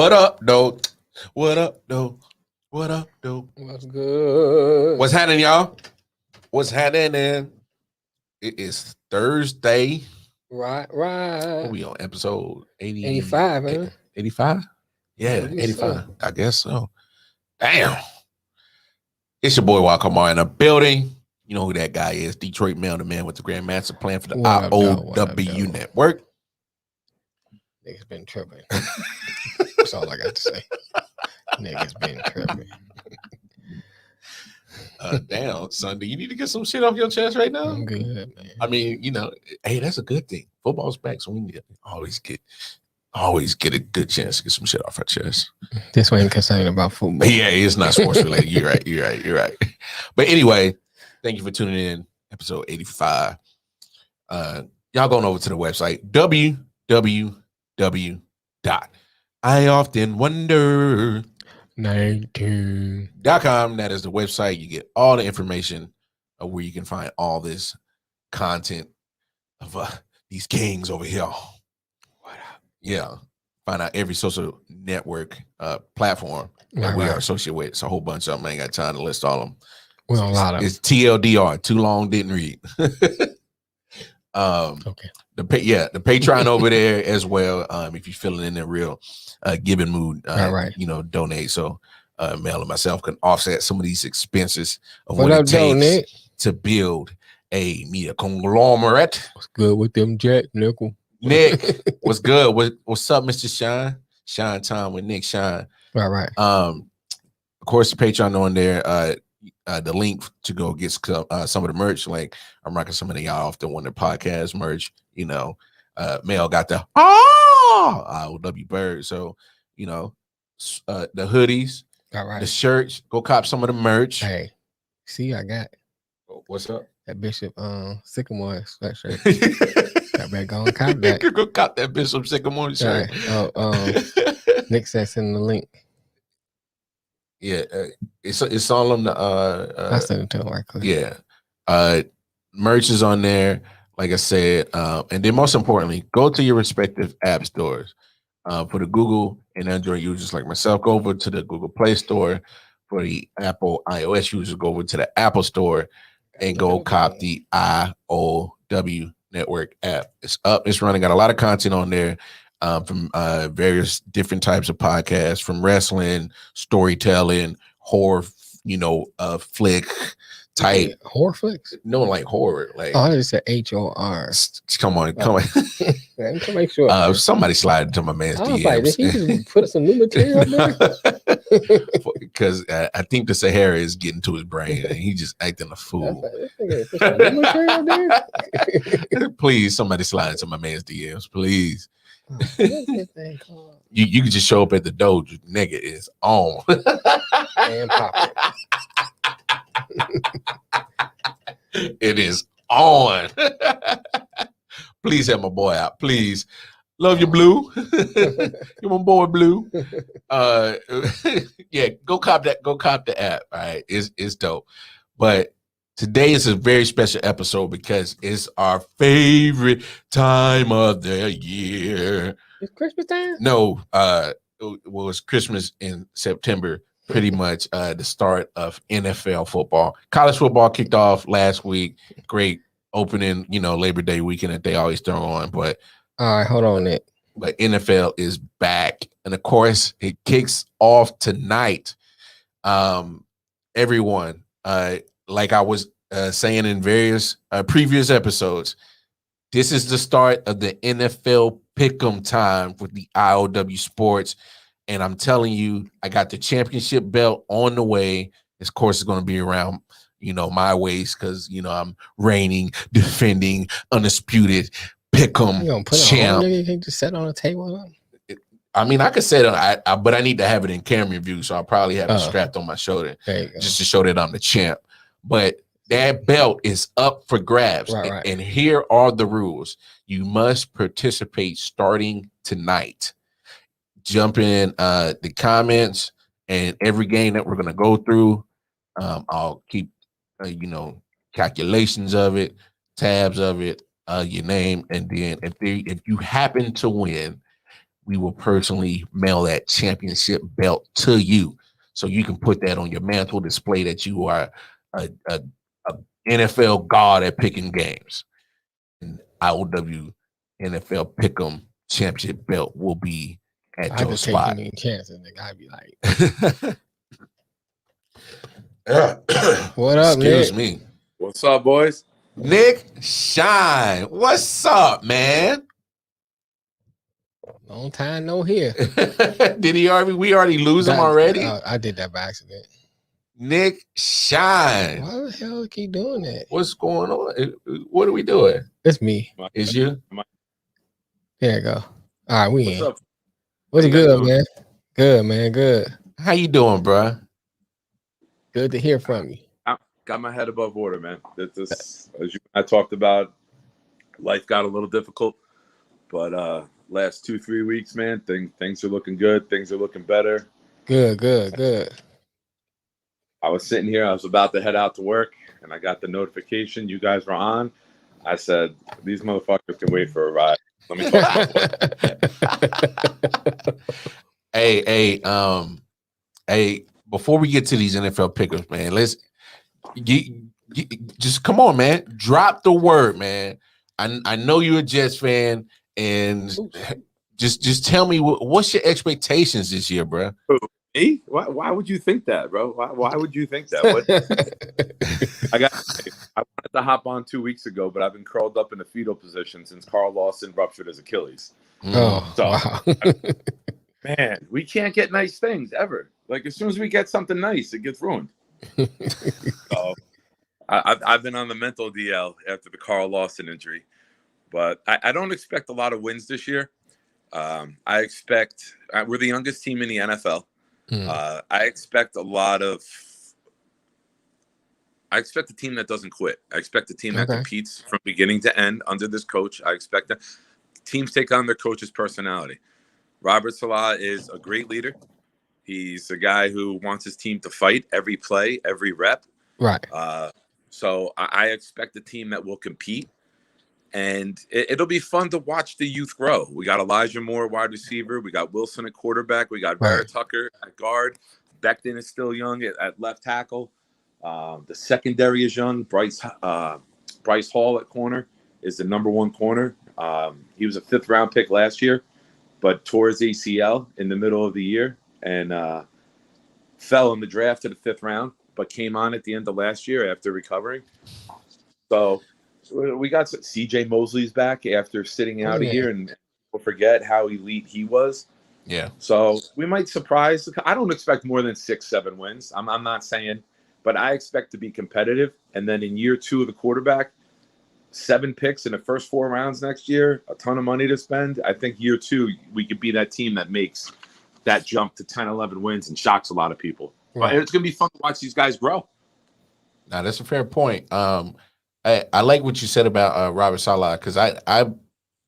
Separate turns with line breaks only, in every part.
What up, though? What up, though? What up, though?
What's good?
What's happening, y'all? What's happening? It is Thursday.
Right.
What we on episode 80,
85, huh?
85? Yeah,
I guess
85.
so.
I guess so. Damn. It's your boy Walkamar in the building. You know who that guy is. Detroit Mail, the man with the Grand Master Plan for the
What up, dog?
I.O.W. network.
Niggas been tripping. That's all I got to say. Niggas been tripping.
Damn, son, do you need to get some shit off your chest right now?
I'm good, man.
I mean, hey, that's a good thing. Football's back, so we need to always get a good chance to get some shit off our chest.
This one ain't concerned about football.
Yeah, it's not sports related. You're right. But anyway, thank you for tuning in. Episode 85. Y'all going over to the website www.ioftenwonder.com.
19.
That is the website. You get all the information of where you can find all this content of these kings over here. What up? Yeah. Find out every social network platform that we are associated with. It's a whole bunch of them. I ain't got time to list all of them.
Well, a lot of
It's TLDR. Too long, didn't read.
Okay.
The Patreon over there as well. If you're feeling in the real giving mood,
right.
Donate. So Mel and myself can offset some of these expenses of
What
what
up,
it takes
Nick?
to build a media conglomerate.
What's good with them Jack Nickel?
Nick, what's good? What's up, Mr. Shine? Shine time with Nick Shine.
Right.
Of course, the Patreon on there. The link to go get some of the merch. Like I'm rocking some of the y'all off the Wonder Podcast merch. Mel got the I.O.W. bird. So the hoodies,
Right.
the shirts. Go cop some of the merch.
Hey, see, I got
what's up?
That Bishop Sycamore sweatshirt. I better go and cop that.
Go cop that Bishop Sycamore shirt.
Right. Nick says in the link.
Yeah, it's all on the
I sent it to him right quick.
Yeah. Merch is on there, like I said. And then most importantly, go to your respective app stores. For the Google and Android users like myself, go over to the Google Play Store. For the Apple iOS users, go over to the Apple Store and go cop the I.O.W. network app. It's up, it's running, got a lot of content on there. From various different types of podcasts, from wrestling, storytelling, horror, flick type.
Horror flicks?
No, like horror. Like
I just said HOR.
Come on.
To make sure.
Somebody slide into my man's DMs.
Like, did he just put some new material there?
Because I think the Sahara is getting to his brain and he just acting a fool. Please, somebody slide into my man's DMs, please.
What's that thing called?
You can just show up at the door. Nigga is on.
And pop
it. It is on. Please help my boy out. Please. Love you, Blue. You're my boy, Blue. Yeah, go cop that. Go cop the app. All right. It's dope. But today is a very special episode because it's our favorite time of the year.
It's Christmas time?
No, it's Christmas in September, pretty much the start of NFL football. College football kicked off last week. Great opening, Labor Day weekend that they always throw on. But
all right, hold on, Nick.
But NFL is back. And of course, it kicks off tonight. Everyone, like I was saying in various previous episodes, this is the start of the NFL pick'em time with the I.O.W. Sports. And I'm telling you, I got the championship belt on the way. This course is going to be around, my waist because, I'm reigning, defending, undisputed pick'em champ.
You can just set on a table.
I mean, I could set it, but I need to have it in camera view, so I'll probably have it strapped on my shoulder just to show that I'm the champ. But that belt is up for grabs.
Right.
And here are the rules. You must participate starting tonight. Jump in the comments and every game that we're going to go through. I'll keep, calculations of it, tabs of it, your name. And then if you happen to win, we will personally mail that championship belt to you, so you can put that on your mantle, display that you are a NFL god at picking games. And I.O.W. NFL Pick'em Championship belt will be at
I
your
just take
spot.
any chances, nigga. I'd be like, what up,
Excuse
Nick?
me.
What's up, boys?
Nick Shine. What's up, man?
Long time no here.
Did we already lose him already?
I did that by accident.
Nick Shine.
Why the hell keep doing that?
What's going on? What are we doing?
It's me.
Is you?
There you go. All right, we
What's
in.
up?
What's
How you guys
good,
doing?
man? Good, man. Good.
How you doing, bro?
Good to hear from you.
Got my head above water, man. As I talked about, life got a little difficult, but last 2-3 weeks, man, things are looking good. Things are looking better.
Good.
I was sitting here. I was about to head out to work, and I got the notification you guys were on. I said, these motherfuckers can wait for a ride. Let me talk about
Hey, before we get to these NFL pickers, man, let's just come on, man. Drop the word, man. I know you're a Jets fan, and just tell me what's your expectations this year, bro?
Me? Why would you think that, bro? Why would you think that? What? I wanted to hop on 2 weeks ago, but I've been curled up in a fetal position since Carl Lawson ruptured his Achilles.
Oh,
So,
wow.
Man, we can't get nice things ever. Like, as soon as we get something nice, it gets ruined. So I've been on the mental DL after the Carl Lawson injury, but I don't expect a lot of wins this year. I expect we're the youngest team in the NFL. I expect a team that doesn't quit. I expect a team that competes from beginning to end under this coach. I expect that teams take on their coach's personality. Robert Saleh is a great leader. He's a guy who wants his team to fight every play, every rep.
Right.
So I expect a team that will compete. And it'll be fun to watch the youth grow. We got Elijah Moore, wide receiver. We got Wilson at quarterback. We got Vera Tucker at guard. Becton is still young at left tackle. The secondary is young. Bryce Hall at corner is the number one corner. He was a 5th-round pick last year, but tore his ACL in the middle of the year and fell in the draft to the 5th round, but came on at the end of last year after recovering. So we got CJ Mosley's back after sitting out a year, and we'll forget how elite he was.
Yeah.
So we might surprise. I don't expect more than 6-7 wins. I'm not saying, but I expect to be competitive. And then in year 2 of the quarterback, 7 picks in the first 4 rounds next year, a ton of money to spend. I think year 2, we could be that team that makes that jump to 10, 11 wins and shocks a lot of people. Right. But it's going to be fun to watch these guys grow.
Now, that's a fair point. I like what you said about Robert Saleh, because I'm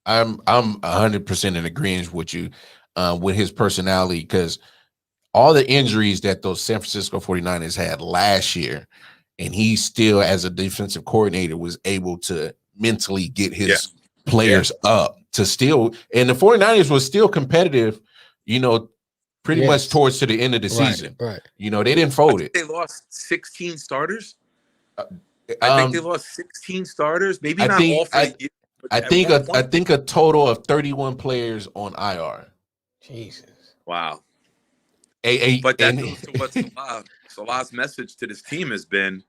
100% in agreement with you with his personality, because all the injuries that those San Francisco 49ers had last year, and he still, as a defensive coordinator, was able to mentally get his players up to still, and the 49ers was still competitive, pretty much towards to the end of the season.
Right.
They didn't fold it.
They lost 16 starters. I think they lost 16 starters. Maybe not all for the year.
I think a total of 31 players on IR.
Jesus.
Wow. But that goes to what Salah's message to this team has been.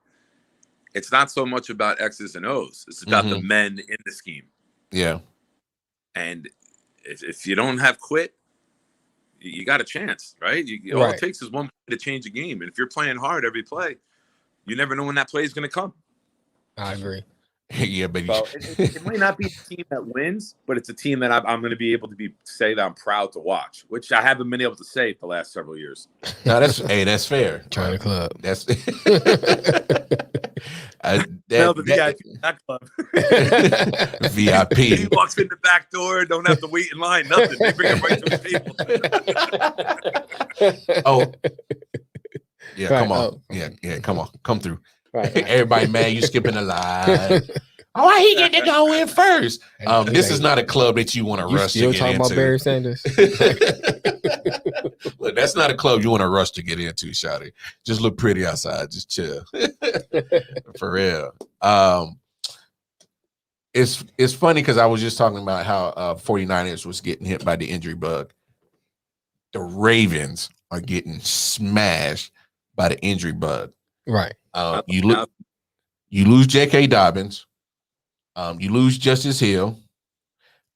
It's not so much about X's and O's. It's about the men in the scheme.
Yeah.
And if you don't have quit, you got a chance, right? All it takes is one play to change a game. And if you're playing hard every play, you never know when that play is going to come.
I agree.
Yeah, baby.
So it might not be a team that wins, but it's a team that I'm going to be able to say that I'm proud to watch, which I haven't been able to say the last several years.
No, that's fair.
China Club.
That's
the VIP club.
VIP.
He walks in the back door, don't have to wait in line, nothing. They bring him right to the table.
Oh, yeah, come on. Yeah, come on. Come through.
Right.
Everybody mad you skipping the line. Oh, why he get to go in first?
And
This is not a club that you want to
You
rush to
still
get
talking
into.
about Barry Sanders?
Look, that's not a club you want to rush to get into, Shawty. Just look pretty outside. Just chill. For real. It's funny because I was just talking about how 49ers was getting hit by the injury bug. The Ravens are getting smashed by the injury bug.
Right.
You lose J.K. Dobbins. You lose Justice Hill.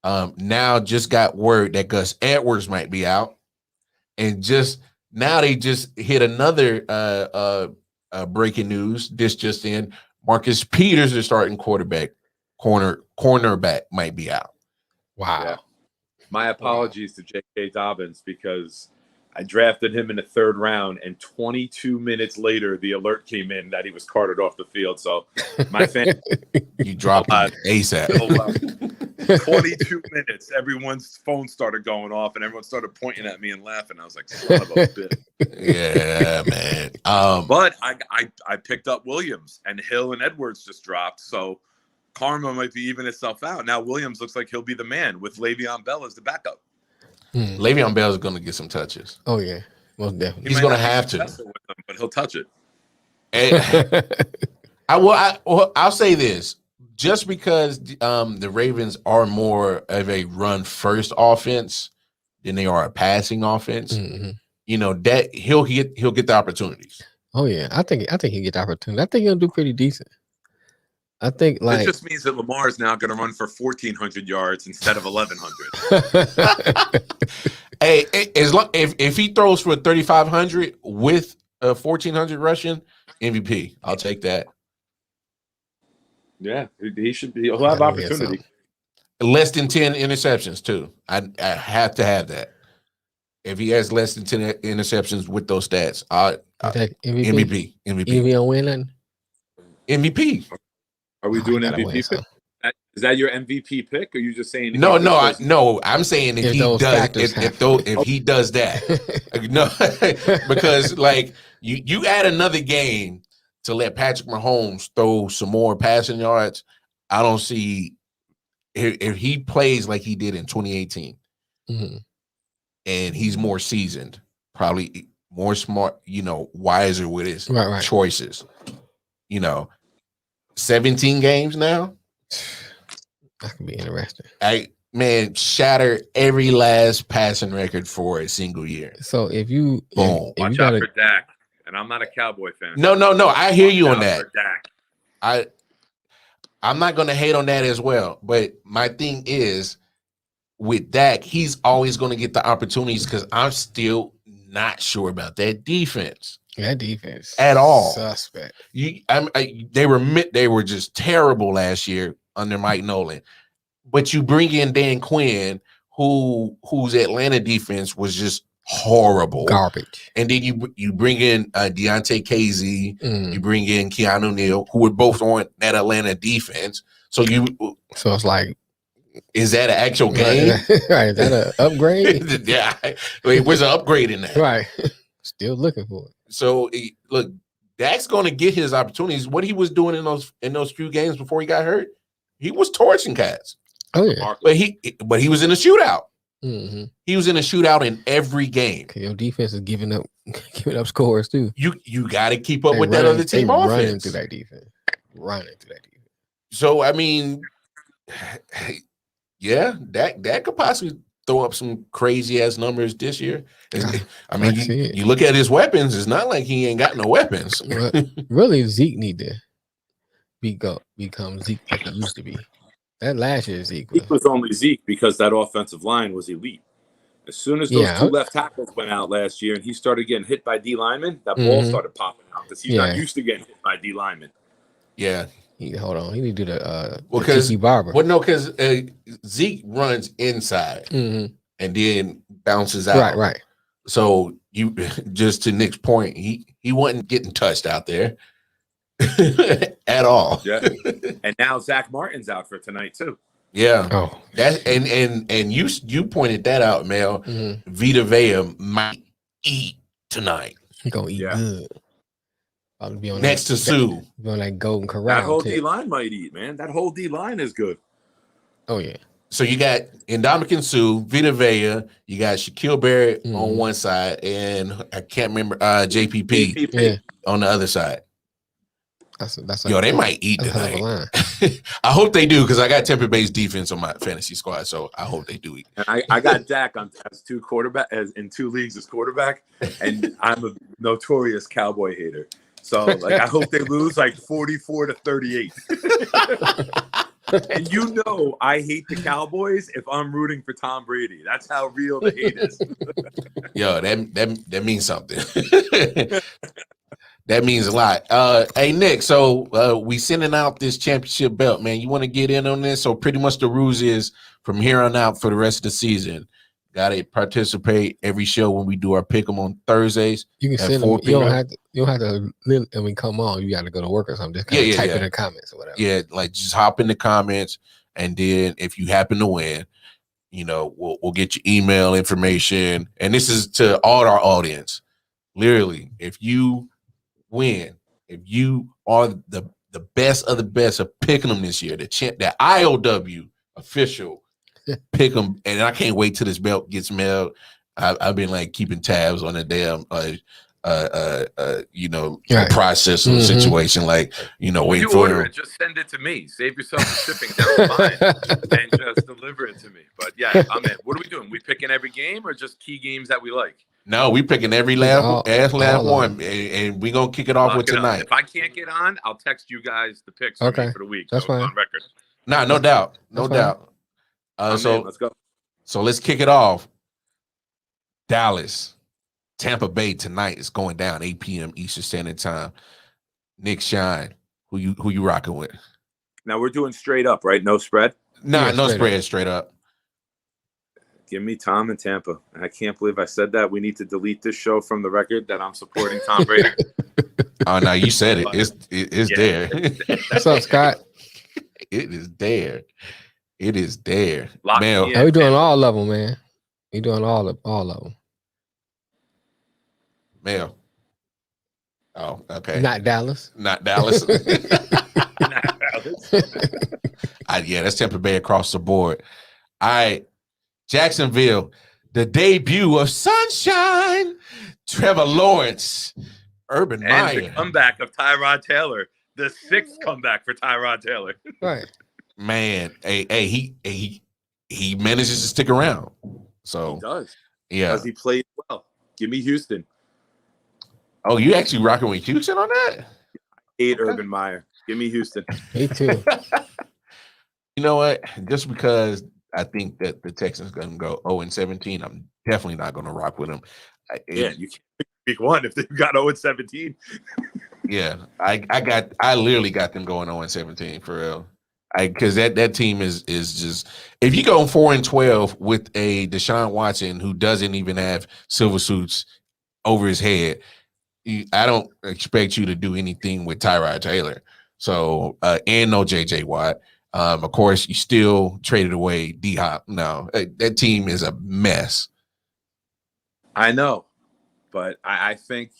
Now just got word that Gus Edwards might be out. And just now they just hit another breaking news. This just in. Marcus Peters, the starting cornerback might be out.
Wow.
Yeah. My apologies to J.K. Dobbins because I drafted him in the 3rd round, and 22 minutes later, the alert came in that he was carted off the field. So my fan,
you dropped him ASAP.
22 minutes, everyone's phone started going off, and everyone started pointing at me and laughing. I was like, son of a bitch.
Yeah, man.
But I picked up Williams, and Hill and Edwards just dropped. So karma might be even itself out. Now Williams looks like he'll be the man with Le'Veon Bell as the backup.
Le'Veon Bell is going to get some touches.
Oh yeah, most definitely.
He's going to have to,
with them, but he'll touch it.
I'll say this: just because the Ravens are more of a run-first offense than they are a passing offense, you know that he'll get the opportunities.
Oh yeah, I think he'll get the opportunity. I think he'll do pretty decent. I think
it just means that Lamar is now going to run for 1,400 yards instead of 1,100.
Hey, if he throws for 3,500 with 1,400 rushing, MVP. I'll take that.
Yeah, he should be. He'll have opportunity.
Less than 10 interceptions too. I have to have that. If he has less than 10 interceptions with those stats, MVP.
MVP on winning.
MVP.
Are we doing MVP pick? Is that your MVP pick, or are you just saying?
No. I'm saying if he does that, no, because like you add another game to let Patrick Mahomes throw some more passing yards. I don't see if he plays like he did in 2018, and he's more seasoned, probably more smart, wiser with his choices. 17 games now.
That could be interesting.
Shatter every last passing record for a single year.
So if you
boom,
watch out for Dak. And I'm not a Cowboy fan.
No. I hear you on that. I'm not going to hate on that as well. But my thing is, with Dak, he's always going to get the opportunities because I'm still not sure about that defense.
That defense
at all.
Suspect.
They were just terrible last year under Mike Nolan. But you bring in Dan Quinn, whose Atlanta defense was just horrible,
garbage,
and then you bring in Deontay Casey, you bring in Keanu Neal, who were both on that Atlanta defense. So
it's like,
is that an actual game?
Right? Is that an upgrade?
Yeah, where's an upgrade in that?
Right, still looking for it.
So look, Dak's going to get his opportunities. What he was doing in those few games before he got hurt, he was torching cats.
Oh yeah,
but he was in a shootout. He was in a shootout in every game.
Your defense is giving up scores too.
You got to keep up with that other team offense.
Running through that defense.
So I mean, yeah, that could possibly throw up some crazy ass numbers this year. I mean, you look at his weapons. It's not like he ain't got no weapons.
Really, Zeke need to become Zeke like he used to be. That last year Zeke
was only Zeke because that offensive line was elite. As soon as those two left tackles went out last year and he started getting hit by D linemen, that ball started popping out because he's not used to getting hit by D linemen.
Yeah.
Hold on. He need to do the
because
Tiki Barber.
Well, no, because Zeke runs inside and then bounces out.
Right.
So you just to Nick's point, he wasn't getting touched out there at all.
Yeah. And now Zach Martin's out for tonight too.
Yeah. Oh, that and you pointed that out, Mel. Vita Vea might eat tonight.
He gonna eat good. Probably be on
next to Sue.
Be on that Golden
That
Corral.
whole
tip.
D line might eat, man. That whole D line is good.
Oh yeah.
So you got Ndamukong Suh, Vita Vea, you got Shaquille Barrett on
Mhm.
one side, and I can't remember JPP
Yeah.
on the other side.
That's
Yo, they might eat
that's a hell of a
tonight.
line.
I hope they do because I got Tampa Bay's defense on my fantasy squad, so I hope they do eat.
And I got Dak on as in 2 leagues as quarterback, and I'm a notorious Cowboy hater. So like I hope they lose like 44-38. And you know I hate the Cowboys if I'm rooting for Tom Brady. That's how real the hate is.
Yo, that means something. That means a lot. Hey Nick, so we sending out this championship belt, man. You want to get in on this? So pretty much the rules is from here on out for the rest of the season, gotta participate every show when we do our pick 'em on Thursdays.
You can
at
send
4
them. You don't
p.m.
have to. You don't have to. I mean, come on. You got to go to work or something. Just
Yeah,
type
yeah.
in the comments or whatever.
Yeah, like just hop in the comments, and then if you happen to win, you know, we'll get your email information. And this is to all our audience. Literally, if you win, if you are the best of the best of picking them this year, the I.O.W. official pick them, and I can't wait till this belt gets mailed. I've been like keeping tabs on the damn you know,
Right.
process of the situation, like, you know,
When
waiting
you
for
order
them.
it, just send it to me. Save yourself the shipping down the line and just deliver it to me. But yeah, I'm in. What are we doing? We picking every game or just key games that we like?
No, we picking every last one, and we gonna kick it off with tonight.
If I can't get on, I'll text you guys the picks for me for the week.
That's fine.
On record.
Nah, no doubt, no doubt.
So let's go.
So let's kick it off. Dallas, Tampa Bay tonight is going down 8 p.m. Eastern Standard Time. Nick Shine, who you rocking with?
Now we're doing straight up, right? No spread.
Nah, no spread, straight up.
Give me Tom and Tampa. I can't believe I said that. We need to delete this show from the record that I'm supporting Tom Brady.
Oh no, you said it. It's there.
What's up, Scott?
It is there. It is there.
Man,
we're doing all of them, man. We're doing all of them.
Mel. Oh, okay.
Not Dallas.
Not Dallas. Yeah, that's Tampa Bay across the board. All right. Jacksonville, the debut of Sunshine, Trevor Lawrence, Urban Meyer.
And the comeback of Tyrod Taylor, the 6th comeback for Tyrod Taylor.
Right.
Man, he manages to stick around. So
he does.
Yeah.
Because he played well. Give me Houston.
Oh, you actually rocking with Houston on that?
Urban Meyer. Give me Houston.
Me too.
You know what? Just because I think that the Texans going to go 0-17, I'm definitely not going to rock with them.
You can't pick one if they've got 0-17.
Yeah, I literally got them going 0-17 for real. Because that team is just, if you go 4-12 with a Deshaun Watson who doesn't even have silver suits over his head, I don't expect you to do anything with Tyrod Taylor. So and no JJ Watt. Of course, you still traded away D-Hop. No, that team is a mess.
I know, but I think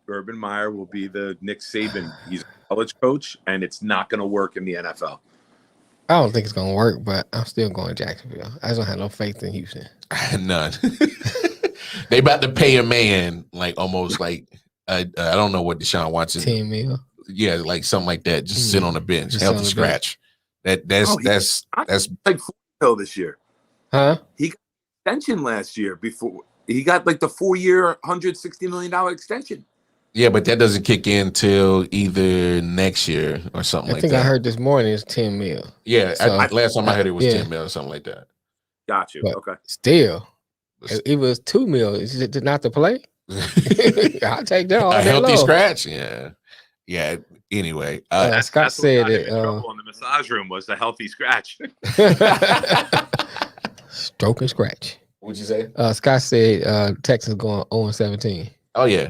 Urban Meyer will be the Nick Saban. He's a college coach, and it's not going to work in the NFL.
I don't think it's going to work, but I'm still going Jacksonville. I just don't have no faith in Houston.
None. They about to pay a man like almost like I don't know what Deshaun Watson.
$10 million.
Yeah, like something like that. Just sit on the bench,
Just
healthy
on the
scratch. That's
like $4 this year.
Huh?
He got an extension last year before he got like the 4-year, $160 million extension.
Yeah, but that doesn't kick in till either next year or something like that.
I think I heard this morning it's $10 million.
Yeah, so, last time I heard it was $10 million or something like that.
Got you.
But
okay.
Still, it was $2 million. Is it not to play? I'll take that all
a
day
healthy
long.
Scratch. Yeah. Anyway,
Scott said it.
In the massage room was the healthy scratch.
Stroke and scratch.
What'd you say?
Scott said Texans going 0-17.
Oh yeah,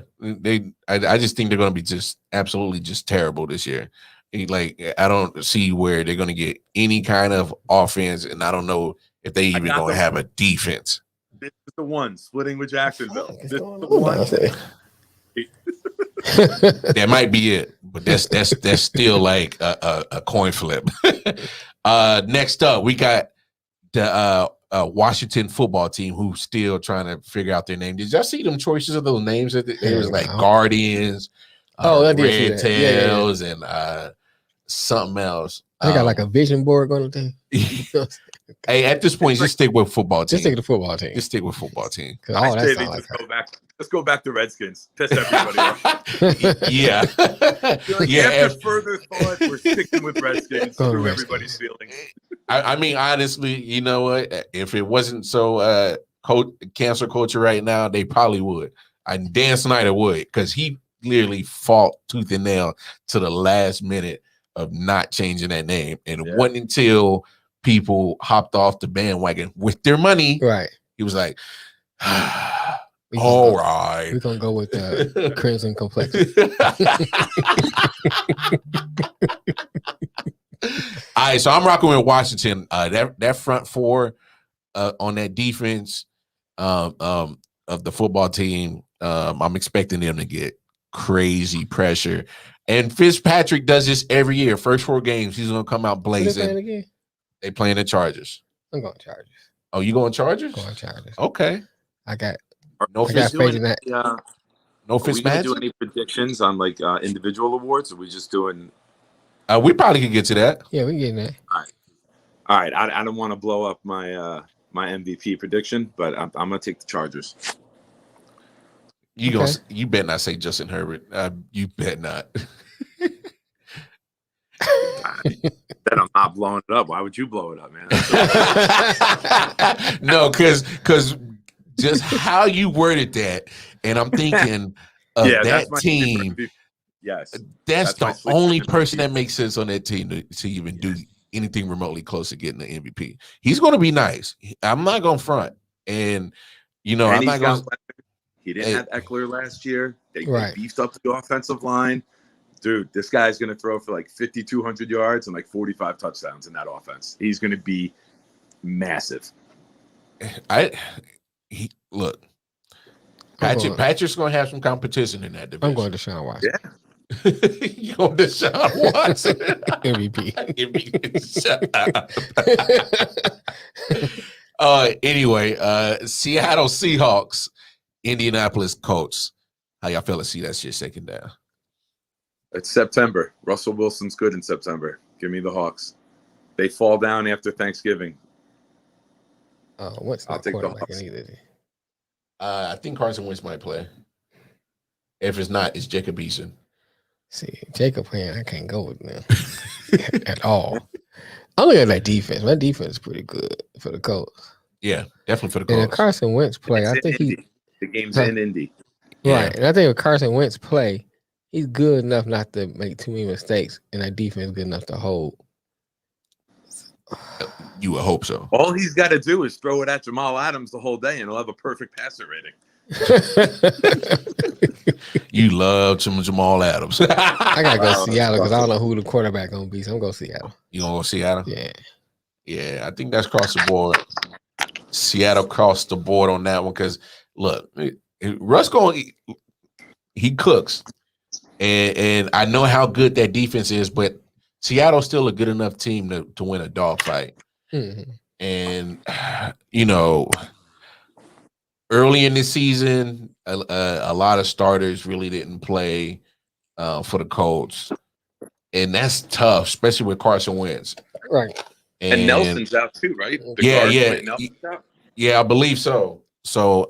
I just think they're going to be just absolutely just terrible this year. Like I don't see where they're going to get any kind of offense, and I don't know if they even going to have a defense.
This is the one splitting with Jacksonville. This is the
That might be it, but that's still like a coin flip. Next up, we got the Washington football team who's still trying to figure out their name. Did y'all see them choices of those names? It was like Guardians,
I did see
Red
that.
Tails, and something else.
They got like a vision board going to
Hey, at this point, just stick with football team.
Just stick to football team.
Just stick with football team.
Oh, that's all
like let's go back to Redskins. Piss everybody off.
Yeah.
After further thought, we're sticking with Redskins through everybody's feelings.
I mean, honestly, you know what? If it wasn't so cancel culture right now, they probably would. And Dan Snyder would, because he literally fought tooth and nail to the last minute of not changing that name. And it wasn't until people hopped off the bandwagon with their money.
Right.
He was like, all right.
We're going to go with Crimson Complexion.
All right, so I'm rocking with Washington. That front four on that defense of the football team, I'm expecting them to get crazy pressure. And Fitzpatrick does this every year. First 4 games, he's going to come out blazing. They playing the Chargers.
I'm going Chargers.
Oh, you going Chargers?
Going Chargers.
Okay.
I got
faith in that. No Fitzmagic?
Are we going to do any predictions on like individual awards? Or are we just doing?
We probably could get to that.
Yeah, we can get in that.
All right. I don't want to blow up my my MVP prediction, but I'm going to take the Chargers.
You better not say Justin Herbert. You bet not.
Then I'm not blowing it up. Why would you blow it up, man?
No, because just how you worded that, and I'm thinking of that team.
Yes,
that's the only person that makes sense on that team to even do anything remotely close to getting the MVP. He's going to be nice. I'm not going to front, and I'm not going.
He didn't have Eckler last year. They beefed up the offensive line. Dude, this guy's going to throw for like 5,200 yards and like 45 touchdowns in that offense. He's going to be massive.
Look, Patrick's going to have some competition in that division.
I'm going to Deshaun Watson.
Yeah.
You going to Deshaun Watson?
MVP.
Anyway, Seattle Seahawks, Indianapolis Colts. How y'all feel to see that shit shaking down?
It's September. Russell Wilson's good in September. Give me the Hawks. They fall down after Thanksgiving.
I'll take the Hawks.
I think Carson Wentz might play. If it's not, it's Jacob Eason.
See, Jacob, man, I can't go with them at all. I'm looking at that defense. My defense is pretty good for the Colts.
Yeah, definitely for the Colts.
And if Carson Wentz play, I think
the game's in Indy.
Right, and I think if Carson Wentz play, he's good enough not to make too many mistakes, and that defense is good enough to hold.
You would hope so.
All he's got to do is throw it at Jamal Adams the whole day, and he'll have a perfect passer rating.
You love Jamal Adams.
I gotta go Seattle because I don't know who the quarterback gonna be, so I'm going Seattle.
You gonna go Seattle?
Yeah.
I think that's across the board. Seattle crossed the board on that one because look, Russ he cooks, and I know how good that defense is, but Seattle's still a good enough team to win a dogfight.
Mm-hmm.
And early in the season, a lot of starters really didn't play for the Colts, and that's tough, especially with Carson Wentz.
Right.
And Nelson's out too, right?
Yeah, I believe so. So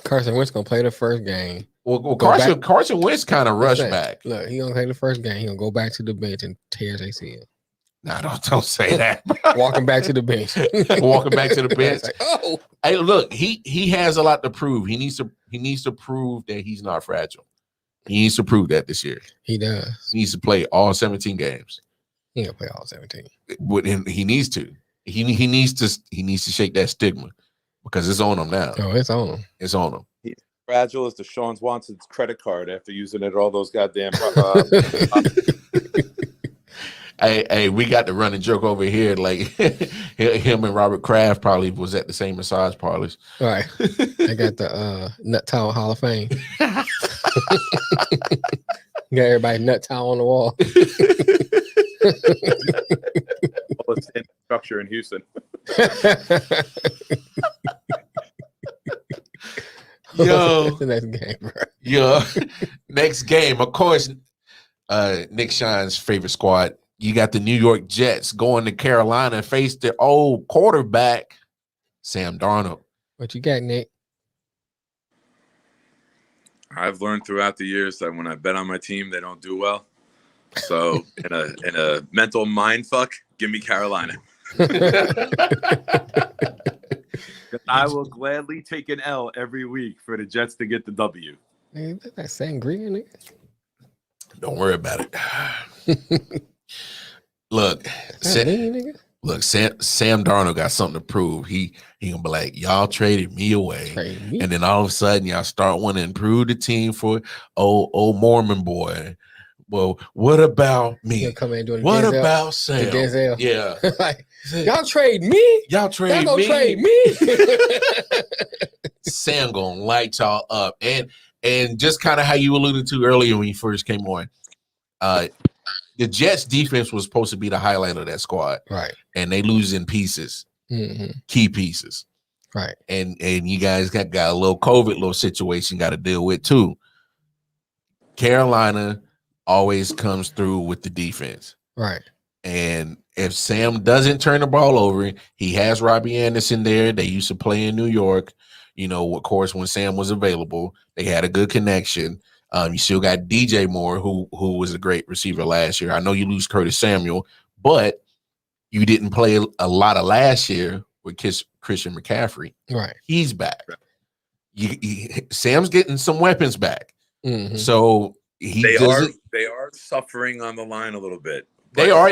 Carson Wentz gonna play the first game.
Well, Carson Wentz kind of rushed back.
Look, he gonna play the first game. He gonna go back to the bench and tear his ACL.
Nah, don't say that.
Walking back to the bench.
Walking back to the bench.
Like, oh,
hey, look, he has a lot to prove. He needs to prove that he's not fragile. He needs to prove that this year.
He does.
He needs to play all 17 games.
He gonna play all 17.
He needs to. He needs to shake that stigma because it's on him now.
Oh, it's on him.
It's on him.
He's fragile as Deshaun Watson's credit card after using it all those goddamn.
Hey, we got the running joke over here. Like him and Robert Kraft probably was at the same massage parlors.
All right. I got the Nut Town Hall of Fame. Got everybody nut towel on the wall.
All the same structure in Houston.
Yo,
the next game, bro.
yo, next game, of course. Nick Shine's favorite squad. You got the New York Jets going to Carolina and face their old quarterback, Sam Darnold.
What you got, Nick?
I've learned throughout the years that when I bet on my team, they don't do well. So in a mental mind fuck, give me Carolina. I will gladly take an L every week for the Jets to get the W.
Nigga, that sangria, nigga.
Don't worry about it. Look, look, Sam Darnold got something to prove. He gonna be like, y'all traded me away, and then all of a sudden y'all start wanting to improve the team for old Mormon boy. Well, what about me? What
Denzel,
about Sam?
Denzel.
Yeah,
like, y'all trade me.
Y'all
gonna trade me.
Sam gonna light y'all up, and just kind of how you alluded to earlier when you first came on. The Jets defense was supposed to be the highlight of that squad.
Right.
And they lose in pieces, key pieces.
Right.
And you guys got a little COVID situation got to deal with too. Carolina always comes through with the defense.
Right.
And if Sam doesn't turn the ball over, he has Robbie Anderson there. They used to play in New York. You know, of course, when Sam was available, they had a good connection. You still got DJ Moore, who was a great receiver last year. I know you lose Curtis Samuel, but you didn't play a lot of last year with Christian McCaffrey.
Right.
He's back. Sam's getting some weapons back. So
they are suffering on the line a little bit.
They are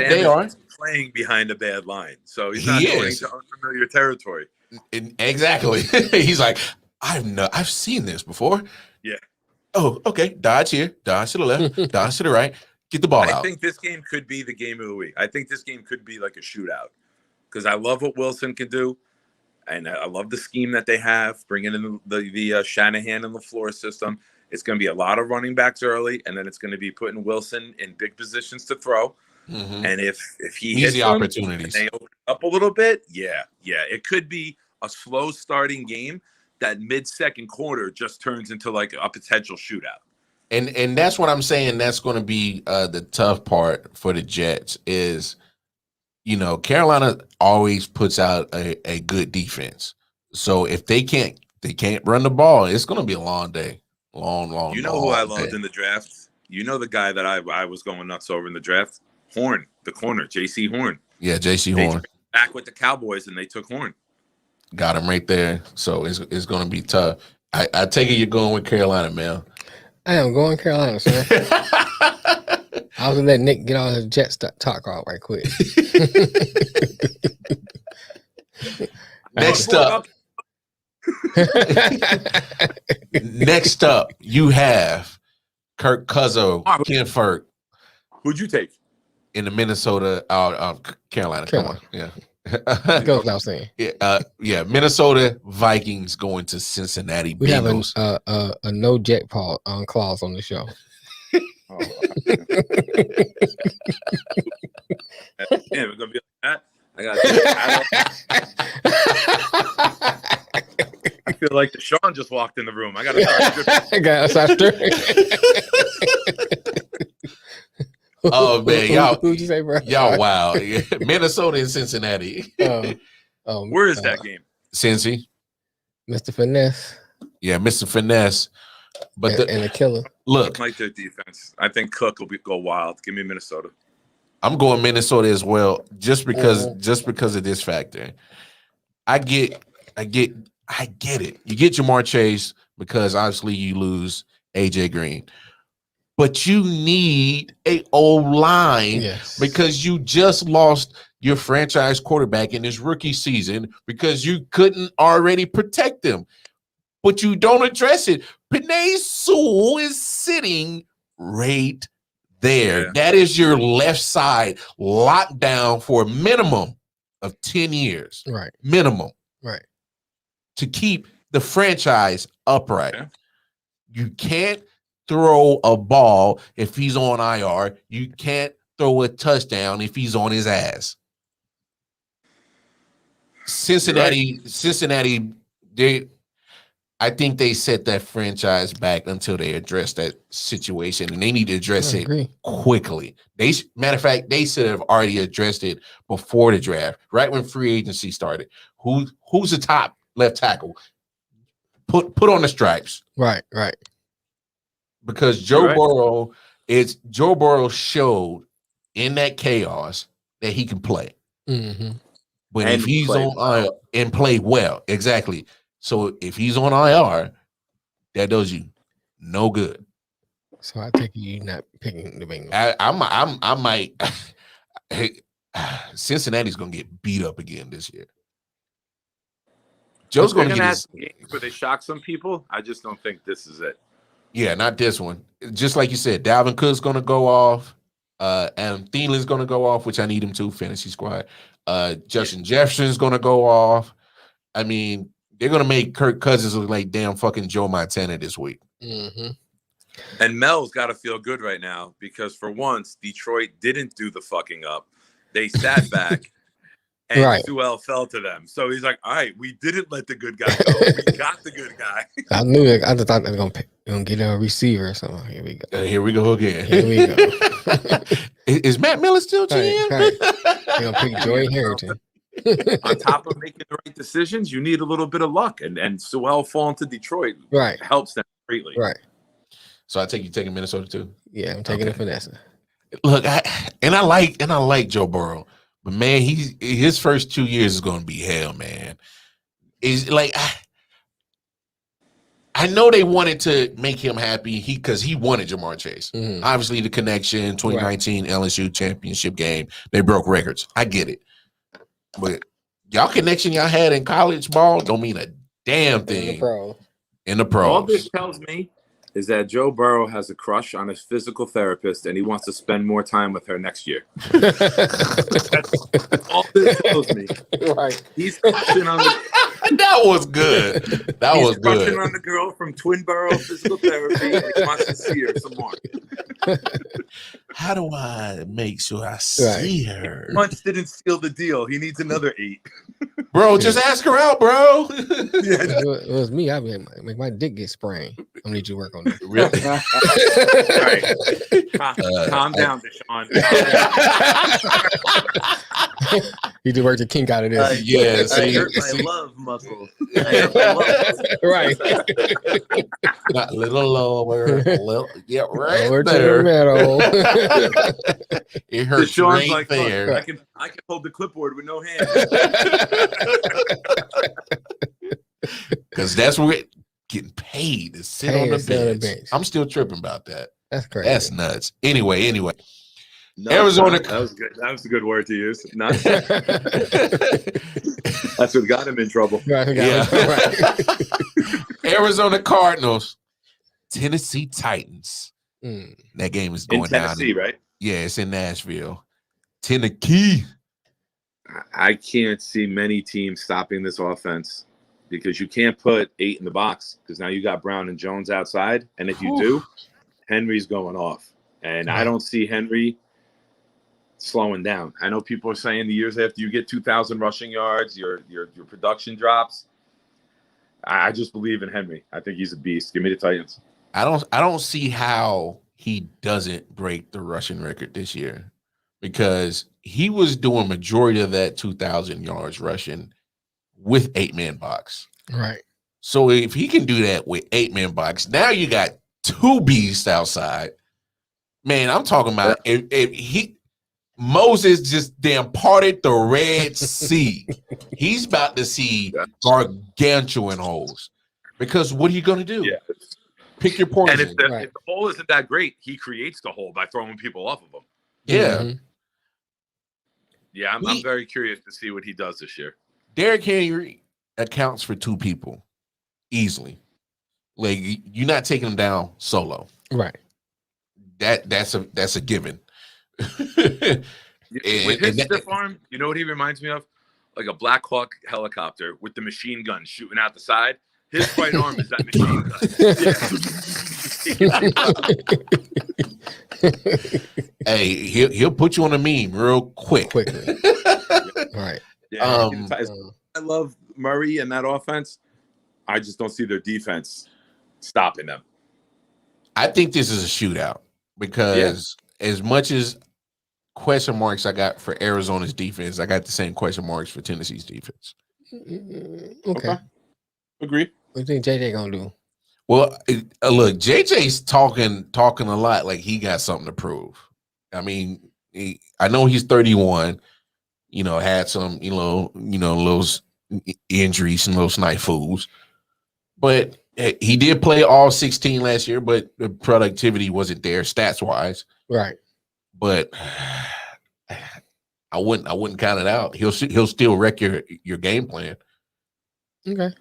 playing behind a bad line. So he's not going to unfamiliar territory.
Exactly. He's like, I've seen this before.
Yeah.
Oh, okay. Dodge here, dodge to the left, dodge to the right. Get the ball out.
I think this game could be the game of the week. I think this game could be like a shootout because I love what Wilson can do, and I love the scheme that they have, bringing in the Shanahan and LaFleur system. It's going to be a lot of running backs early, and then it's going to be putting Wilson in big positions to throw. And if he hits
easy opportunities,
and they open up a little bit, it could be a slow starting game that mid-second quarter just turns into like a potential shootout.
And that's what I'm saying. That's going to be the tough part for the Jets is, you know, Carolina always puts out a good defense. So if they can't run the ball, it's going to be a long day. Long.
You know who I loved in the draft? You know the guy that I was going nuts over in the draft? Horn, the corner, J.C. Horn.
Yeah, J.C. Horn.
Back with the Cowboys, and they took Horn.
Got him right there. So it's going to be tough. I take it you're going with Carolina, man.
I am going Carolina, sir. I was gonna let Nick get all his Jets talk out right quick.
Next up, you have Kirk Cousins, Kenford.
Who'd you take?
In the Minnesota, Carolina. Come on. Yeah.
Go what I was saying.
Yeah. Minnesota Vikings going to Cincinnati Bengals.
We have a no jet clause on the show.
Damn, it's gonna be like that. I feel like Deshaun just walked in the room. I gotta start stripping.
Oh man, y'all!
Who'd you say, bro?
Y'all, wow! Minnesota and Cincinnati.
Where is that game?
Cincy.
Mr. Finesse.
Yeah, Mr. Finesse. But
and a killer.
Look,
I like their defense. I think Cook will go wild. Give me Minnesota.
I'm going Minnesota as well, just because of this factor. I get it. You get Jamar Chase because obviously you lose AJ Green. But you need a O-line because you just lost your franchise quarterback in his rookie season because you couldn't already protect him. But you don't address it. Penei Sewell is sitting right there. Yeah. That is your left side locked down for a minimum of 10 years.
Right.
Minimum.
Right.
To keep the franchise upright.
Yeah.
You can't throw a ball if he's on IR. You can't throw a touchdown if he's on his ass. Cincinnati, I think they set that franchise back until they address that situation, and they need to address it quickly. Matter of fact, they should have already addressed it before the draft, right when free agency started. Who's the top left tackle? Put on the stripes.
Right.
Because Joe Burrow showed in that chaos that he can play.
Mm-hmm.
But if he's on IR and play well, exactly. So if he's on IR, that does you no good.
So I take you not picking the Bengals.
I might. Cincinnati's gonna get beat up again this year. Joe's gonna get his.
Where they shock some people. I just don't think this is it.
Yeah, not this one. Just like you said, Dalvin Cook's gonna go off. Adam Thielen's gonna go off, which I need him to fantasy squad. Justin Jefferson's gonna go off. I mean, they're gonna make Kirk Cousins look like damn fucking Joe Montana this week.
Mm-hmm.
And Mel's got to feel good right now because for once Detroit didn't do the fucking up. They sat back, and Sewell fell to them. So he's like, "All right, we didn't let the good guy go. We got the good guy."
I knew it. I just thought they were gonna get a receiver. So here we go.
Here we go again.
Here we go.
Is Matt Miller still GM?
Right. They're gonna pick Joey Harrington.
On top of making the right decisions, you need a little bit of luck, and Sewell falling to Detroit helps them greatly.
Right.
So I take you taking Minnesota too.
Yeah, I'm taking the finesse.
Look, I like Joe Burrow, but man, his first 2 years is going to be hell, man. Is like I know they wanted to make him happy because he wanted Jamar Chase. Mm-hmm. Obviously, the connection, 2019 LSU championship game, they broke records. I get it, but y'all connection y'all had in college ball don't mean a damn thing in the pros.
All this tells me is that Joe Burrow has a crush on his physical therapist and he wants to spend more time with her next year. That's all this tells me.
Right.
He's crushing on the
that was good. He's
crushing on the girl from Twinborough Physical Therapy and he wants to see her some more.
How do I make sure I see her?
Munch didn't seal the deal. He needs another 8.
Bro, just ask her out, bro.
It was me. I mean, make my dick get sprained. I'm gonna need you to work on that.
Really?
Calm down, Deshaun.
You do work the kink out of this.
Yeah,
I hurt my love muscle.
Right.
Not little lower, yeah, right
lower
there.
To the middle.
It hurts
Deshaun's
right
like,
there.
I can hold the clipboard with no hands.
Because that's where we're getting paid to sit on the bench. I'm still tripping about that.
That's crazy.
That's nuts. Anyway.
No,
Arizona.
That was good. That was a good word to use. Nuts. That's what got him in trouble.
Right. Arizona Cardinals, Tennessee Titans. That game is going
in Tennessee,
down.
Right?
Yeah, it's in Nashville. Tennessee.
I can't see many teams stopping this offense because you can't put 8 in the box because now you got Brown and Jones outside. And if you do, Henry's going off. And I don't see Henry slowing down. I know people are saying the years after you get 2,000 rushing yards, your production drops. I just believe in Henry. I think he's a beast. Give me the Titans.
I don't see how he doesn't break the rushing record this year because he was doing majority of that 2,000 yards rushing with 8-man box.
Right.
So if he can do that with 8-man box, now you got 2 beasts outside. Man, I'm talking about if Moses just damn parted the Red Sea. He's about to see gargantuan holes. Because what are you going to do?
Yeah.
Pick your poison.
And if the hole isn't that great, he creates the hole by throwing people off of him.
Yeah.
Mm-hmm.
Yeah, I'm very curious to see what he does this year.
Derrick Henry accounts for 2 people easily. Like, you're not taking him down solo.
Right.
That's a given.
With his stiff arm, you know what he reminds me of? Like a Black Hawk helicopter with the machine gun shooting out the side. His right arm is that machine gun.
Hey, he'll put you on a meme real quick.
Quickly. Right.
Yeah, I love Murray and that offense. I just don't see their defense stopping them.
I think this is a shootout because as much as question marks I got for Arizona's defense, I got the same question marks for Tennessee's defense.
Okay.
Agree.
What do you think JJ gonna do?
Well, look, JJ's talking a lot like he got something to prove. I mean, I know he's 31. You know, had some, little injuries and little snafus, but he did play all 16 last year. But the productivity wasn't there stats wise.
Right.
But I wouldn't count it out. He'll still wreck your game plan.
Okay.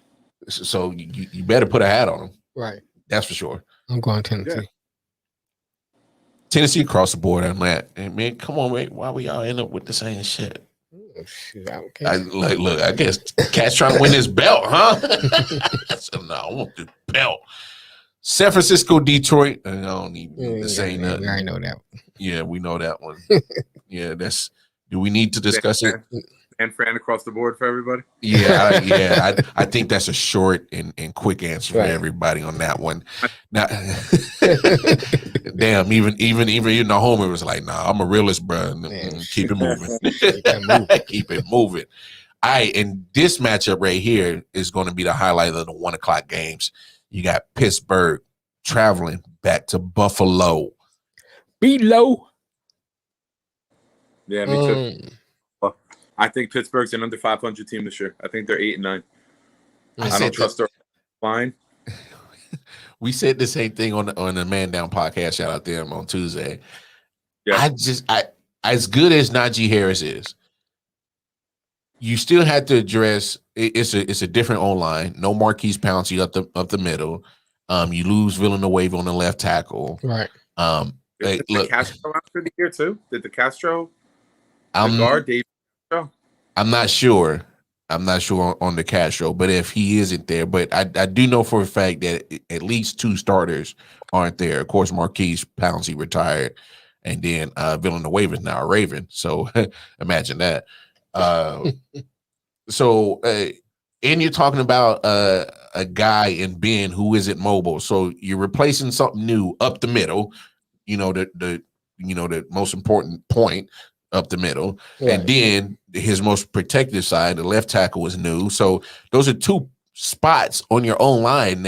So you better put a hat on him.
Right.
That's for sure.
I'm going Tennessee.
Yeah.
Tennessee across the board on that. And man, come on, man. Why we all end up with the same shit?
Oh, shoot, okay.
Look, I guess Cat's trying to win this belt, huh? So, no, I want the belt. San Francisco, Detroit. I don't need to say nothing.
I know that.
Yeah, we know that one. Yeah, do we need to discuss it?
And Fran across the board for everybody?
Yeah, I think that's a short and quick answer for everybody on that one. Now, damn, even the homer was like, nah, I'm a realist, bro. Keep it moving. Keep it moving. All right, and this matchup right here is going to be the highlight of the 1 o'clock games. You got Pittsburgh traveling back to Buffalo.
Below.
Yeah, me too. I think Pittsburgh's an under 500 team this year. I think they're 8 and 9. I don't trust their line.
We said the same thing on the Man Down podcast. Shout out to them on Tuesday.
Yeah.
I as good as Najee Harris is, you still had to address it's a different O-line. No Marquise Pouncey up the middle. You lose Villanueva on the left tackle.
Right.
Did the Castro out for the year too? Did the Castro
the
guard Dave?
I'm not sure. I'm not sure on the Castro, but if he isn't there, but I do know for a fact that at least 2 starters aren't there. Of course, Marquise Pouncey retired, and then Villanueva is now a Raven. So imagine that. And you're talking about a guy in Ben who isn't mobile. So you're replacing something new up the middle. The most important point up the middle, and then his most protective side, the left tackle, was new. So those are 2 spots on your own line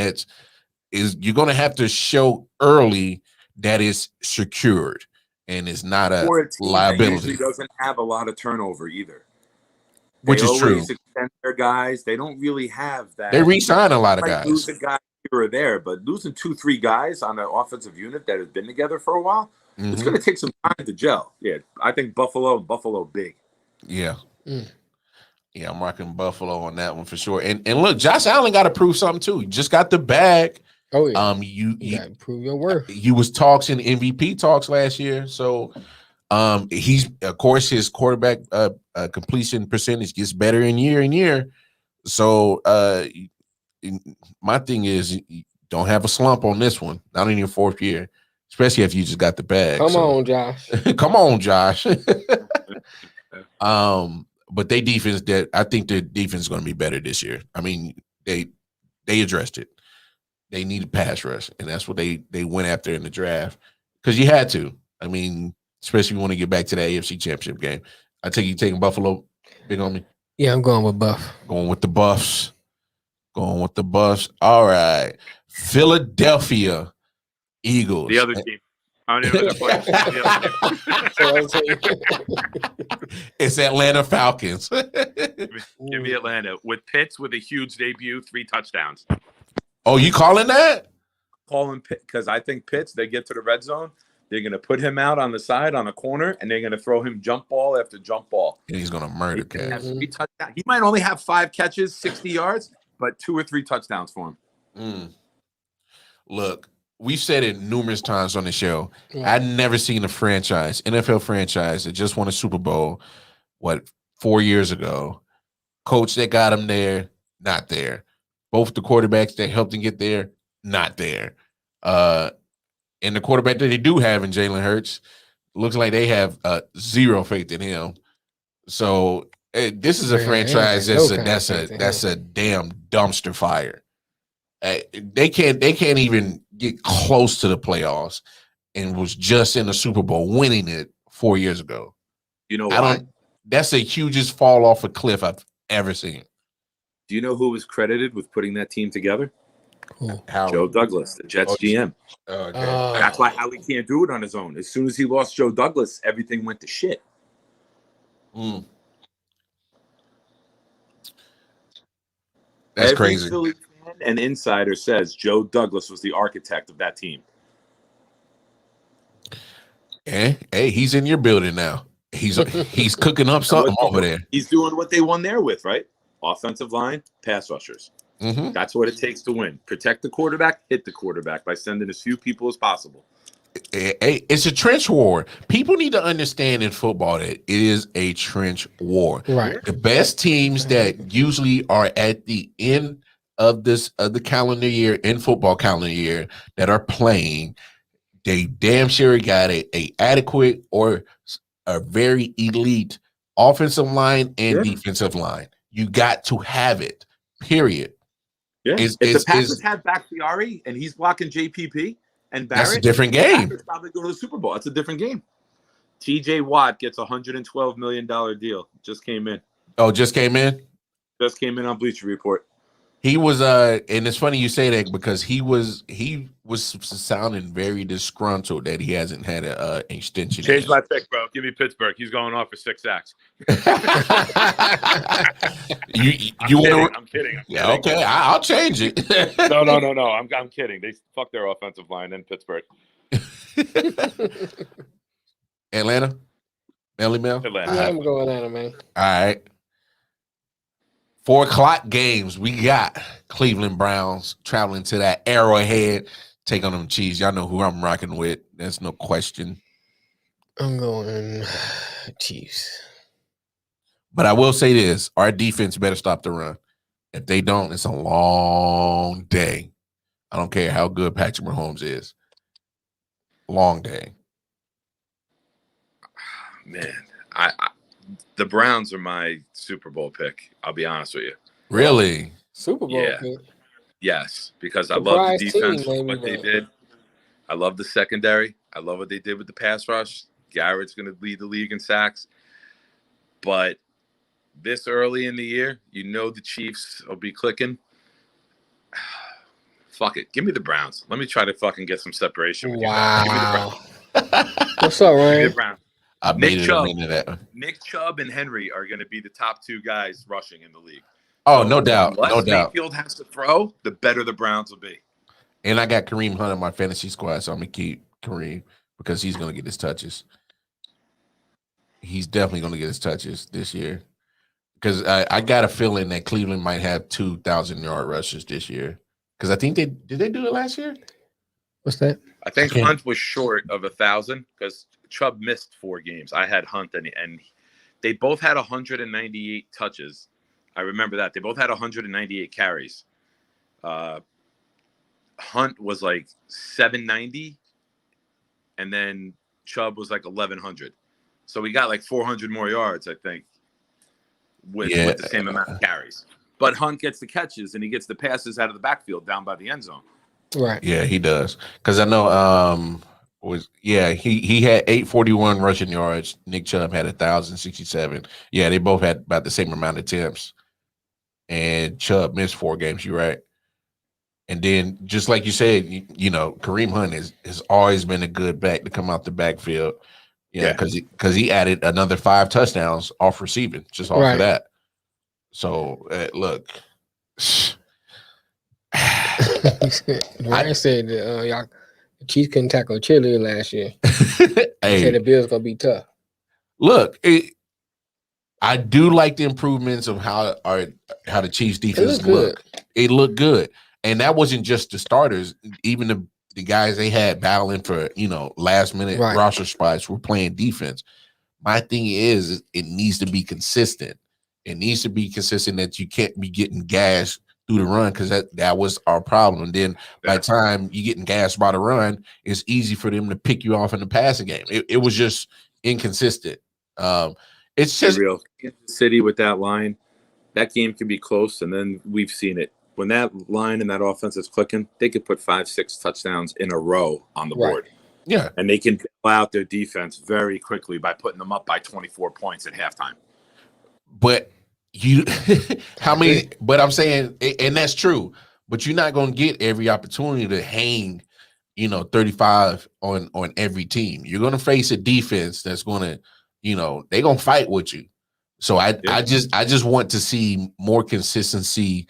you're going to have to show early that it's secured and it's not a liability.
That usually doesn't have a lot of turnover either.
Which is true.
Extend their guys. They don't really have that.
They re-sign a lot of guys.
Lose a guy here or there, but losing 2-3 guys on an offensive unit that has been together for a while. Mm-hmm. It's going to take some time to gel. Yeah, I think Buffalo big.
Yeah. Yeah, I'm rocking Buffalo on that one for sure. And look, Josh Allen got to prove something too. He just got the bag.
Oh yeah.
You
got to prove your worth.
You was talks in MVP talks last year, so he's of course his quarterback completion percentage gets better in year. So my thing is, you don't have a slump on this one, not in your 4th year. Especially if you just got the bag.
Come on, Josh.
Come on, Josh. But I think their defense is going to be better this year. I mean, they addressed it. They needed pass rush, and that's what they went after in the draft because you had to. I mean, especially if you want to get back to that AFC Championship game. I take you taking Buffalo big on me.
Yeah, I'm going with Buff.
Going with the Buffs. All right, Philadelphia Eagles.
The other team. I don't even know the
It's Atlanta Falcons.
Give me Atlanta. With Pitts with a huge debut, 3 touchdowns.
Oh, you calling that?
Calling Pitt because I think Pitts, they get to the red zone. They're going to put him out on the side on a corner, and they're going to throw him jump ball after jump ball.
And he's going to murder cats.
He might only have 5 catches, 60 yards, but 2 or 3 touchdowns for him.
Look, we've said it numerous times on the show. I've never seen a NFL franchise that just won a Super Bowl, 4 years ago. Coach that got him there, not there. Both the quarterbacks that helped him get there, not there. And the quarterback that they do have in Jalen Hurts looks like they have zero faith in him. So this is a
Man, they
franchise
have no kind of faith in
that's
him.
a damn dumpster fire. They can't even get close to the playoffs, and was just in the Super Bowl, winning it 4 years ago.
You know why?
That's the hugest fall off a cliff I've ever seen.
Do you know who was credited with putting that team together?
Howie.
Joe Douglas, the Jets GM.
Okay.
That's why Howie can't do it on his own. As soon as he lost Joe Douglas, everything went to shit.
That's
Every
crazy.
Philly fan and insider says Joe Douglas was the architect of that team.
Hey, he's in your building now. He's cooking up something over there.
He's doing what they won there with, right? Offensive line, pass rushers.
Mm-hmm.
That's what it takes to win. Protect the quarterback, hit the quarterback by sending as few people as possible.
It's a trench war. People need to understand in football that it is a trench war.
Right.
The best teams that usually are at the end of the calendar year, in football calendar year, that are playing, they damn sure got a adequate or a very elite offensive line and defensive line. You got to have it. Period.
Yeah. If the Packers had Bakhtiari and he's blocking JPP and Barrett,
that's a different game.
The Packers probably go to the Super Bowl. That's a different game. TJ Watt gets a $112 million deal. Just came in.
Oh, just came in? Just
came in on Bleacher Report.
He was and it's funny you say that because he was sounding very disgruntled that he hasn't had an extension.
Change my pick, bro. Give me Pittsburgh. He's going off for 6 sacks. I'm kidding.
Yeah, okay, I'll change it.
No. I'm kidding. They fuck their offensive line in Pittsburgh.
Atlanta? Melly Mel?
Atlanta.
Yeah, I'm going Atlanta, man.
All right. 4 o'clock games. We got Cleveland Browns traveling to that Arrowhead. Take on them Chiefs. Y'all know who I'm rocking with. There's no question.
I'm going Chiefs.
But I will say this. Our defense better stop the run. If they don't, it's a long day. I don't care how good Patrick Mahomes is. Long day.
Man, the Browns are my Super Bowl pick. I'll be honest with you.
Really?
Super Bowl pick?
Yes, because I love the defense, what they did. I love the secondary. I love what they did with the pass rush. Garrett's going to lead the league in sacks. But this early in the year, you know the Chiefs will be clicking. Fuck it. Give me the Browns. Let me try to fucking get some separation with you guys. Give me the Browns.
What's up, Ryan?
Give me the Browns.
Nick
Chubb and Henry are going to be the top 2 guys rushing in the league.
Oh, so no doubt.
The
less
Mayfield has to throw, the better the Browns will be.
And I got Kareem Hunt on my fantasy squad, so I'm going to keep Kareem because he's going to get his touches. He's definitely going to get his touches this year. Because I got a feeling that Cleveland might have 2,000-yard rushes this year. Because I think did they do it last year?
What's that?
I think Hunt was short of 1,000 because Chubb missed 4 games. I had Hunt and they both had 198 touches. I remember that. They both had 198 carries. Hunt was like 790, and then Chubb was like 1,100. So we got like 400 more yards, I think, with the same amount of carries. But Hunt gets the catches, and he gets the passes out of the backfield down by the end zone.
Right.
Yeah, he does. Because I know he had 841 rushing yards. Nick Chubb had 1,067. Yeah, they both had about the same amount of attempts. And Chubb missed 4 games, you're right. And then, just like you said, you know, Kareem Hunt has always been a good back to come out the backfield. Yeah, because he added another 5 touchdowns off receiving, just off of that. So, look.
Ryan said the Chiefs couldn't tackle a cheerleader last year.
Hey,
he said the Bills going to be tough.
Look, I do like the improvements of how the Chiefs defense look. It looked good. And that wasn't just the starters. Even the guys they had battling for, last minute roster spots were playing defense. My thing is it needs to be consistent. It needs to be consistent that you can't be getting gashed through the run because that was our problem. And then by the time you getting gassed by the run, it's easy for them to pick you off in the passing game. It was just inconsistent. It's just
real Kansas City with that line. That game can be close, and then we've seen it. When that line and that offense is clicking, they could put 5-6 touchdowns in a row on the board.
Yeah.
And they can bail out their defense very quickly by putting them up by 24 points at halftime.
But but I'm saying, and that's true, but you're not going to get every opportunity to hang, 35 on every team. You're going to face a defense that's going to, they're going to fight with you. So I just want to see more consistency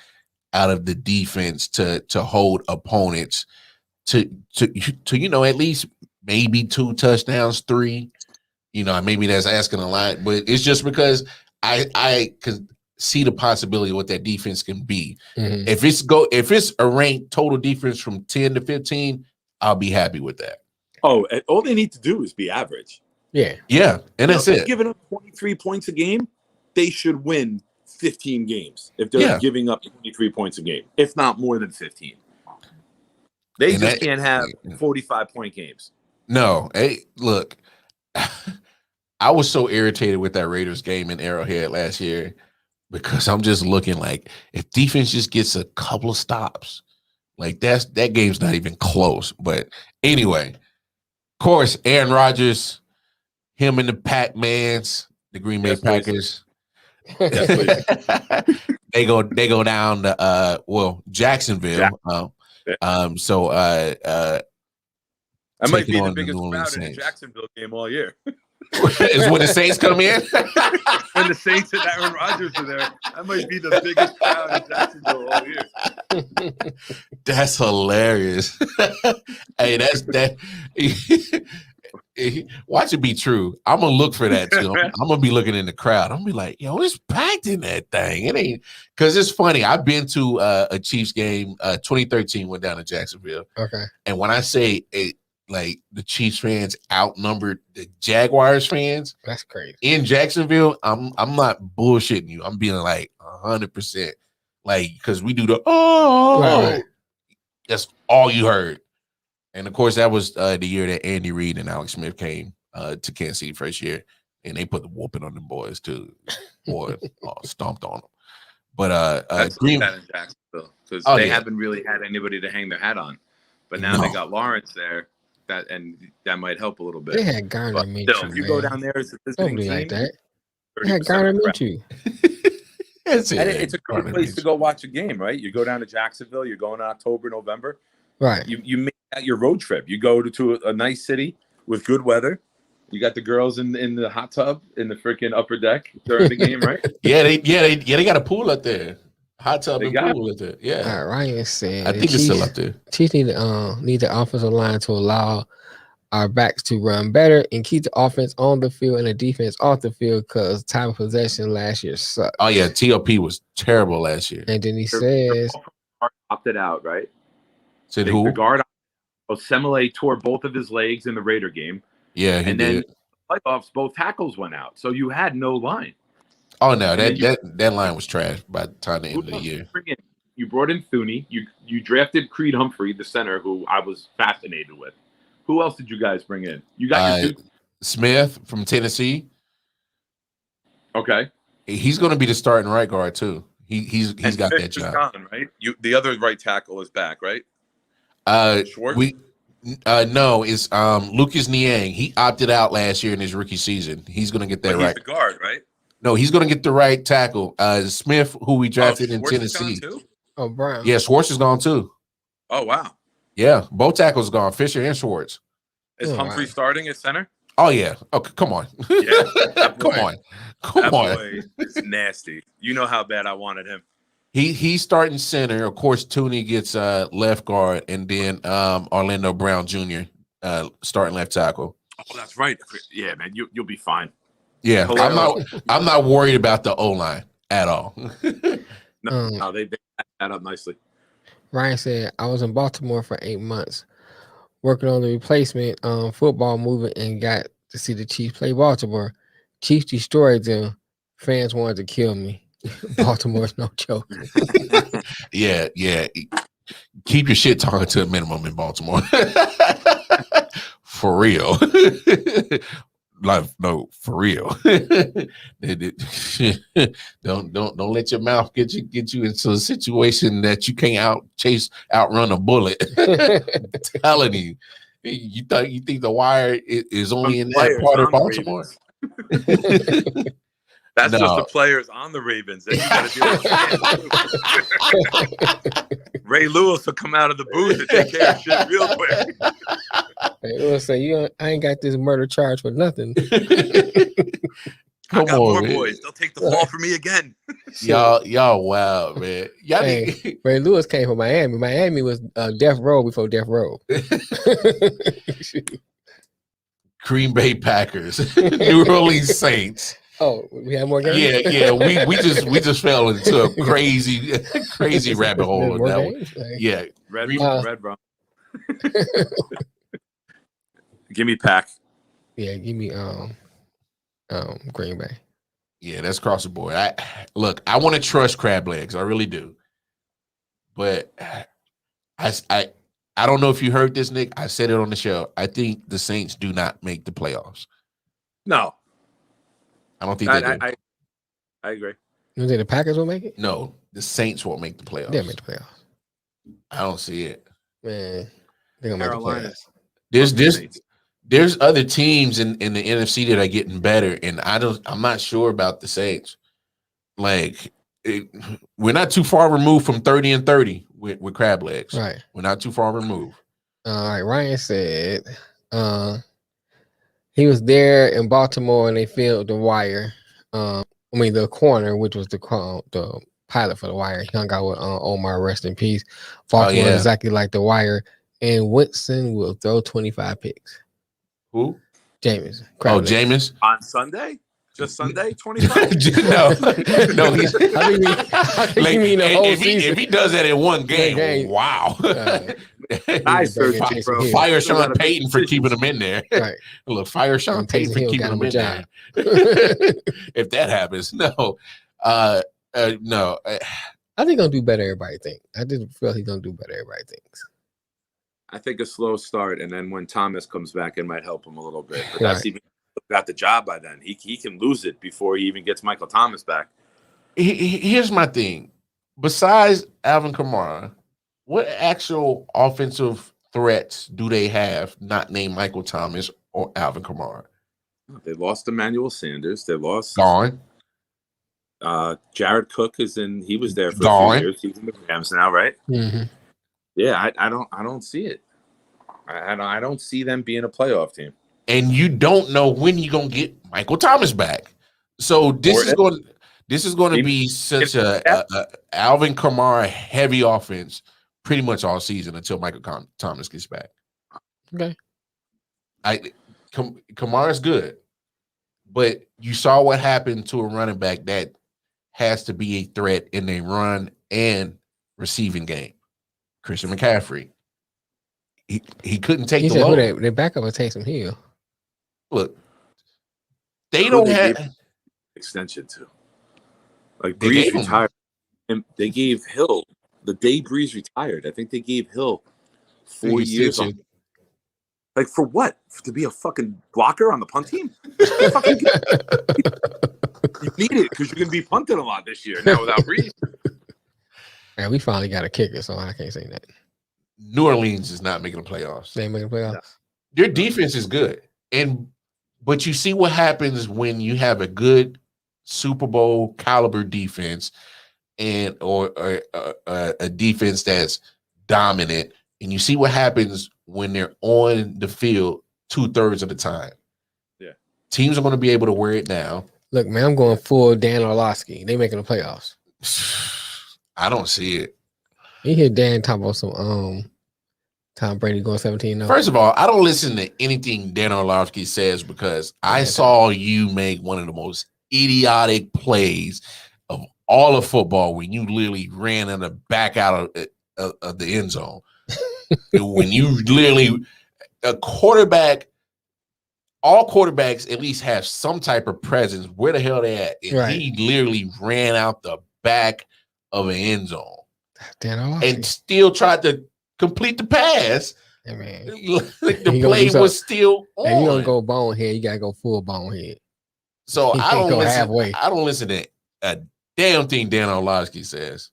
out of the defense to hold opponents to at least maybe 2 touchdowns, 3. Maybe that's asking a lot, but it's just because I can see the possibility of what that defense can be.
Mm-hmm.
If it's a ranked total defense from 10 to 15, I'll be happy with that.
Oh, all they need to do is be average.
Yeah, and that's it.
Giving up 23 points a game, they should win 15 games if they're giving up 23 points a game, if not more than 15. They can't have 45-point games.
No, hey, look, I was so irritated with that Raiders game in Arrowhead last year because I'm just looking like if defense just gets a couple of stops, like that game's not even close. But anyway, of course, Aaron Rodgers, him and the Pac-Mans, the Green Bay Packers. they go down to Jacksonville.
That might be the biggest crowd in the Jacksonville game all year.
Is when the Saints come in?
When the Saints and Aaron Rodgers are there, that might be the biggest crowd in Jacksonville all year.
That's hilarious. Hey, that. Watch it be true. I'm gonna look for that too. I'm gonna be looking in the crowd. I'm gonna be like, yo, it's packed in that thing. It ain't because it's funny. I've been to a Chiefs game. 2013 went down to Jacksonville.
Okay,
and when I say it, like the Chiefs fans outnumbered the Jaguars fans.
That's crazy.
In Jacksonville, I'm not bullshitting you. I'm being like 100%, like because we do the right. That's all you heard. And of course, that was the year that Andy Reid and Alex Smith came to Kansas City first year, and they put the whooping on them boys too. Boy, stomped on them. But
Green in Jacksonville because they haven't really had anybody to hang their hat on, but now they got Lawrence there. That might help a little bit.
They had Garner Minshew.
If you go down there as a visiting team,
like that. They had Garner Minshew.
It's a great place to go watch a game, right? You go down to Jacksonville. You're going in October, November.
Right.
You make that your road trip. You go to a nice city with good weather. You got the girls in the hot tub in the freaking upper deck during the game, right?
They got a pool up there. Hot tub and pool up there. Yeah.
All right, Ryan said
I think it's still up there.
Chiefs need the offensive line to allow our backs to run better and keep the offense on the field and the defense off the field because time of possession last year sucked.
Oh yeah, TOP was terrible last year.
And then he says
opted out, right?
Said who?
The guard Osemele tore both of his legs in the Raider game.
Yeah,
and then playoffs, both tackles went out, so you had no line.
Oh no, that line was trash by the time the end of the year.
You brought in Thuney. You drafted Creed Humphrey, the center, who I was fascinated with. Who else did you guys bring in? You got
Smith from Tennessee.
Okay,
he's going to be the starting right guard too. He's got that job.
Gone, right? The other right tackle is back, right?
Schwartz? No, it's Lucas Niang. He opted out last year in his rookie season. He's going to get that right.
He's the guard, right?
No, he's going to get the right tackle. Smith, who we drafted in Tennessee.
Oh, Brown.
Yeah, Schwartz is gone too.
Oh, wow.
Yeah, both tackles gone. Fisher and Schwartz.
Is Humphrey starting at center?
Oh yeah. Okay, come on.
Yeah,
come on.
Boy, it's nasty. You know how bad I wanted him.
He's starting center. Of course, Tooney gets left guard, and then Orlando Brown Jr. Starting left tackle.
Oh, that's right. Yeah, man, you'll be fine.
Yeah, I'm not worried about the O-line at all.
No, they backed that up nicely.
Ryan said, I was in Baltimore for 8 months working on the replacement football movement and got to see the Chiefs play Baltimore. Chiefs destroyed them. Fans wanted to kill me. Baltimore's no joke.
Yeah. Keep your shit talking to a minimum in Baltimore. For real. Like, no, for real. Don't let your mouth get you into a situation that you can't outrun a bullet. I'm telling you. You think the Wire is only in that
Players
part of
on the
Baltimore?
That's just the
No.
players on the Ravens. Then you got to deal with Ray Lewis will come out of the booth and take care of shit real quick.
They will say, I ain't got this murder charge for nothing.
I got more boys. They'll take the fall for me again.
Y'all wow, man. Y'all
Ray Lewis came from Miami. Miami was Death Row before Death Row.
Green Bay Packers, New Orleans Saints.
Oh, we have more games?
Yeah. We just fell into a crazy rabbit hole on that one. Yeah.
Red Rum. Give me Pack.
Yeah, give me Green Bay.
Yeah, that's across the board. I want to trust crab legs. I really do. But I don't know if you heard this, Nick. I said it on the show. I think the Saints do not make the playoffs.
No.
I don't think they do.
I agree.
You think the Packers will make it?
No, the Saints won't make the playoffs.
They'll make the playoffs.
I don't see it.
Man, they're going to make the playoffs.
There's other teams in the NFC that are getting better, and I'm not sure about the Saints. Like, we're not too far removed from 30-30 with crab legs.
Right.
We're not too far removed.
All right. Ryan said he was there in Baltimore and they filmed The Wire. The corner, which was the pilot for The Wire. He hung out with Omar, rest in peace. Baltimore is exactly like The Wire. And Winston will throw 25 picks.
Who?
Jameis.
Jameis?
On Sunday? Just Sunday? 25?
No.
If
he does that in one game. Wow.
Nice.
Fire Sean Payton for keeping him in there.
Right.
Look, fire Sean Payton for keeping him in there. If that happens, no. No.
I think he's gonna do better. Everybody think. I just feel he's gonna do better. Everybody thinks.
I think a slow start, and then when Thomas comes back, it might help him a little bit. But that's even got the job by then. He can lose it before he even gets Michael Thomas back.
Here's my thing. Besides Alvin Kamara, what actual offensive threats do they have not named Michael Thomas or Alvin Kamara?
They lost Emmanuel Sanders. They lost
gone.
Jared Cook he was there for a few years. He's in the Rams now, right?
Mm-hmm.
Yeah, I don't see it. I don't see them being a playoff team.
And you don't know when you're gonna get Michael Thomas back. So this is going to be such a Alvin Kamara heavy offense pretty much all season until Michael Thomas gets back.
Okay.
Kamara's good, but you saw what happened to a running back that has to be a threat in a run and receiving game. Christian McCaffrey. He couldn't take the load.
Their backup was Taysom Hill.
Look, they don't have
extension to. Like Breeze retired, and they gave Hill the day Breeze retired. I think they gave Hill 4 years. Like for what? To be a fucking blocker on the punt team? You need it because you're gonna be punting a lot this year now without Breeze.
Yeah, we finally got a kicker, so I can't say that.
New Orleans is not making the playoffs.
They ain't making the playoffs.
No.
Their defense is good, but you see what happens when you have a good Super Bowl caliber defense or a defense that's dominant, and you see what happens when they're on the field 2/3 of the time.
Yeah,
teams are going to be able to wear it down.
Look, man, I'm going full Dan Orlovsky. They making the playoffs.
I don't see it.
You hear Dan talk about some Tom Brady going 17-0.
First of all, I don't listen to anything Dan Orlovsky says because I saw you make one of the most idiotic plays of all of football when you literally ran in the back out of the end zone. When you literally a quarterback all quarterbacks at least have some type of presence. Where the hell they at? And he literally ran out the back of an end zone and still tried to complete the pass.
I mean,
the play was still on.
If you don't go bonehead, you gotta go full bonehead.
So I don't listen. Halfway. I don't listen to a damn thing Dan Orlovsky says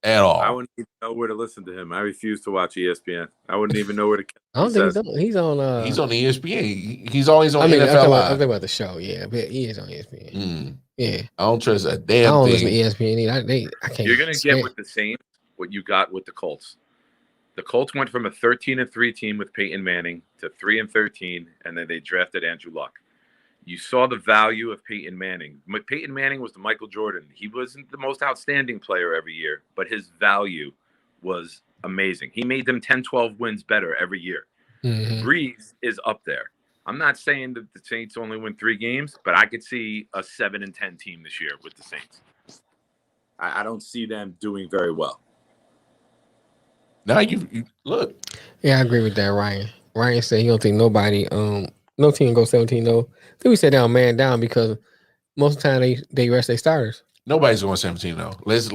at all.
I wouldn't even know where to listen to him. I refuse to watch ESPN. I wouldn't even know where to.
I don't think he's on.
He's on ESPN. He's always on NFL Live.
I'm talking about the show. Yeah, but he is on ESPN. Yeah,
I don't trust a damn thing. I
don't listen to ESPN either. I can't.
You're gonna get with the Saints what you got with the Colts. The Colts went from a 13-3 team with Peyton Manning to 3-13, and then they drafted Andrew Luck. You saw the value of Peyton Manning. Peyton Manning was the Michael Jordan. He wasn't the most outstanding player every year, but his value was amazing. He made them 10, 12 wins better every year. Mm-hmm. Breeze is up there. I'm not saying that the Saints only win 3 games, but I could see a 7-10 team this year with the Saints. I don't see them doing very well.
Now you look.
Yeah, I agree with that, Ryan. Ryan said he don't think nobody, no team go 17-0. I think we said down man down because most of the time they rest their starters.
Nobody's going 17-0. Let's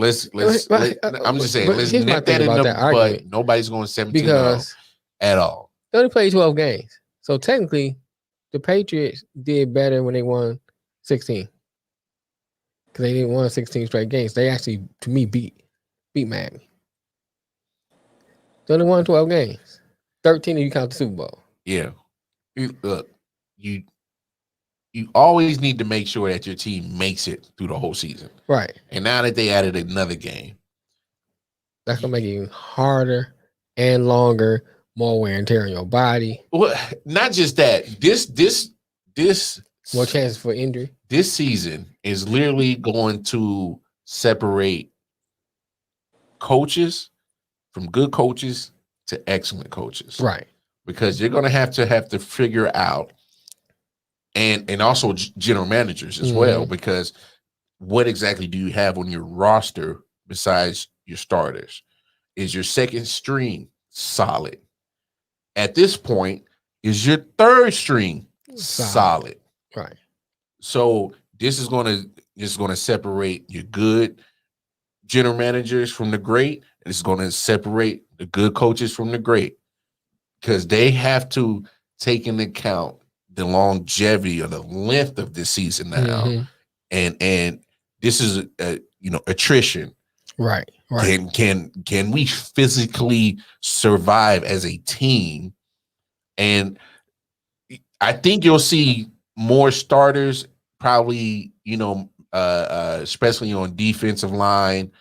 I'm just saying, let's nip that in the butt. Nobody's going 17-0 at all.
They only played 12 games. So technically, the Patriots did better when they won 16. Because they didn't win 16 straight games. They actually, to me, beat Miami. They only won 12 games. 13 if you count the Super Bowl.
Yeah. Look, you always need to make sure that your team makes it through the whole season.
Right.
And now that they added another game.
That's going to make it even harder and longer, more wear and tear on your body.
Well, not just that. This
more chances for injury.
This season is literally going to separate coaches from good coaches to excellent coaches.
Right.
Because you're going to have to figure out and also general managers as well, because what exactly do you have on your roster besides your starters? Is your second string solid? At this point, is your third string solid?
Right.
So this is going to separate your good general managers from the great, and it's going to separate the good coaches from the great, because they have to take into account the longevity or the length of this season now, and this is attrition.
Right.
Can we physically survive as a team? And I think you'll see more starters, probably, especially on defensive line,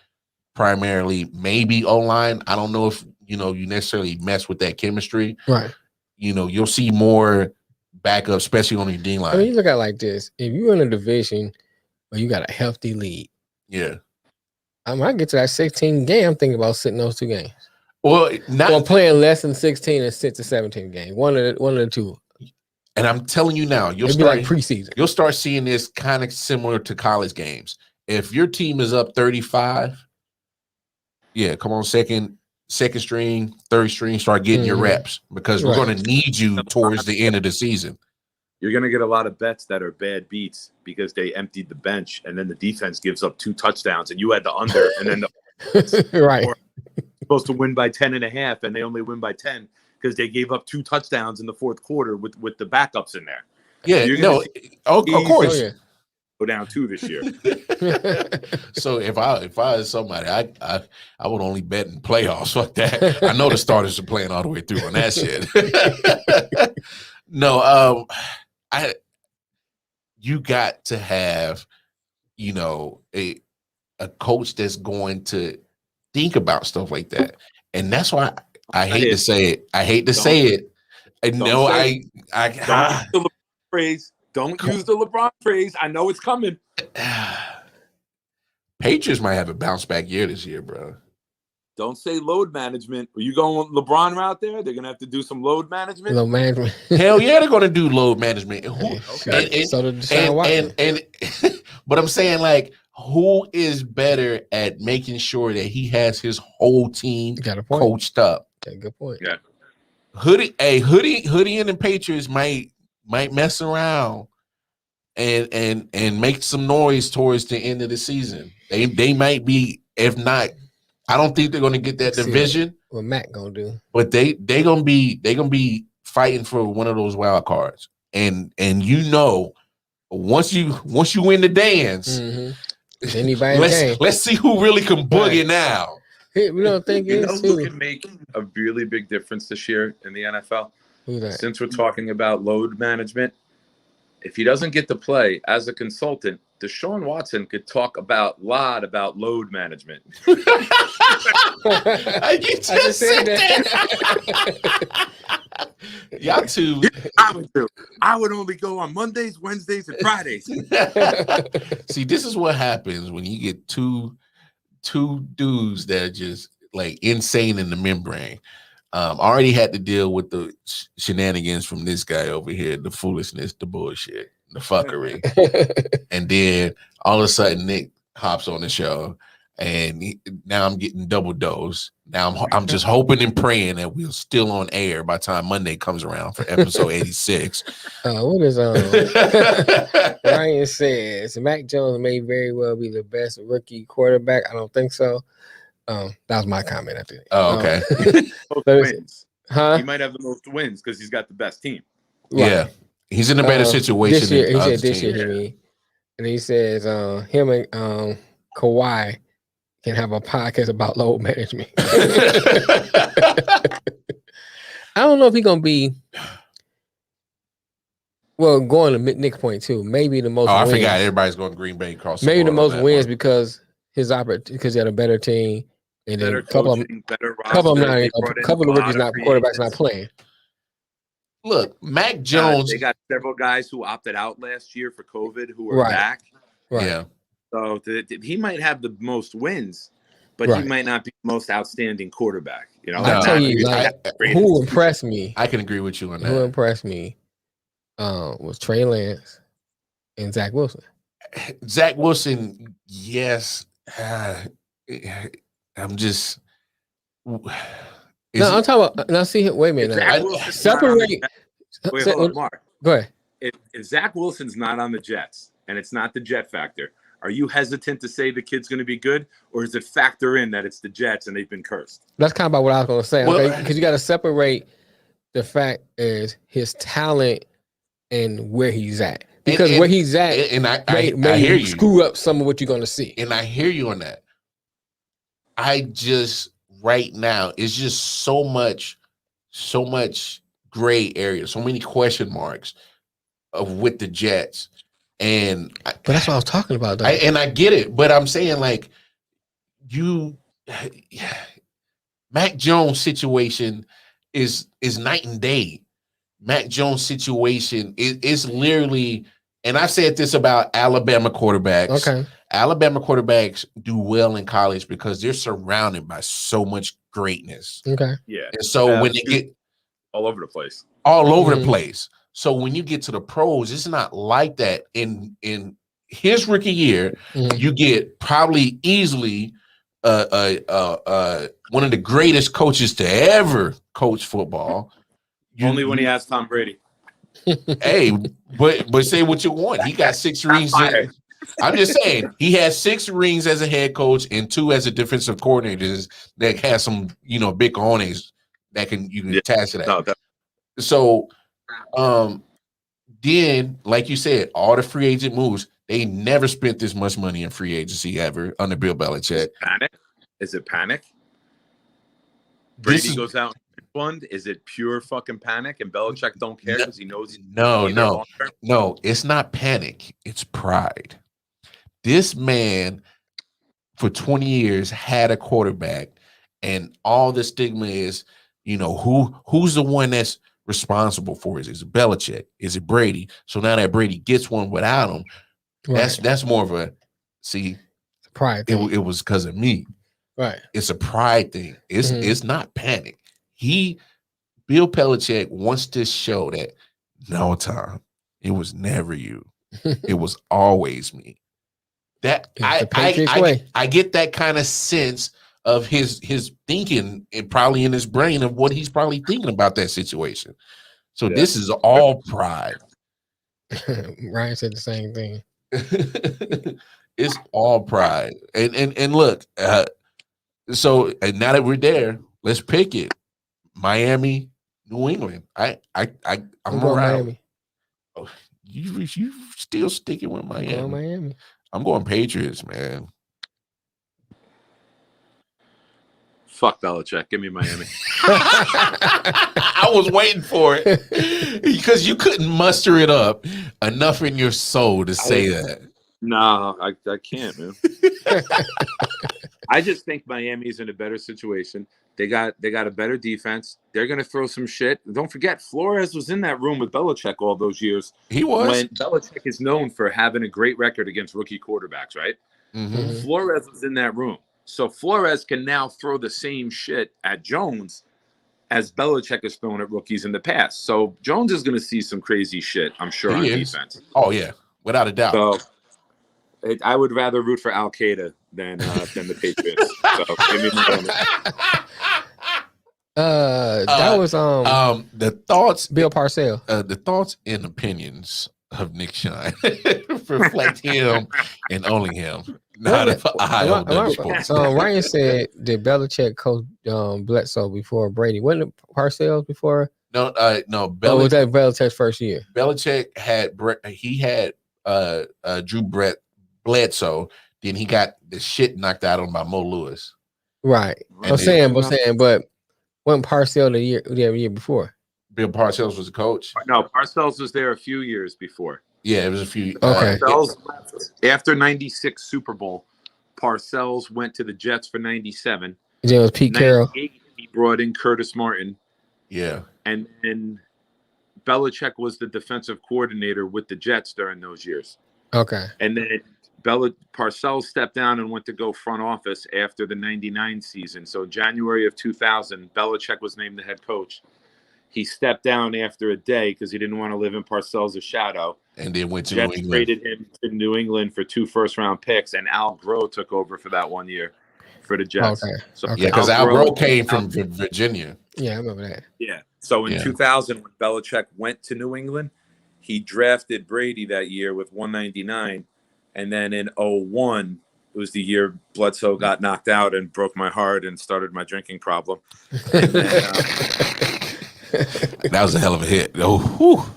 primarily, maybe O-line. I don't know if, you necessarily mess with that chemistry.
Right.
You'll see more backup, especially on your D line.
I mean, you look at it like this. If you're in a division where you got a healthy lead.
Yeah.
When I get to that 16 game, I'm thinking about sitting those 2 games.
Well,
or playing less than 16 and sit to 17 game. One of the two.
And I'm telling you now, you'll
start like preseason.
You'll start seeing this kind of similar to college games. If your team is up 35, yeah, come on, second string, third string, start getting your reps, because we're going to need you towards the end of the season.
You're going to get a lot of bets that are bad beats because they emptied the bench, and then the defense gives up 2 touchdowns, and you had the under, and then the
right.
Supposed to win by 10.5, and they only win by 10 because they gave up 2 touchdowns in the fourth quarter with the backups in there.
Yeah, of course.
Oh, yeah.
Go down 2 this year.
So if I was somebody, I would only bet in playoffs. Fuck that. I know the starters are playing all the way through on that shit. No, you got to have, a coach that's going to think about stuff like that. And that's why I hate to say it. I hate to say it.
Don't use the LeBron phrase. I know it's coming.
Patriots might have a bounce back year this year, bro.
Don't say load management. Are you going LeBron route there? They're going to have to do some load management.
Load management.
Hell yeah, they're going to do load management.
Okay.
But I'm saying, like, who is better at making sure that he has his whole team coached up?
Okay, good point.
Yeah.
Hoodie and the Patriots might might mess around and make some noise towards the end of the season. They might be, if not, I don't think they're going to get that division.
What Mac gonna do?
But they gonna be fighting for one of those wild cards. And once you win the dance, let's see who really can boogie now.
Hey, we don't think
who can make a really big difference this year in the NFL?
Who's that?
Since we're talking about load management, if he doesn't get to play as a consultant, Deshaun Watson could talk a lot about load management.
You just said that. Y'all two.
I would only go on Mondays, Wednesdays, and Fridays.
See, this is what happens when you get two dudes that are just like insane in the membrane. Already had to deal with the shenanigans from this guy over here, the foolishness, the bullshit, the fuckery. And then all of a sudden Nick hops on the show and now I'm getting double dose. Now I'm just hoping and praying that we're still on air by the time Monday comes around for episode 86.
What is Ryan says Mac Jones may very well be the best rookie quarterback. I don't think so. That was my comment after that.
Oh, okay.
Wins. Huh? He might have the most wins because he's got the best team.
Right. Yeah. He's in a better situation.
This year, he said this year, and he says him and Kawhi can have a podcast about load management. I don't know if he's gonna be. Well, going to Nick's point too, maybe the most.
Oh,
wins.
I forgot everybody's going Green Bay cross.
Maybe the most wins because he had a better team, and then a couple of rookies quarterbacks not playing.
Look, Mac Jones.
They got several guys who opted out last year for COVID who are back.
Right.
Yeah.
So he might have the most wins, but he might not be the most outstanding quarterback. You know,
I tell you, who impressed me?
I can agree with you on that.
Who impressed me was Trey Lance and Zach Wilson.
Zach Wilson, yes. I'm just.
I'm talking about. Now, see, wait a minute. Separate.
Wait, hold on, Mark.
Go ahead.
If Zach Wilson's not on the Jets and it's not the Jet factor, are you hesitant to say the kid's going to be good, or does it factor in that it's the Jets and they've been cursed?
That's kind of about what I was going to say. Okay, because you got to separate the fact is his talent and where he's at. Because where he's at,
and I hear you.
Screw up some of what you're going to see.
And I hear you on that. I just right now it's just so much gray area, so many question marks with the Jets.
But that's what I was talking about, though.
I get it, but I'm saying like Mac Jones' situation is night and day. Mac Jones' situation is literally, and I've said this about Alabama quarterbacks.
Okay.
Alabama quarterbacks do well in college because they're surrounded by so much greatness.
Okay.
Yeah.
And so when they get
all over the place.
So when you get to the pros, it's not like that. In his rookie year, you get probably easily one of the greatest coaches to ever coach football.
Only when he has Tom Brady.
Hey, but say what you want. He got 6 rings. I'm just saying he has 6 rings as a head coach and 2 as a defensive coordinator that has some, big cojones that you can attach to that.
No,
so then, like you said, all the free agent moves, they never spent this much money in free agency ever under Bill Belichick.
Is it panic? Brady goes out and fund. Is it pure fucking panic? And Belichick don't care because he knows.
No, it's not panic. It's pride. This man, for 20 years, had a quarterback, and all the stigma is, who's the one that's responsible for it? Is it Belichick? Is it Brady? So now that Brady gets one without him, that's more of a
pride thing.
It was because of me.
Right.
It's a pride thing. It's not panic. Bill Belichick wants to show that no time. It was never you. It was always me. That I get that kind of sense of his thinking and probably in his brain of what he's probably thinking about that situation. So this is all pride.
Ryan said the same thing.
It's all pride. And look, so and now that we're there, let's pick it. Miami, New England. I'm
I'm going
around.
Miami.
Oh, you still sticking with
I'm going
Miami?
Miami.
I'm going Patriots, man.
Fuck Belichick. Give me Miami.
I was waiting for it because you couldn't muster it up enough in your soul to say that.
No, I can't, man. I just think Miami's in a better situation. They got a better defense. They're gonna throw some shit. Don't forget, Flores was in that room with Belichick all those years.
He was.
When Belichick is known for having a great record against rookie quarterbacks, right?
Mm-hmm.
Flores was in that room. So Flores can now throw the same shit at Jones as Belichick has thrown at rookies in the past. So Jones is going to see some crazy shit, I'm sure, on defense.
Oh, yeah, without a doubt.
So I would rather root for Al Qaeda than the Patriots. So give me Miami.
That was
the thoughts,
Bill Parcells.
The thoughts and opinions of Nick Shine reflect him and only him. Not of I.O.W. Sports.
So Ryan said, did Belichick coach Bledsoe before Brady? Wasn't it Parcells before?
No.
Was that Belichick's first year?
Belichick had Drew Bledsoe. Then he got the shit knocked out of him by Mo Lewis.
Right. I'm saying, but wasn't Parcells the year before?
Bill Parcells was the coach.
No, Parcells was there a few years before.
Yeah, it was a few.
Okay.
Parcells after '96 Super Bowl, Parcells went to the Jets for '97.
It was Pete Carroll.
He brought in Curtis Martin.
Yeah.
And then Belichick was the defensive coordinator with the Jets during those years.
Okay.
And then Parcells stepped down and went to go front office after the '99 season. So January of 2000, Belichick was named the head coach. He stepped down after a day because he didn't want to live in Parcells' shadow.
And then went to
Jets
New England.
traded him to New England for 2 first-round picks, and Al Groh took over for that 1 year for the Jets.
Okay.
So
yeah, because Al Groh came from Virginia.
Yeah, I remember that.
Yeah. So in 2000, when Belichick went to New England, he drafted Brady that year with 199. And then in 2001, it was the year Bledsoe got knocked out and broke my heart and started my drinking problem. And then,
that was a hell of a hit. Oh,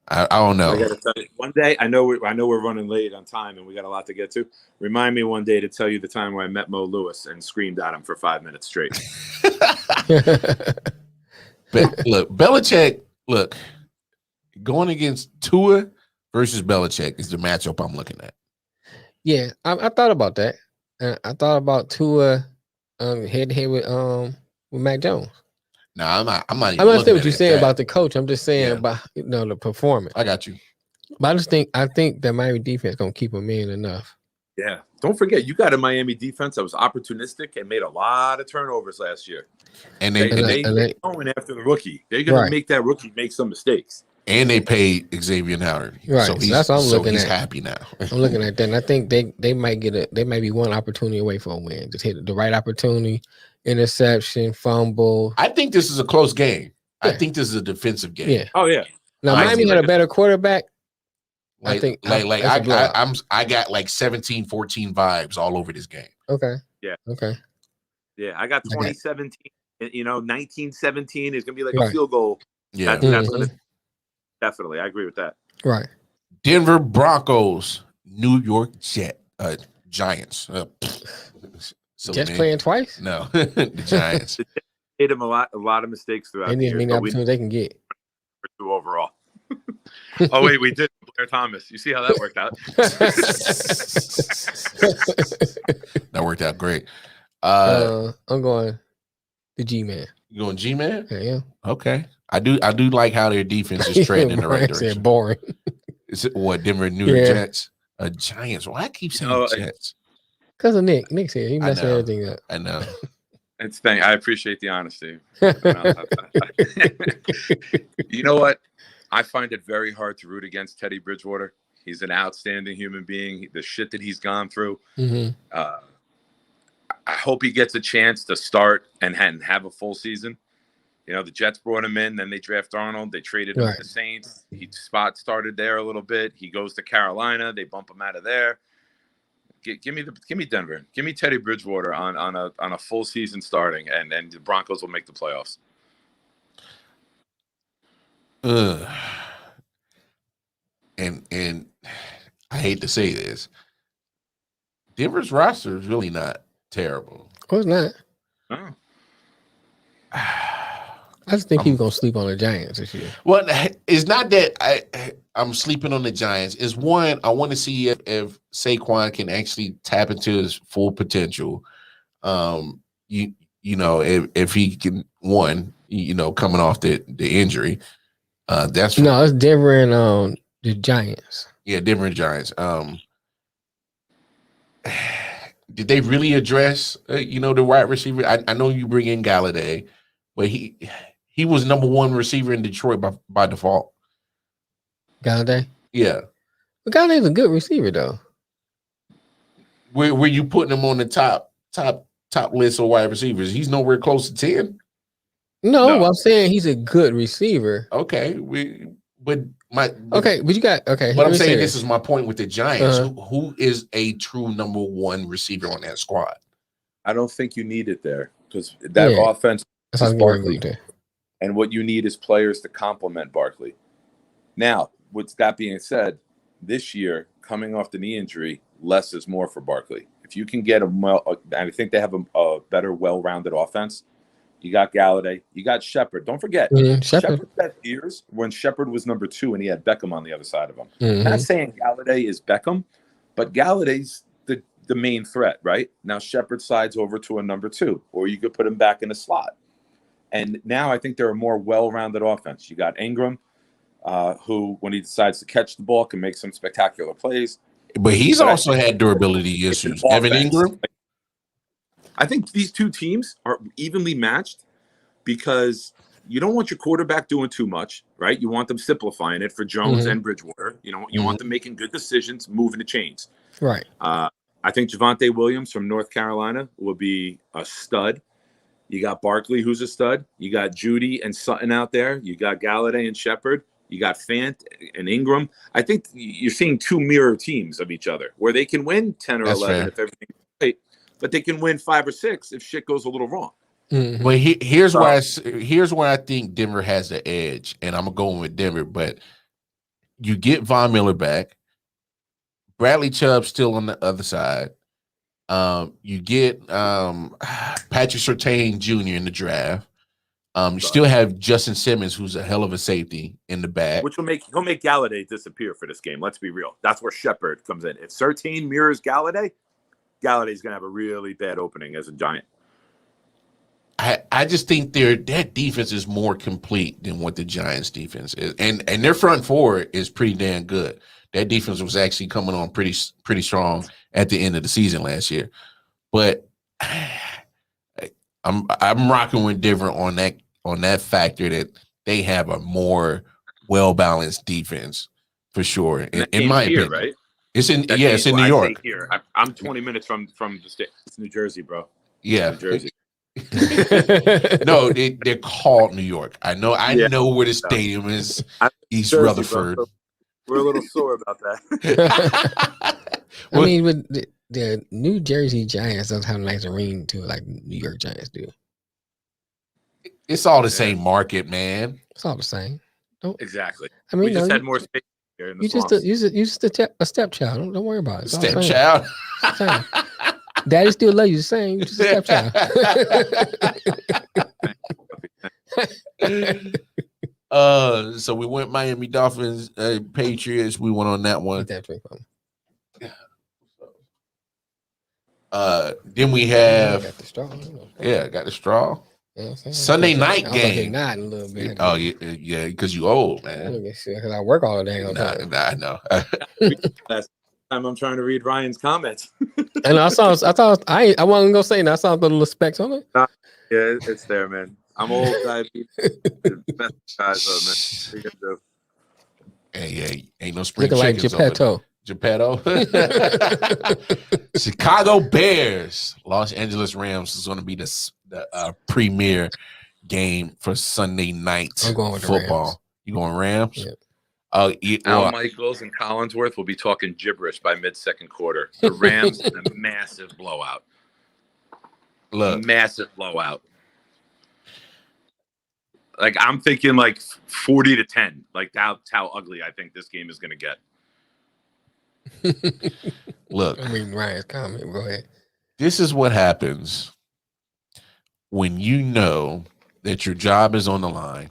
I don't know.
I gotta tell you, one day, I know we're running late on time and we got a lot to get to. Remind me one day to tell you the time where I met Mo Lewis and screamed at him for 5 minutes straight.
But look, Belichick, going against Tua versus Belichick is the matchup I'm looking at.
Yeah, I thought about that. I thought about Tua head to head with Mac Jones.
No, I'm not. I'm not.
I understand what you're saying about the coach. I'm just saying about the performance.
I got you.
But I think that Miami defense gonna keep them in enough.
Yeah, don't forget you got a Miami defense that was opportunistic and made a lot of turnovers last year. And they going after the rookie. They're gonna make that rookie make some mistakes.
And they paid Xavier Howard.
Right. So that's what I'm looking at.
He's happy now.
I'm looking at that. And I think they might be one opportunity away from a win. Just hit the right opportunity, interception, fumble.
I think this is a close game. Yeah. I think this is a defensive game.
Yeah.
Oh yeah.
Now Miami had a better quarterback.
I got like 17-14 vibes all over this game.
Okay.
Yeah.
Okay.
Yeah, I got 2017. 1917 is gonna be like a field goal.
Yeah.
That's gonna definitely. I agree with that.
Right.
Denver Broncos, New York Giants.
Jets playing twice?
No, the Giants.
Made them a lot of mistakes throughout the year.
Any opportunity they can get.
Overall. Oh wait, we did Blair Thomas. You see how that worked out?
That worked out great.
I'm going the G-Man.
You going G-Man?
Yeah.
Okay. I do like how their defense is trending in the right direction.
Boring.
Is it what Denver, New York Jets? Giants. Why I keep saying Jets?
Because of Nick. Nick said he messing everything up.
I know.
I appreciate the honesty. You know what? I find it very hard to root against Teddy Bridgewater. He's an outstanding human being. The shit that he's gone through.
Mm-hmm.
I hope he gets a chance to start and have a full season. You know, the Jets brought him in, then they draft Arnold. They traded him to the Saints. He spot started there a little bit. He goes to Carolina. They bump him out of there. Give me Denver. Give me Teddy Bridgewater on a full season starting, and the Broncos will make the playoffs.
And I hate to say this, Denver's roster is really not terrible.
Oh, it's not.
Oh.
I just think he's gonna sleep on the Giants this year.
Well, it's not that I'm sleeping on the Giants. It's one, I want to see if Saquon can actually tap into his full potential. You know, if he can, one, you know, coming off the injury. It's
Denver and the Giants.
Yeah, Denver and Giants. Did they really address the wide receiver? I know you bring in Galladay, but he was number one receiver in Detroit by default.
Galladay?
Yeah.
But Galladay's a good receiver though.
Were you putting him on the top list of wide receivers? He's nowhere close to 10.
No. I'm saying he's a good receiver.
Okay. But you got
okay.
But I'm saying this is my point with the Giants. Who is a true number one receiver on that squad?
I don't think you need it there because that offense is Barkley. And what you need is players to complement Barkley. Now, with that being said, this year, coming off the knee injury, less is more for Barkley. If you can get I think they have a better, well-rounded offense. You got Galladay. You got Shepard. Don't forget, Shepard had years when Shepard was number 2 and he had Beckham on the other side of him. Not saying Galladay is Beckham, but Galladay's the main threat, right? Now Shepard slides over to a number 2, or you could put him back in the slot. And now I think they're a more well-rounded offense. You got Ingram, who, when he decides to catch the ball, can make some spectacular plays.
But he's also had durability issues. Evan Ingram?
I think these two teams are evenly matched because you don't want your quarterback doing too much, right? You want them simplifying it for Jones and Bridgewater. You know, you want them making good decisions, moving the chains.
Right.
I think Javonte Williams from North Carolina will be a stud. You got Barkley, who's a stud. You got Judy and Sutton out there. You got Galladay and Shepard. You got Fant and Ingram. I think you're seeing two mirror teams of each other where they can win 10 or 11 if everything's right, but they can win 5 or 6 if shit goes a little wrong.
Well, here's where I think Denver has the edge, and I'm going with Denver. But you get Von Miller back, Bradley Chubb still on the other side. You get Patrick Surtain Jr. in the draft. You still have Justin Simmons, who's a hell of a safety in the back.
Which he'll make Galladay disappear for this game. Let's be real. That's where Shepard comes in. If Surtain mirrors Galladay, Galladay's gonna have a really bad opening as a Giant.
I just think that defense is more complete than what the Giants' defense is, and their front four is pretty damn good. That defense was actually coming on pretty strong at the end of the season last year, but I'm rocking with Denver on that factor that they have a more well balanced defense for sure. In my opinion,
right?
It's in New York.
Here, I'm 20 minutes from the state. It's New Jersey, bro.
Yeah,
New Jersey.
No, they're called New York. I know where the stadium is. East Jersey, Rutherford.
Bro, so we're a little sore about that.
I mean, with the New Jersey Giants doesn't have a nice ring to it like New York Giants do.
It's all the same market, man.
It's all the same.
Exactly.
I mean,
we just had more space here in the
you just a stepchild. Don't worry about it.
Stepchild.
Daddy still loves you the same. You're just a stepchild.
So we went Miami Dolphins, Patriots. We went on that one. Then we have
got the straw.
Got the straw. Sunday night game.
Not a little bit.
Oh yeah, because you old, man.
Because I work all the day.
Nah, I know.
Last time I'm trying to read Ryan's comments.
And I wasn't gonna say that. I saw the little specs on it.
Yeah, it's there, man. I'm old, diabetes. Best guys, man.
Hey, ain't no spring
looking like
Geppetto. Chicago Bears, Los Angeles Rams is going to be the premier game for Sunday night
I'm going with
football. You going Rams?
Yeah.
Al Michaels and Collinsworth will be talking gibberish by mid-second quarter. The Rams in a massive blowout. Massive blowout. Like I'm thinking like 40-10. Like that's how ugly I think this game is going to get.
Look,
I mean, Ryan's comment. Go ahead.
This is what happens when you know that your job is on the line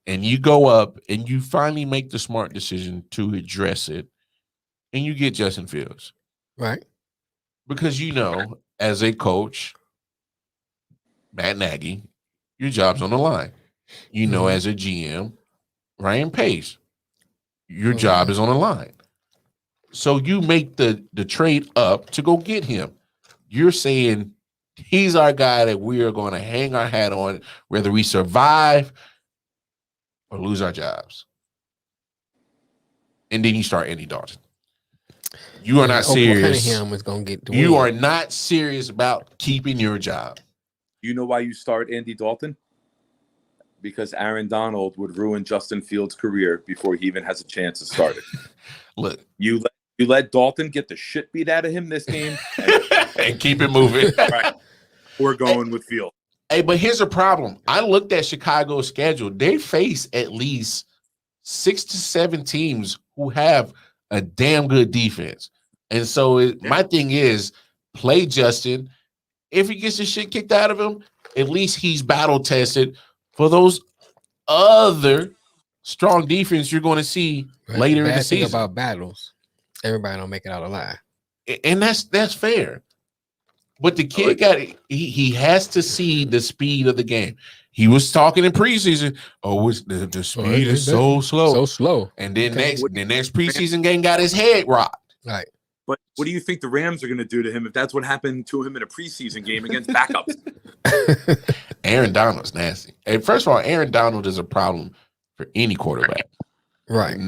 and you go up and you finally make the smart decision to address it and you get Justin Fields.
Right.
Because you know, as a coach, Matt Nagy, your job's on the line. You know, as a GM, Ryan Pace, your job is on the line. So you make the trade up to go get him. You're saying he's our guy that we are going to hang our hat on, whether we survive or lose our jobs. And then you start Andy Dalton. You are not serious.
Cunningham is going to get the
You
win.
are not serious about keeping your job.
You know why you start Andy Dalton? Because Aaron Donald would ruin Justin Fields' career before he even has a chance to start it.
Look,
you let Dalton get the shit beat out of him this game
and keep it moving.
Right. We're going with Fields.
Hey, but here's a problem. I looked at Chicago's schedule. They face at least 6 to 7 teams who have a damn good defense. And so my thing is play Justin. If he gets the shit kicked out of him, at least he's battle tested for those other strong defense you're going to see later in the season.
About battles, everybody don't make it out alive,
and that's fair. But the kid he has to see the speed of the game. He was talking in preseason. Oh, the speed is so slow, And then next preseason game got his head rocked.
Right.
But what do you think the Rams are going to do to him if that's what happened to him in a preseason game against backups?
Aaron Donald's nasty. And first of all, Aaron Donald is a problem for any quarterback.
Right.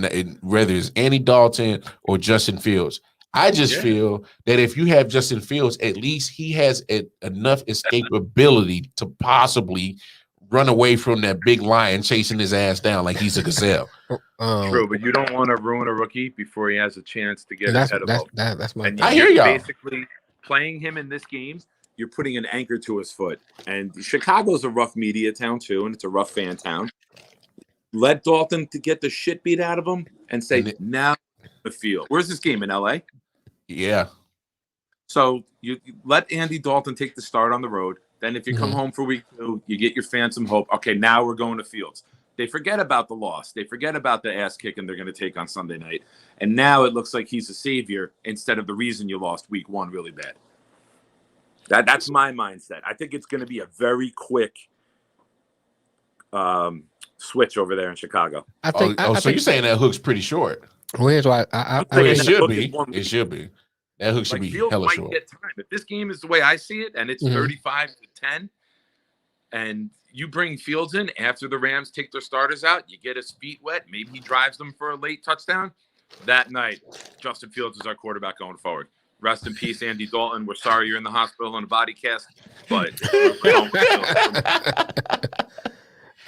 Whether it's Andy Dalton or Justin Fields. I just feel that if you have Justin Fields, at least he has enough escapability to possibly run away from that big lion chasing his ass down like he's a gazelle.
True, but you don't want to ruin a rookie before he has a chance to get ahead of him.
That's my.
I hear y'all.
Basically, playing him in this game, you're putting an anchor to his foot. And Chicago's a rough media town too, and it's a rough fan town. Let Dalton to get the shit beat out of him and say, now the field. Where's this game in LA?
Yeah.
So you let Andy Dalton take the start on the road. Then if you come home for week 2, you get your fans some hope. Okay, now we're going to Fields. They forget about the loss. They forget about the ass kicking they're going to take on Sunday night. And now it looks like he's a savior instead of the reason you lost week 1 really bad. That's my mindset. I think it's going to be a very quick switch over there in Chicago.
I think. So you're saying that hook's pretty short?
Well, here's why
it should be. It should be. That hook should be
Fields
hella
might
short.
get time. If this game is the way I see it, and it's 35-10, and you bring Fields in after the Rams take their starters out, you get his feet wet. Maybe he drives them for a late touchdown. That night, Justin Fields is our quarterback going forward. Rest in peace, Andy Dalton. We're sorry you're in the hospital on a body cast, but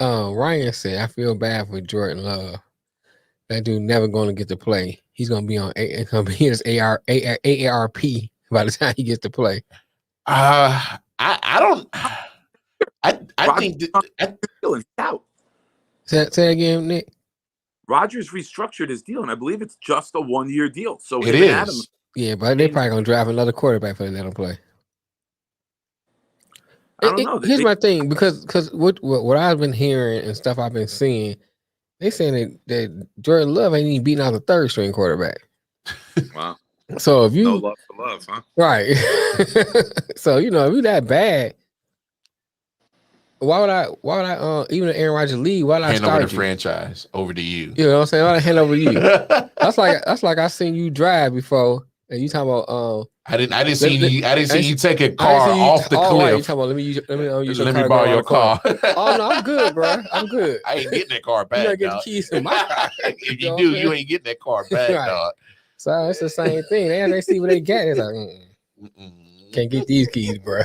Ryan said, I feel bad for Jordan Love. That dude never going to get to play. He's going to be on his AARP by the time he gets to play.
I think
feeling out.
Say again, Nick.
Rodgers restructured his deal, and I believe it's just a 1-year deal. So
it is.
Adams,
yeah, but they're probably going to draft another quarterback for them to let him play.
I don't know.
Here's my thing, because what I've been hearing and stuff I've been seeing, they saying that Jordan Love ain't even beating out the third string quarterback.
Wow.
So if you
no love for love, huh?
Right. So if you that bad, why would I even if Aaron Rodgers leave, why would I
hand
start
over the franchise over to you?
You know what I'm saying? Why would I hand over to you? That's like I seen you drive before, and you talking about
I didn't see you take a car off the cliff.
Right, you talking about let me
borrow your car.
Oh no, I'm good, bro. I'm good.
I ain't getting that car back.
You gotta get the keys to my car.
If you do, you ain't getting that car back,
right.
dog.
So it's the same thing. They see what they get. It's like, Can't get these keys, bro.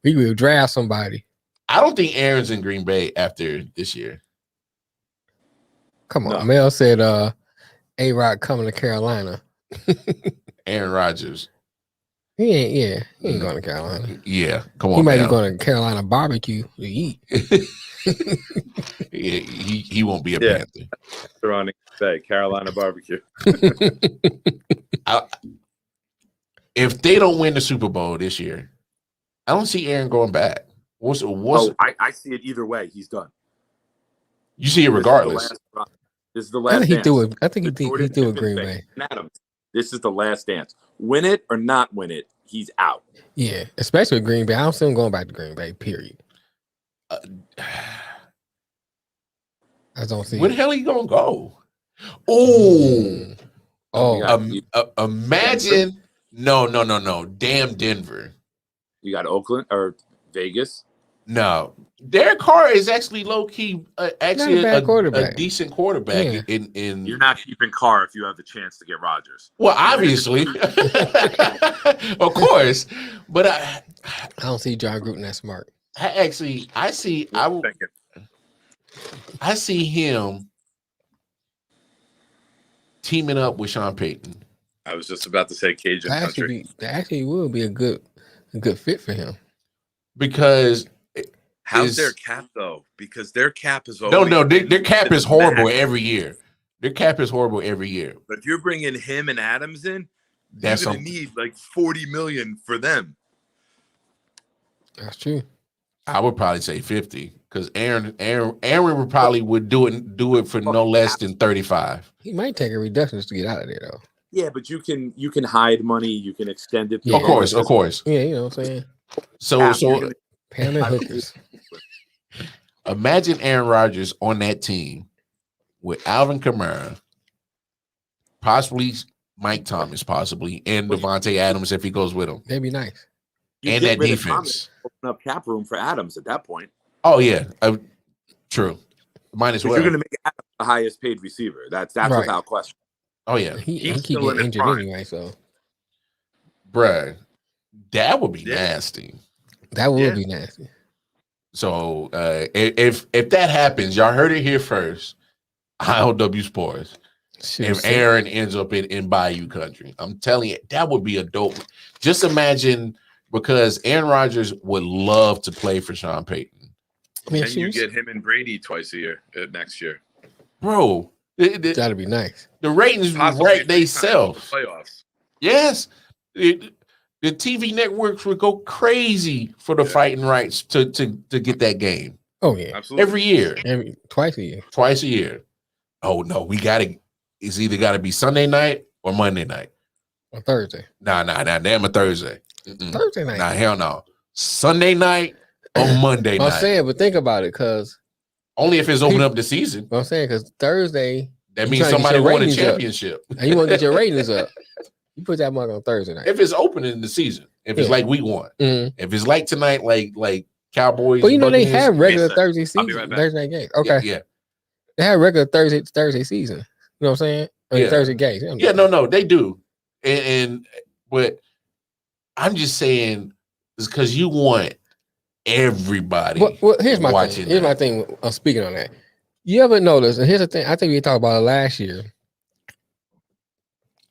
We will draft somebody.
I don't think Aaron's in Green Bay after this year.
Come on, Mel said A-Rod coming to Carolina.
Aaron Rodgers.
He ain't going to Carolina.
Yeah, come on.
He might be going to Carolina barbecue to eat.
Yeah, he won't be a Panther.
Surrounding Carolina barbecue.
If they don't win the Super Bowl this year, I don't see Aaron going back.
I see it either way. He's done.
You see it regardless.
This is the last.
I think he do it Green Bay.
Adams, this is the last dance. Win it or not win it, he's out.
Yeah, especially with Green Bay. I don't see him going back to Green Bay. Period. I don't see.
Where the hell are you gonna go? Imagine. No. Damn Denver.
You got Oakland or Vegas.
No, Derek Carr is actually low key, actually a decent quarterback.
Yeah.
In
you're not keeping Carr if you have the chance to get Rodgers.
Well, obviously, of course, but I
don't see John Gruden that smart.
I see him teaming up with Sean Payton.
I was just about to say Cajun country.
That actually will be a good fit for him.
Because
how's their cap though? Because their cap is always
their cap is horrible every year. Their cap is horrible every year.
But if you're bringing him and Adams in,
you're
gonna need like $40 million for them.
That's true.
I would probably say 50 because Aaron would probably do it for no less than 35.
He might take a reduction just to get out of there though.
Yeah, but you can hide money, you can extend it.
Yeah, of course.
Yeah, you know what I'm saying.
So
Pam and hookers.
Imagine Aaron Rodgers on that team with Alvin Kamara, possibly Mike Thomas, and Devontae Adams if he goes with him.
That'd be nice.
And that defense.
Open up cap room for Adams at that point.
Oh yeah, true. Might as well.
You're going to make Adams the highest paid receiver. That's right. Without question.
Oh yeah,
he keep getting injured anyway. So,
bruh, that would be nasty.
That would be nasty.
So if that happens, y'all heard it here first. I.O.W. Sports. If Aaron ends up in Bayou Country, I'm telling you, that would be a dope. Just imagine, because Aaron Rodgers would love to play for Sean Payton.
And you get him and Brady twice a year next year,
bro.
That'd be nice.
The ratings right themselves.
Playoffs.
Yes. The TV networks would go crazy for the fighting rights to get that game.
Oh yeah.
Absolutely.
Every year.
Twice a year.
Twice a year. Oh no, it's either gotta be Sunday night or Monday night.
Or Thursday.
Nah, damn a Thursday.
Thursday night.
Nah, hell no. Sunday night or Monday night.
I'm saying, but think about it, because
only if it's open up the season.
I'm saying, because Thursday,
that means somebody won a championship.
And you want to get your ratings up. You put that mark on Thursday night.
If it's open in the season. If it's like week one. Mm-hmm. If it's like tonight, like Cowboys.
But you know, they have regular Thursday season. Thursday night games. Okay.
Yeah.
They have regular Thursday season. You know what I'm saying? Thursday games.
Yeah, no, they do. But I'm just saying, it's because you want everybody.
Well, here's my thing. Here's my thing. Speaking on that, you ever notice? And here's the thing. I think we talked about it last year.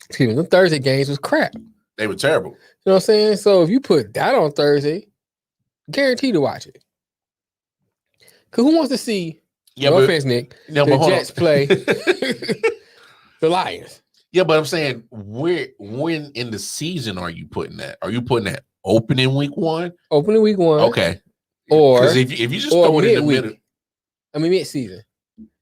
Excuse me. The Thursday games was crap.
They were terrible.
You know what I'm saying? So if you put that on Thursday, guaranteed to watch it. Because who wants to see? No offense, Nick. The Jets play the Lions.
Yeah, but I'm saying, when in the season are you putting that? Are you putting that opening week one?
Opening week one.
Okay.
Or
because if you just throw it in the middle.
I mean, mid-season.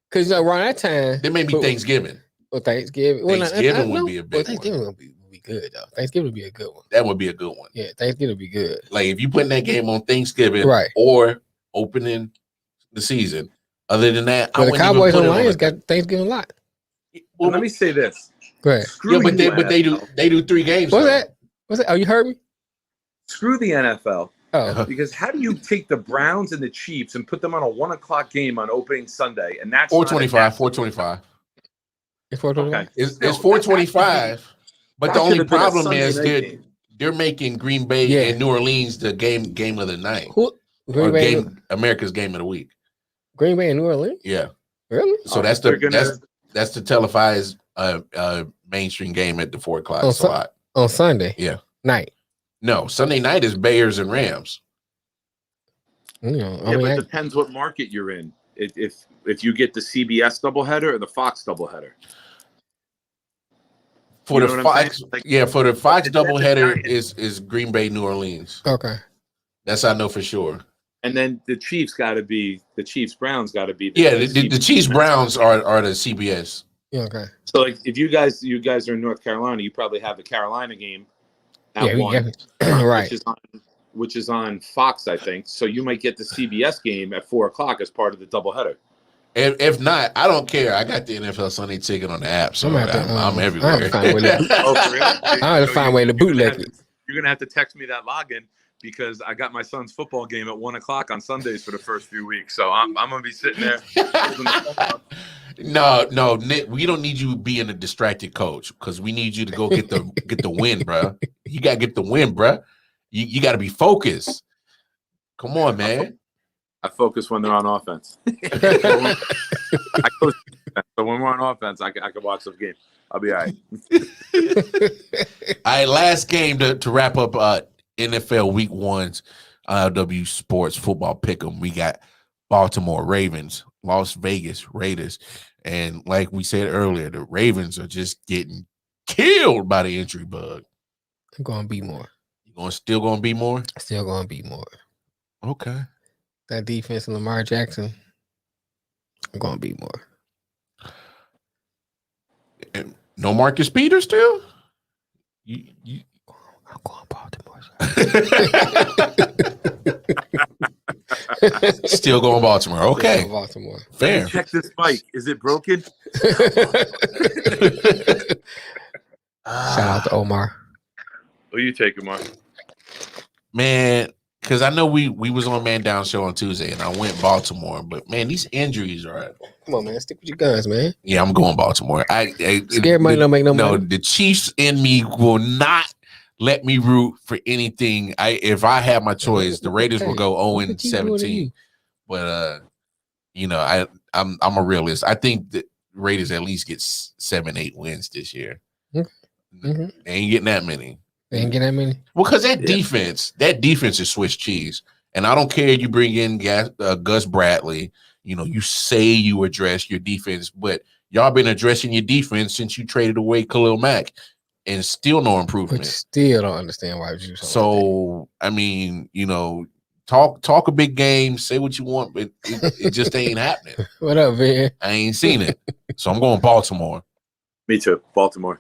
Because around that time.
There may be Thanksgiving.
Well, Thanksgiving.
Thanksgiving would be a big one.
Thanksgiving would be good, though. Thanksgiving would be a good one.
That would be a good one.
Yeah, Thanksgiving would be good.
Like, if you putting that game on Thanksgiving,
right,
or opening the season. Other than that,
the Cowboys and Lions got Thanksgiving a lot.
Well, let me say this.
Go ahead.
Yeah, but they do 3 games.
What's that? Oh, you heard me?
Screw the NFL.
Oh,
because how do you take the Browns and the Chiefs and put them on a 1:00 game on opening Sunday? And that's
425. 425.
It's 425.
It's 425. But the only problem is They're making Green Bay and New Orleans the game of the night. America's game of the week.
Green Bay and New Orleans?
Yeah.
Really?
So that's the televised mainstream game at the 4 o'clock slot.
On Sunday?
Yeah.
Night?
No, Sunday night is Bears and Rams.
But it depends what market you're in. If you get the CBS doubleheader or the Fox doubleheader.
For the Fox, for the Fox doubleheader is Green Bay, New Orleans.
Okay.
That's I know for sure.
And then the Chiefs Browns got to be.
The Chiefs Browns are the CBS.
Yeah, okay.
So like if you guys are in North Carolina, you probably have the Carolina game at 1,
right?
Which is on Fox, I think. So you might get the CBS game at 4 o'clock as part of the doubleheader.
If not, I don't care. I got the NFL Sunday ticket on the app, so I'm everywhere.
I have to find a way to bootleg it.
You're gonna have to text me that login because I got my son's football game at 1 o'clock on Sundays for the first few weeks. So I'm gonna be sitting there.
No, Nick, we don't need you being a distracted coach because we need you to go get the win, bro. You gotta get the win, bro. You got to be focused. Come on, man.
I focus when they're on offense. So when we're on offense, I can watch the game. I'll be all right.
All right, last game to wrap up NFL Week 1's I.O.W. Sports Football Pick'em. We got Baltimore Ravens, Las Vegas Raiders. And like we said earlier, the Ravens are just getting killed by the injury bug.
I'm going to be more.
Still going to be more?
Still going to be more.
Okay.
That defense and Lamar Jackson, I'm going to be more.
And no Marcus Peters still?
I'm going Baltimore.
Still going Baltimore. Okay.
Baltimore.
Fair.
Check this mic. Is it broken?
Shout out to Omar.
Who you taking, Mark?
Man, because I know we was on Man Down Show on Tuesday, and I went Baltimore. But man, these injuries are.
Come on, man, stick with your guns, man.
Yeah, I'm going Baltimore.
Scared money don't make no money.
No, the Chiefs in me will not let me root for anything. If I had my choice, the Raiders will go 0-17. But I'm a realist. I think the Raiders at least get 7-8 wins this year.
Mm-hmm.
They ain't getting that many.
They ain't getting that many.
Well, because that defense is Swiss cheese. And I don't care you bring in Gus Bradley. You say you address your defense, but y'all been addressing your defense since you traded away Khalil Mack, and still no improvement.
But still don't understand why you.
So I mean, talk a big game, say what you want, but it just ain't happening.
What up, Van?
I ain't seen it, so I'm going Baltimore.
Me too, Baltimore.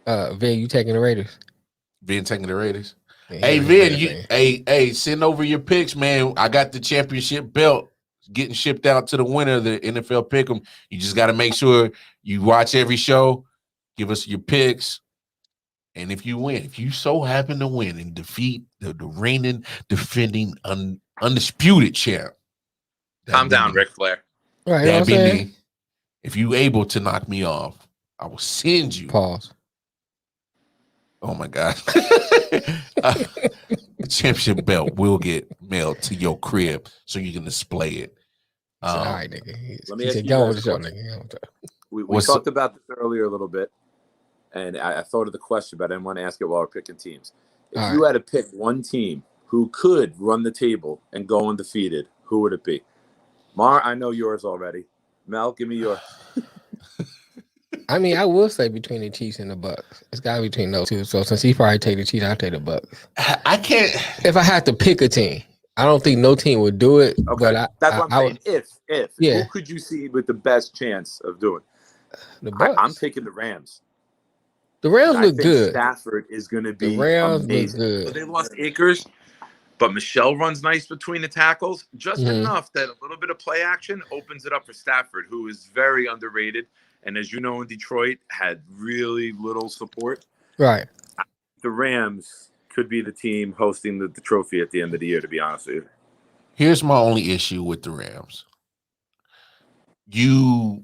Vin, you taking the Raiders?
Vin taking the Raiders. Hey, Vin, hey, send over your picks, man. I got the championship belt getting shipped out to the winner of the NFL Pick'em. You just got to make sure you watch every show, give us your picks, and if you win, if you so happen to win and defeat the reigning, defending, undisputed champ.
Calm down, Ric Flair.
Right,
that'd be me. If you able to knock me off, I will send you.
Pause.
Oh my God. The championship belt will get mailed to your crib so you can display it.
All right, nigga.
Let me ask you guys a question. We talked about this earlier a little bit, and I thought of the question, but I didn't want to ask it while we're picking teams. If you had to pick one team who could run the table and go undefeated, who would it be? Mar, I know yours already. Mel, give me yours.
I mean, I will say between the Chiefs and the Bucks. It's got to be between those two. So since he probably take the Chiefs, I'll take the Bucks.
I can't.
If I had to pick a team, I don't think no team would do it.
Okay,
but
that's what I'm saying. If
yeah.
Who could you see with the best chance of doing?
The Bucks.
I'm picking the Rams.
The Rams look good.
Stafford is going to be
the Rams
amazing.
Look good.
So they lost Akers, but Michelle runs nice between the tackles, just enough that a little bit of play action opens it up for Stafford, who is very underrated. And as you know, in Detroit, had really little support.
Right.
The Rams could be the team hosting the trophy at the end of the year, to be honest with you.
Here's my only issue with the Rams. You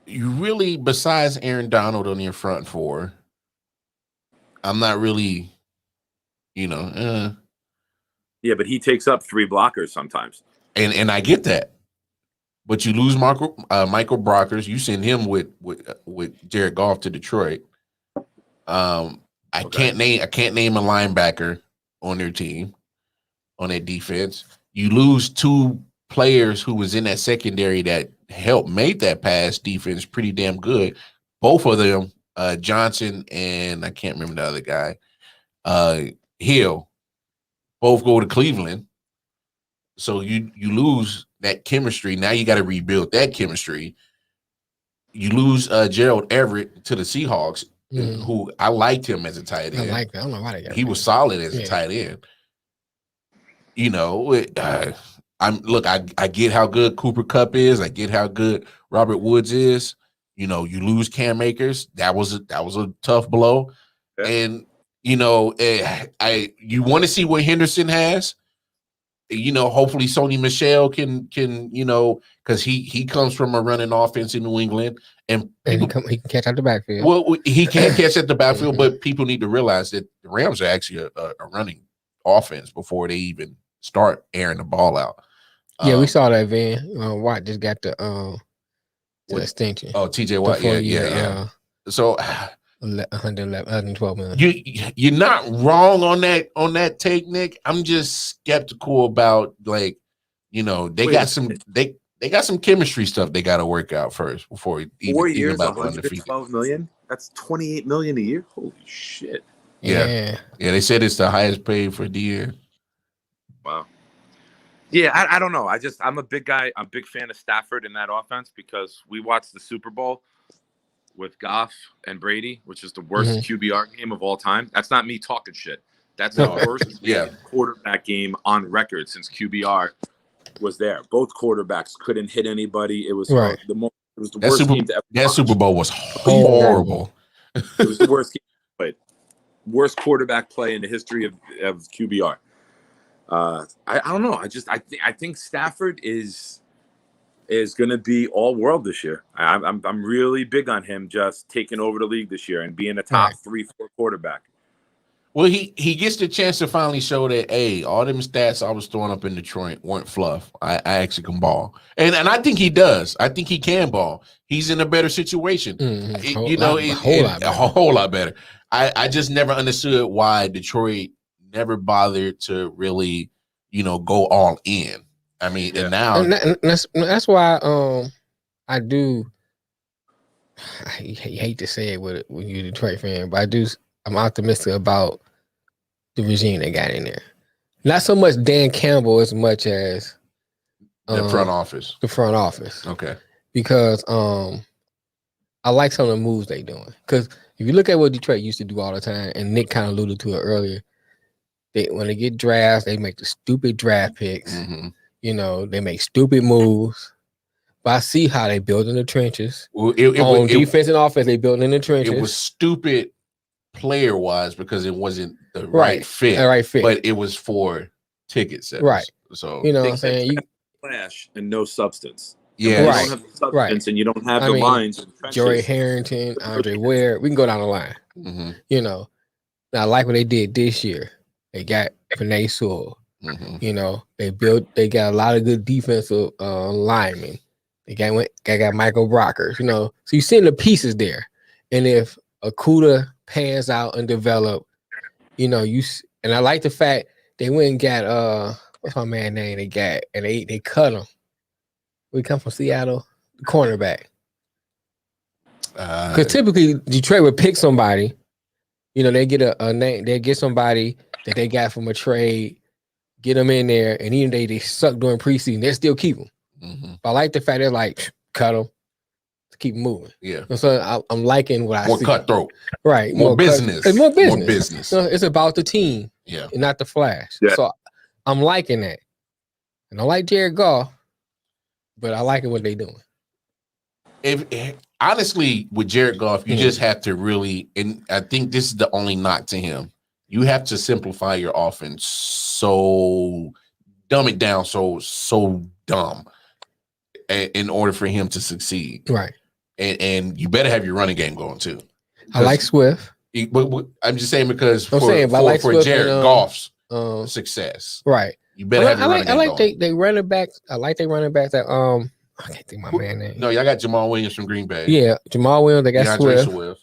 really, besides Aaron Donald on your front four, I'm not really, you know.
Yeah, but he takes up 3 blockers sometimes.
And I get that. But you lose Michael Brockers. You send him with Jared Goff to Detroit. I can't name a linebacker on their team, on that defense. You lose 2 players who was in that secondary that helped make that pass defense pretty damn good. Both of them, Johnson and I can't remember the other guy, Hill, both go to Cleveland. So you lose that chemistry. Now you got to rebuild that chemistry. You lose Gerald Everett to the Seahawks, who I liked him as a tight end.
I don't know why they got
he was solid as a tight end. You know, I get how good Cooper Kupp is. I get how good Robert Woods is. You know, you lose Cam Akers. That was a tough blow. Yeah. And you know, you want to see what Henderson has. You know, hopefully Sony Michel can you know, because he comes from a running offense in New England, and
he can catch out the backfield.
Well, he can catch at the backfield, but people need to realize that the Rams are actually a running offense before they even start airing the ball out.
Yeah, we saw that Van Watt just got the extension.
Oh, TJ Watt, yeah. So
112 million.
You're not wrong on that take, Nick. I'm just skeptical about, like, you know, they got some chemistry stuff they got to work out first before even
4 years,
about
112 million. That's 28 million a year. Holy shit!
Yeah. They said it's the highest paid for the year.
Wow. Yeah, I don't know. I'm a big guy. I'm a big fan of Stafford in that offense because we watched the Super Bowl with Goff and Brady, which is the worst QBR game of all time. That's not me talking shit. That's the worst quarterback game on record since QBR was there. Both quarterbacks couldn't hit anybody. It was the worst game to ever watch.
Super Bowl was horrible.
It was the worst game played. Worst quarterback play in the history of QBR. I don't know. I think Stafford is going to be all world this year. I'm really big on him just taking over the league this year and being a top 3-4 quarterback.
Well, he gets the chance to finally show that, hey, all them stats I was throwing up in Detroit weren't fluff. I actually can ball, and I think he does. I think he can ball. He's in a better situation. A whole lot better. I just never understood why Detroit never bothered to really, you know, go all in. I mean, and now
that's why I hate to say it when you're a Detroit fan, but I'm optimistic about the regime they got in there. Not so much Dan Campbell as much as
the front office.
The front office.
Okay.
Because I like some of the moves they doing. Because if you look at what Detroit used to do all the time, and Nick kind of alluded to it earlier, when they get drafts, they make the stupid draft picks. Mm-hmm. You know, they make stupid moves. But I see how they build in the trenches. Well, on defense and offense, they build in the trenches.
It was stupid player-wise because it wasn't the right fit. But it was for ticket sales.
Right.
So,
you know what I'm saying? You
flash and no substance.
Yeah.
You don't have the substance and you don't have the lines.
Jerry Harrington, Andre Ware, we can go down the line. Mm-hmm. You know, now I like what they did this year. They got Panay Sewell. Mm-hmm. You know, they got a lot of good defensive linemen. They got Michael Brockers, you know. So you're seeing the pieces there. And if Okuda pans out and develop, you know, and I like the fact they went and got what's my man name they got, and they cut him. We come from Seattle, the cornerback. Because typically Detroit would pick somebody, you know, they get a name, they get somebody that they got from a trade, get them in there, and even they suck during preseason, they still keep them. Mm-hmm. But I like the fact they're like, cut them, keep moving.
Yeah.
And so I'm liking what I see.
More cutthroat.
Right.
More business.
It's more business. So it's about the team.
Yeah.
And not the flash.
Yeah.
So I'm liking that. And I like Jared Goff, but I like what they're doing.
Honestly, with Jared Goff, you just have to really, and I think this is the only knock to him. You have to simplify your offense, so dumb it down, so dumb, in order for him to succeed.
Right.
And you better have your running game going too.
I like Swift.
But I'm just saying because
I'm saying, but I like
for
Swift
Jared
and,
Goff's success,
right?
You better have your running game going.
They running back. I like they running back that I can't think of my man name.
No, y'all got Jamal Williams from Green Bay.
Yeah, Jamal Williams. They got
DeAndre
Swift.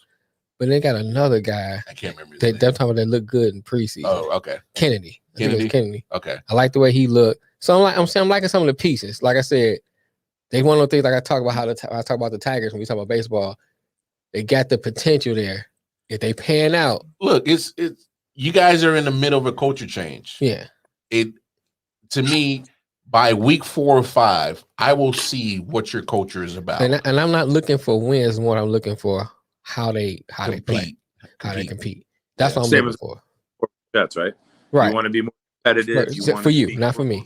But they got another guy.
I can't remember.
They're talking about that look good in preseason.
Oh, okay.
Kennedy. Kennedy.
Okay.
I like the way he looked. So I'm liking some of the pieces. Like I said, they one of the things like I talk about I talk about the Tigers when we talk about baseball. They got the potential there. If they pan out.
Look, it's you guys are in the middle of a culture change.
Yeah.
To me, by week 4 or 5, I will see what your culture is about.
And I'm not looking for wins. What I'm looking for, how they
compete.
play, how they compete. That's what I'm looking for.
That's right.
Right.
You want to be more competitive.
Right. For you, not for me.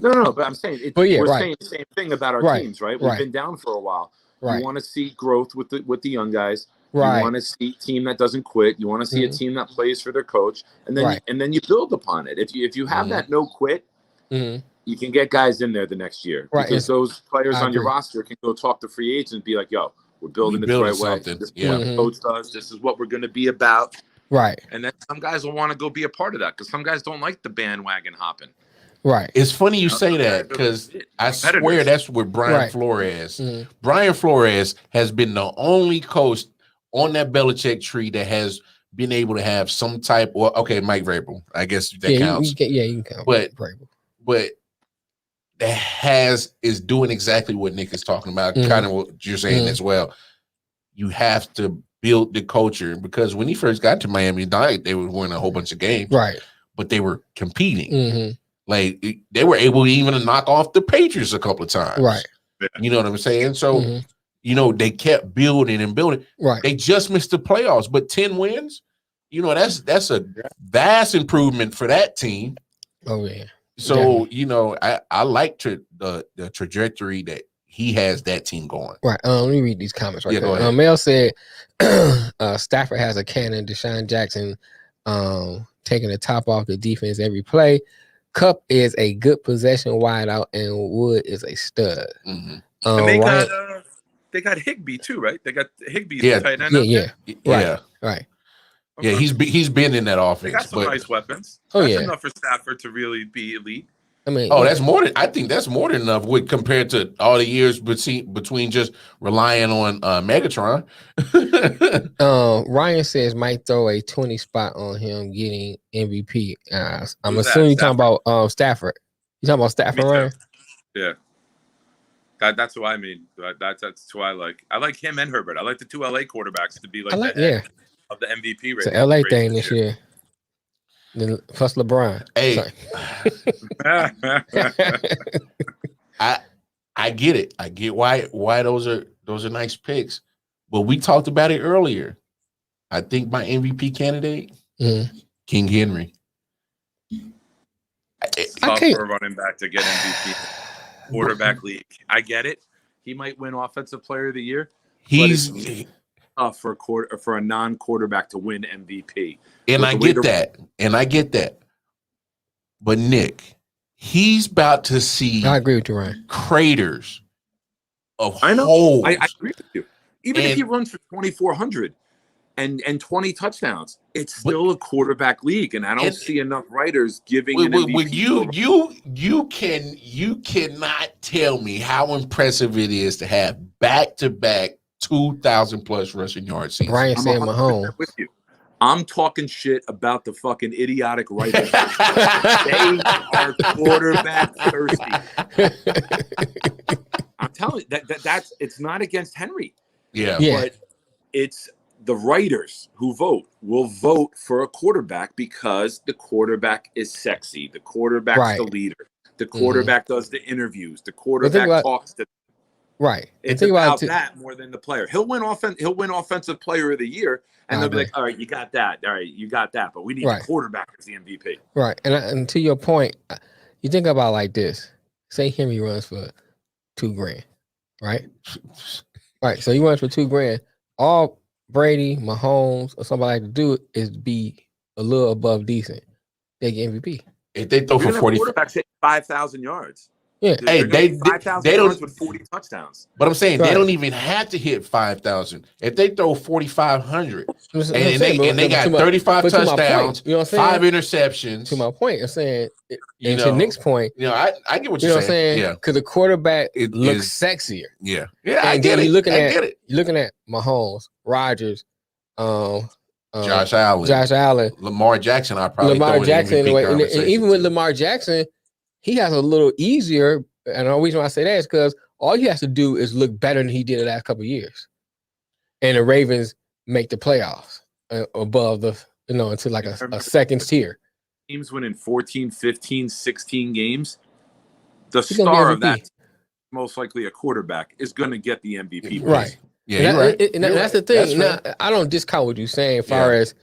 No. But I'm saying we're saying the same thing about our teams, right? We've been down for a while.
Right.
You want to see growth with the young guys.
Right.
You want to see a team that doesn't quit. You want to see a team that plays for their coach, and then you build upon it. If you have that no quit, you can get guys in there the next year because those players on your roster can go talk to free agents and be like, "Yo, we're building it the right way. This is what the coach does. This is what we're going to be about."
Right.
And then some guys will want to go be a part of that because some guys don't like the bandwagon hopping.
Right.
It's funny you say that because I swear that's what Brian Flores. Brian Flores has been the only coach on that Belichick tree that has been able to have some type. Well, okay, Mike Vrabel, I guess that counts.
You can count.
But that is doing exactly what Nick is talking about. Kind of what you're saying as well. You have to build the culture because when he first got to Miami, they were winning a whole bunch of games,
right?
But they were competing. Like they were able even to knock off the Patriots a couple of times,
right?
You know what I'm saying? So. They kept building and building.
Right.
They just missed the playoffs, but 10 wins, that's a vast improvement for that team.
Oh yeah.
So, I like the trajectory that he has that team going.
Right. Let me read these comments right
go ahead.
Mel said Stafford has a cannon, Deshaun Jackson taking the top off the defense every play. Cup is a good possession wideout and Wood is a stud.
And they got Higbee too, right? They got Higbee. Tight end
Right.
Okay.
Yeah, he's been in that offense.
They got some nice weapons. That's enough for Stafford to really be elite.
I mean,
that's more than I think that's more than enough compared to all the years between just relying on Megatron.
Ryan says might throw a 20 spot on him getting MVP. I'm assuming you're talking about Stafford. You talking about Stafford, Ryan?
Yeah. That's who I mean. That's who I like. I like him and Herbert. I like the two LA quarterbacks to be like the head of the MVP race.
It's an LA thing this year. Plus LeBron.
Hey, I get it. I get why those are nice picks. But we talked about it earlier. I think my MVP candidate, King Henry.
Tough for a running back to get MVP. Quarterback league. I get it. He might win Offensive Player of the Year. He's tough for a non-quarterback to win MVP.
And I get that. But Nick, he's about to see.
I agree with you, Ryan.
Craters of holes.
I know. I agree with you. Even if he runs for 2,400 and 20 touchdowns, it's still a quarterback league, and I don't see enough writers giving an MVP.
You cannot tell me how impressive it is to have back-to-back 2,000 plus rushing yard seasons.
Ryan said Mahomes.
With you. I'm talking shit about the fucking idiotic writers. They are quarterback thirsty. I'm telling you that's it's not against Henry.
Yeah.
But it's the writers who will vote for a quarterback because the quarterback is sexy. The quarterback's the leader. The quarterback does the interviews. The quarterback talks to them.
Right.
It's about that more than the player. He'll win offensive player of the year, and they'll be like, all right, you got that. All right, you got that. But we need the quarterback as the MVP.
Right. And to your point, you think about like this. Say Henry runs for $2,000, right? Right. So he runs for $2,000. All Brady, Mahomes, or somebody like to do is be a little above decent. They get MVP.
If they throw for 40,
quarterbacks hit 5,000 yards.
Yeah.
Hey, they
5,000
don't.
yards with 40 touchdowns.
But I'm saying
Right.
they don't even have to hit 5,000. If they throw 4,500 and they got 35 touchdowns,
you know what I'm
5 interceptions.
To my point, I'm saying,
You
and
know,
to Nick's point,
I get what
you
you're
know what I'm saying.
Yeah,
because the quarterback
It
looks
is-
sexier.
yeah.
And
I get
then
it.
you're looking
I get it.
You're looking at Mahomes, Rodgers,
Josh Allen, Lamar Jackson. I probably
Lamar
throw in
Jackson
the
in the
MVP
way, and
conversation
even with
too.
Lamar Jackson, he has a little easier. And the reason why I say that is because all he has to do is look better than he did the last couple of years, and the Ravens make the playoffs above the into like a second tier.
Teams winning 14, 15, 16 games. The
He's gonna be
star of
MVP.
that team, most likely a quarterback, is going to get the MVP.
Right.
Yeah, you're right.
And that's the thing. Now, I don't discount what you're saying as far as,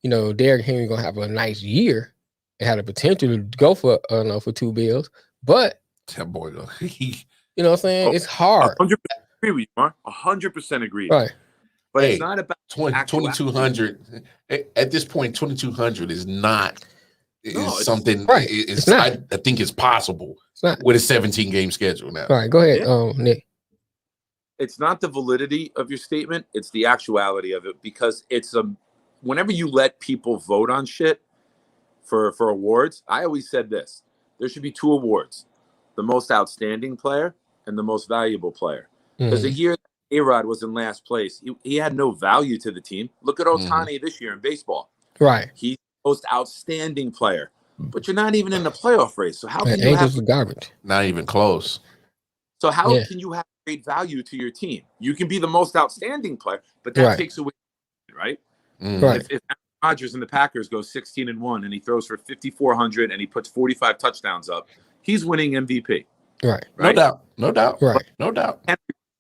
Derrick Henry going to have a nice year and had the potential to go for 2 bills. But,
that boy,
you know what I'm saying? It's hard.
100% agree with you, Mark. 100% agree.
Right.
But it's not about
2,200. At this point, 2,200 is not something.
Right.
It's not. I think it's possible with a 17-game schedule now.
All right, go ahead, Nick.
It's not the validity of your statement; it's the actuality of it, because it's whenever you let people vote on shit for awards, I always said this: there should be 2 awards, the most outstanding player and the most valuable player. Because the year A-Rod was in last place, he had no value to the team. Look at Ohtani this year in baseball.
Right.
He's the most outstanding player, but you're not even in the playoff race. So how can you
Angels have garbage?
Not even close.
So how can you have great value to your team? You can be the most outstanding player, but that takes away, right?
Right.
If Rodgers and the Packers go 16-1 and he throws for 5,400 and he puts 45 touchdowns up, he's winning MVP.
Right.
No doubt.
Right.
No doubt.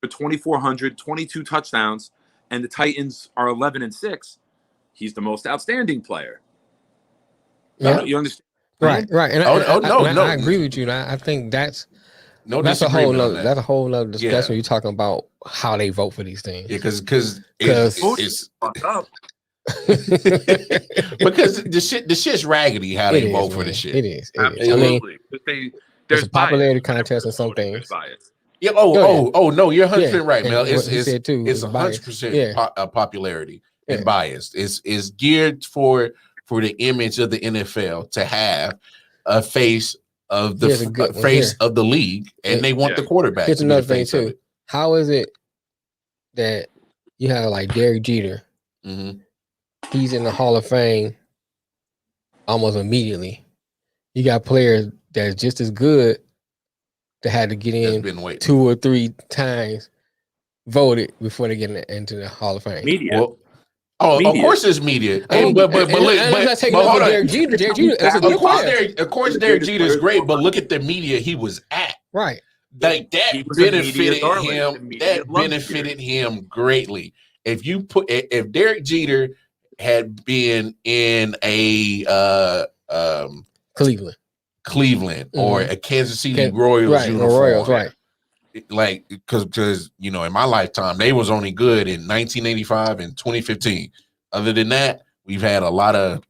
For 2,400, 22 touchdowns, and the Titans are 11-6, he's the most outstanding player.
Yeah.
You understand?
Right. And
no.
I agree with you. And I think that's a whole nother discussion. You're talking about how they vote for these things.
Yeah, because it's
up.
because the shit's raggedy how they vote for the shit.
It is.
Absolutely.
There's a popularity contest in some things.
Yeah. No, you're 100% right, Mel. It's 100% popularity and bias. It's geared for the image of the NFL to have a face of the of the league, and they want the quarterback.
Here's another thing too. How is it that you have like Derek Jeter? He's in the Hall of Fame almost immediately. You got players that's just as good that had to get in 2 or 3 times voted before they get into the Hall of Fame.
Media.
Of course it's media. But hold on. Of course Derek Jeter is great, but look at the media he was at.
Right.
Like that benefited him. That benefited him greatly. If Derek Jeter had been in a Cleveland or a Kansas City Royals uniform, like because in my lifetime they was only good in 1985 and 2015. Other than that, we've had a lot of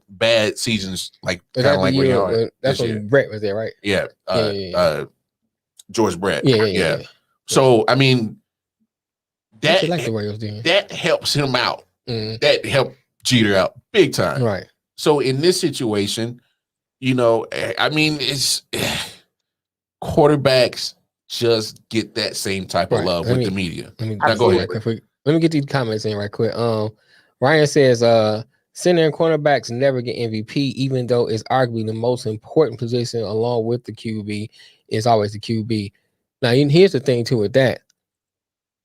bad seasons, like kind of like where you are.
That's when Brett was there, right?
Yeah. George Brett.
Yeah.
So I mean,
that
helps him out. That helped Jeter out big time.
Right.
So in this situation, I mean, it's quarterbacks just get that same type of love with the media. Go ahead.
Let me get these comments in right quick. Ryan says, center and cornerbacks never get MVP, even though it's arguably the most important position along with the QB. Is always the QB. Now, here's the thing too with that.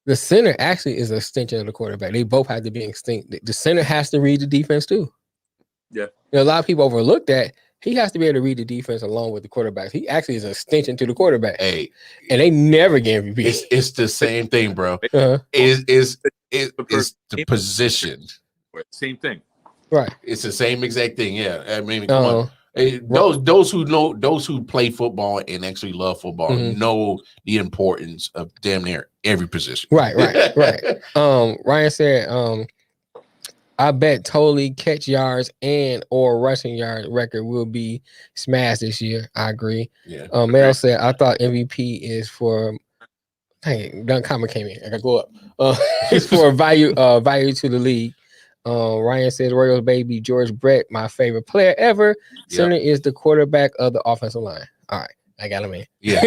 The center actually is an extension of the quarterback. They both have to be extinct. The center has to read the defense too.
Yeah.
A lot of people overlook that. He has to be able to read the defense along with the quarterbacks. He actually is an extension to the quarterback.
Hey,
and they never get MVP.
It's the same thing, bro. It's the position.
Same thing.
Right.
It's the same exact thing. Yeah. I mean, come on. Hey, those who play football and actually love football know the importance of damn near every position.
Right. Ryan said, I bet totally catch yards and or rushing yard record will be smashed this year. I agree.
Yeah.
Mel said, I thought MVP is for. Hey, Dun comment came in. I gotta go up. It's for value to the league. Ryan says Royals baby George Brett, my favorite player ever. Center is the quarterback of the offensive line. All right, I got him in.
Yeah.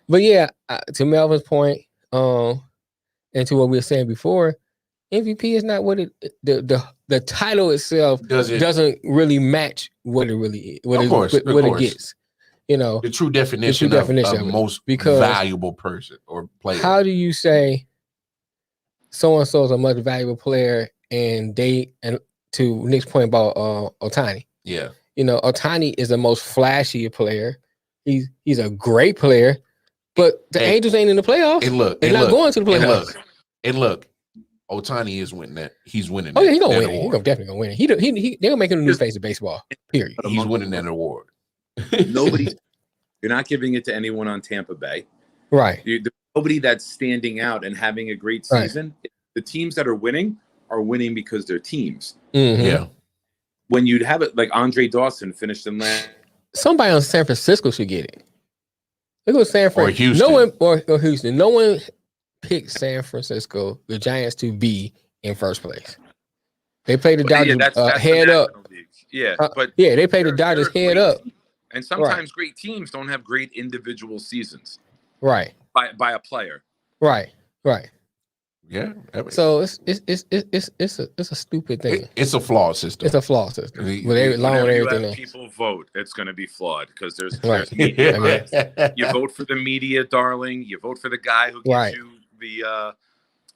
but yeah, to Melvin's point, and to what we were saying before, MVP is not what it the title itself doesn't really match what it really is. What it gets. You know,
the true definition of most valuable person or player.
How do you say so and so is a much valuable player and to Nick's point about Ohtani?
Yeah.
You know, Ohtani is the most flashy player. He's a great player, but the Angels ain't in the playoffs. They're not going to the playoffs.
And look, Ohtani is winning that. He's winning.
Oh yeah, he's gonna win it. He's definitely gonna win it. They're gonna make him a new face of baseball. Period.
He's winning that award.
You're not giving it to anyone on Tampa Bay,
right?
Nobody that's standing out and having a great season. Right. The teams that are winning because they're teams.
Mm-hmm.
Yeah.
When you'd have it like Andre Dawson finished in last.
Somebody on San Francisco should get it. Look at San Francisco.
Or Houston.
No one or Houston. No one picked San Francisco, the Giants, to be in first place. They played the Dodgers head up.
Yeah, but
they played the Dodgers head up.
And sometimes great teams don't have great individual seasons.
Right.
By a player.
Right.
Yeah.
So it's a stupid thing.
It's a flawed system.
It's a flawed system.
People vote, it's going to be flawed because there's media. You vote for the media darling. You vote for the guy who gives you the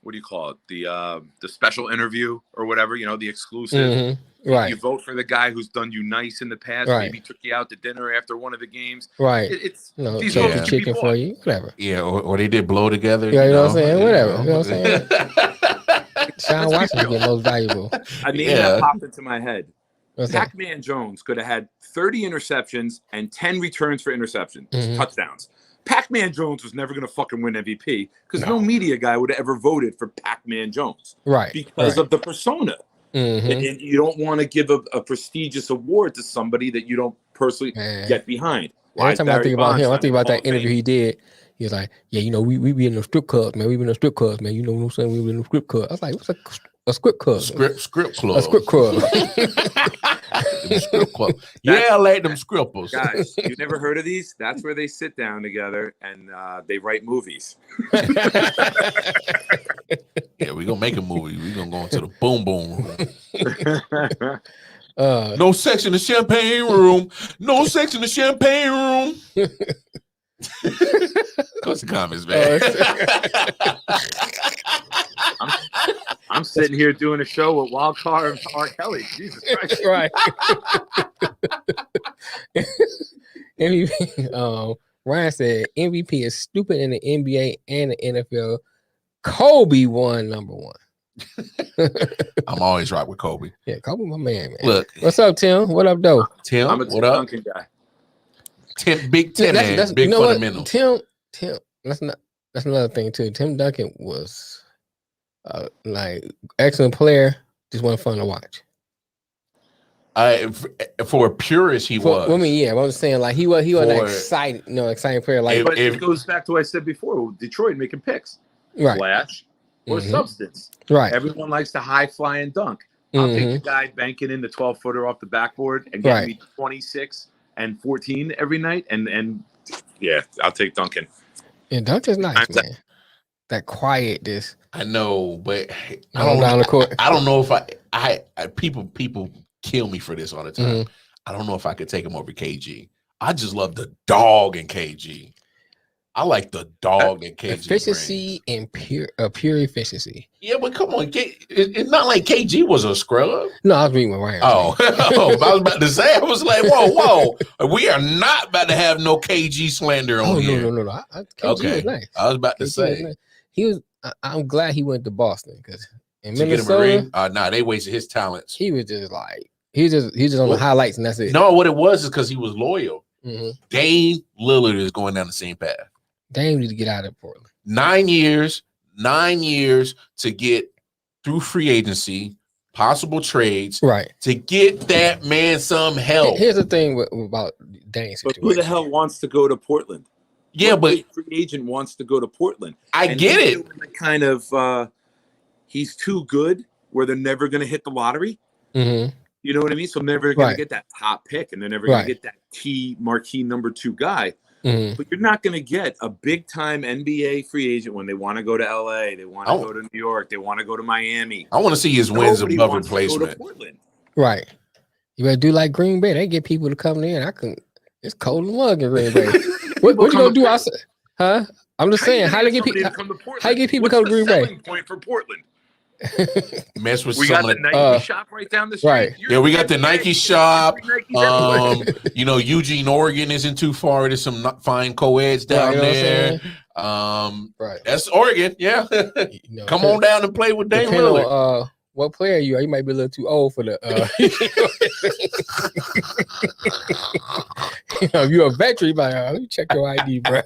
what do you call it? The special interview or whatever, the exclusive.
Mm-hmm. Right.
You vote for the guy who's done you nice in the past, maybe took you out to dinner after one of the games.
Right.
It's
these votes chicken for you, whatever.
Yeah, or they did blow together.
Yeah, you know what I'm saying? Whatever. You know what I'm saying? Sean Watson is the most valuable.
A name that popped into my head. Pac-Man Jones could have had 30 interceptions and 10 returns for interceptions, touchdowns. Pac-Man Jones was never going to fucking win MVP because no media guy would have ever voted for Pac-Man Jones.
Right.
Because of the persona. Mm-hmm. And you don't want to give a prestigious award to somebody that you don't personally get behind.
Every time I think about him, I think about that interview he did. He was like, yeah, we be in the strip clubs, man. We be in the strip clubs, man. You know what I'm saying? We be in the strip club. I was like, what's a script club?
Script club.
A script club.
Script club. Yeah, like them scrippers.
Guys, you never heard of these? That's where they sit down together and they write movies.
Yeah, we're gonna make a movie. We're gonna go into the boom room. No sex in the champagne room. No sex in the champagne room. What's the comments, man?
I'm sitting here doing a show with Wild Card and R. Kelly. Jesus Christ.
Right. MVP, Ryan said MVP is stupid in the NBA and the NFL. Kobe won number one.
I'm always right with Kobe.
Yeah, Kobe, my man.
Look,
what's up, Tim? What up, though?
Tim,
I'm a
what up?
Duncan guy.
Big Tim, man. Big fundamental.
Tim. That's another thing too. Tim Duncan was excellent player. Just wasn't fun to watch.
For a purist, he was.
I mean, I was saying like he wasn't exciting player. Like,
but it goes back to what I said before. Detroit making picks, flash or substance.
Right.
Everyone likes to high fly and dunk. I'll take the guy banking in the 12-footer off the backboard and get me 26 and 14 every night, and yeah, I'll take Duncan.
Yeah, Duncan's nice, man. That quietness.
I know, but
I
don't know if I people kill me for this all the time. I don't know if I could take him over KG. I just love the dog in KG. I like the dog in KG.
Efficiency and pure efficiency.
Yeah, but come on, it's not like KG was a scrub.
No, I was reading what Ryan.
I was about to say. I was like, whoa, we are not about to have no KG slander on here.
No. KG was nice.
I was about to say
nice. He was. I'm glad he went to Boston because in
to
Minnesota,
they wasted his talents.
He was just like he's just on the highlights and that's it.
No, what it was is because he was loyal. Dame Lillard is going down the same path.
Dame need to get out of Portland.
9 years to get through free agency, possible trades,
right,
to get that man some help.
Here's the thing about Dane's situation.
But who the hell wants to go to Portland?
Yeah,
what
but
free agent wants to go to Portland.
I get it.
Kind of, he's too good where they're never going to hit the lottery.
Mm-hmm.
You know what I mean? So they're never going to get that top pick, and they're never going to get that marquee number 2 guy.
Mm-hmm.
But you're not going to get a big time NBA free agent when they want to go to LA, they want to go to New York, they want to go to Miami.
I want to see his wins above replacement.
Right. You better do like Green Bay. They get people to come in. It's cold and mug in Green Bay. what you gonna do outside? Huh? I'm just saying, how you get people to come to Green Bay?
Point for Portland.
Mess with
we got the Nike shop right down the street.
Right.
Yeah, we got the Nike shop. Eugene, Oregon isn't too far. There's some fine co-eds down there.
Right.
That's Oregon. Yeah. Come on down and play with Dame Lillard.
What player you are? You might be a little too old for the. If you're a veteran, you might let me check your ID, bro.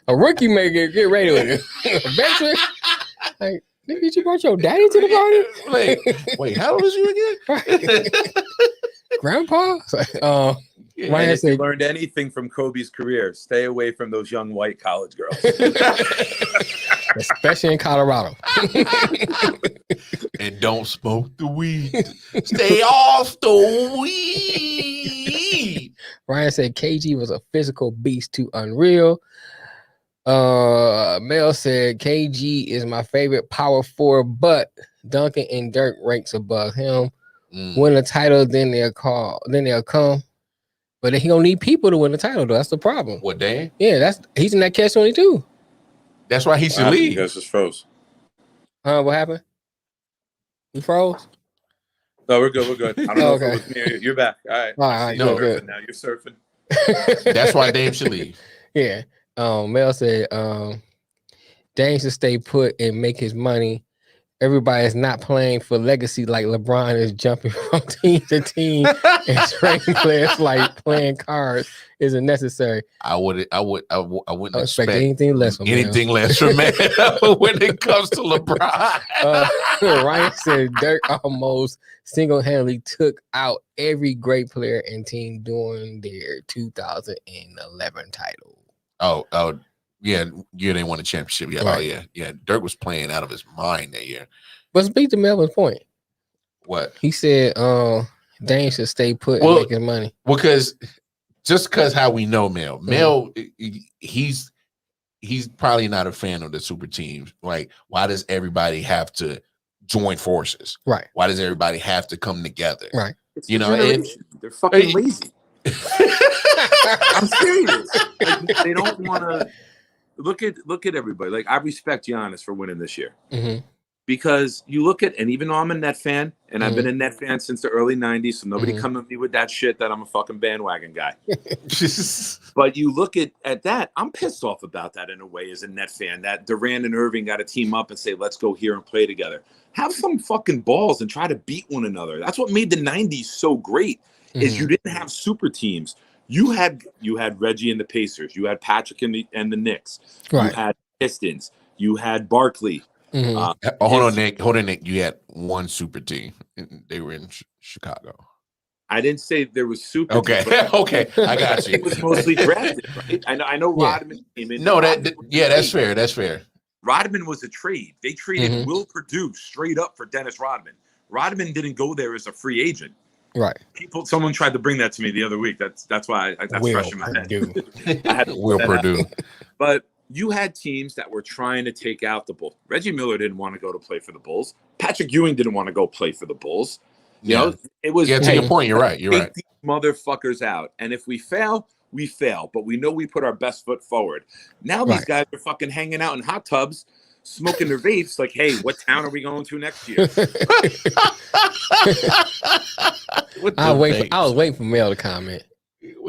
A rookie may get ready with it. A veteran, like, nigga, you brought your daddy to the party?
Wait, how old is you again?
Grandpa?
If you learned anything from Kobe's career, stay away from those young white college girls.
Especially in Colorado.
And don't smoke the weed. Stay off the weed.
Ryan said KG was a physical beast to unreal. Mel said KG is my favorite power forward, but Duncan and Dirk ranks above him. Win a title, then they'll come. But he don't need people to win the title, though. That's the problem.
What, Dan?
Yeah, he's in that catch-22.
That's why he should leave.
You guys just froze.
What happened? You froze?
No, we're good. We're good. I don't know if it was me. You're back. All right.
No, good.
Now you're surfing.
That's why Dame should leave.
Yeah. Mel said Dame should stay put and make his money. Everybody is not playing for legacy like LeBron is jumping from team to team and trading players like playing cards isn't necessary.
I wouldn't expect
anything less from
anything less from man when it comes to LeBron.
Ryan said Dirk almost single-handedly took out every great player and team during their 2011 title.
Oh. Yeah, you didn't win a championship yet.
Right.
Oh, yeah. Dirk was playing out of his mind that year.
But speak to Melvin's point.
What?
He said Dame should stay put and make his money.
Because how we know Mel. Mel, he's probably not a fan of the super teams. Like, why does everybody have to join forces?
Right.
Why does everybody have to come together?
Right.
It's they're fucking lazy. I'm serious. They don't want to. Look at everybody. Like, I respect Giannis for winning this year.
Mm-hmm.
Because you look at, and even though I'm a Net fan, and I've been a Net fan since the early 90s, so nobody come at me with that shit that I'm a fucking bandwagon guy. But you look at that, I'm pissed off about that in a way as a Net fan, that Durant and Irving got to team up and say, let's go here and play together. Have some fucking balls and try to beat one another. That's what made the 90s so great, is you didn't have super teams. You had Reggie and the Pacers. You had Patrick and the Knicks.
Right.
You had Pistons. You had Barkley.
Hold on, Nick. You had one super team. They were in Chicago.
I didn't say there was super.
Okay, okay, I got you.
It was mostly drafted, right? I know Rodman came in.
No, that's fair. That's fair.
Rodman was a trade. They traded Will Perdue straight up for Dennis Rodman. Rodman didn't go there as a free agent.
Right.
Someone tried to bring that to me the other week. That's why that's fresh in my head. I had
Will Perdue.
But you had teams that were trying to take out the Bulls. Reggie Miller didn't want to go to play for the Bulls. Patrick Ewing didn't want to go play for the Bulls. You know, it was.
Yeah, to your point, you're right. You're right.
These motherfuckers out, and if we fail, we fail. But we know we put our best foot forward. Now these guys are fucking hanging out in hot tubs, smoking their vapes. Like, hey, what town are we going to next year?
I was waiting for Mel to comment.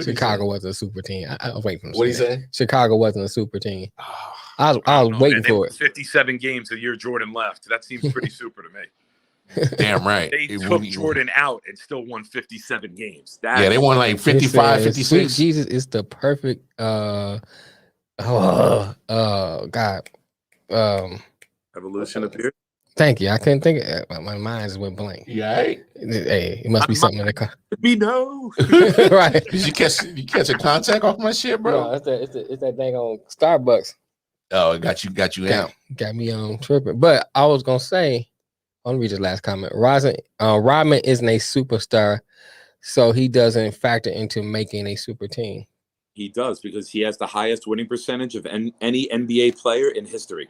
Chicago wasn't a super team. I was waiting for him.
What did he say?
Chicago wasn't a super team. I was waiting for it.
57 games the year Jordan left. That seems pretty super to me.
Damn right.
They took Jordan out and still won 57 games.
They won like 55, 56.
Sweet Jesus is the perfect God.
Evolution appeared.
Thank you. I couldn't think of it. My mind just went blank.
Yeah, right?
Hey, it must be something in the car.
We know.
Right.
Did you catch a contact off my shit, bro?
No, it's that dang on Starbucks.
Oh, it got you out.
Got me on tripping. But I was gonna say, I'll read this last comment. Rodman isn't a superstar, so he doesn't factor into making a super team.
He does, because he has the highest winning percentage of any NBA player in history.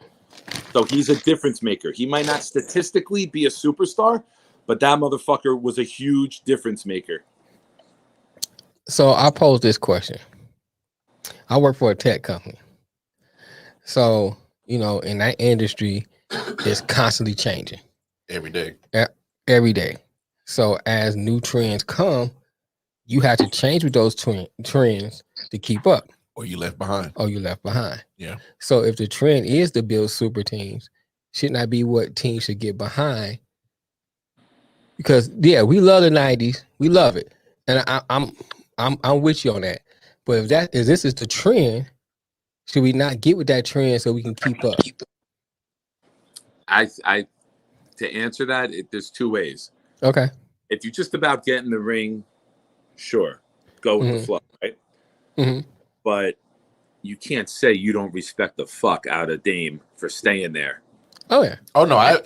So he's a difference maker. He might not statistically be a superstar, but that motherfucker was a huge difference maker.
So I pose this question. I work for a tech company. So, in that industry, it's constantly changing.
Every day.
Every day. So as new trends come, you have to change with those trends to keep up.
Or you left behind.
Yeah. So if the trend is to build super teams, shouldn't that be what teams should get behind? Because we love the 90s. We love it. And I'm with you on that. But if this is the trend, should we not get with that trend so we can keep up?
To answer that, there's two ways.
Okay.
If you're just about getting the ring, sure, go with the flow, right?
Mm-hmm.
But you can't say you don't respect the fuck out of Dame for staying there.
Oh yeah.
Oh no, I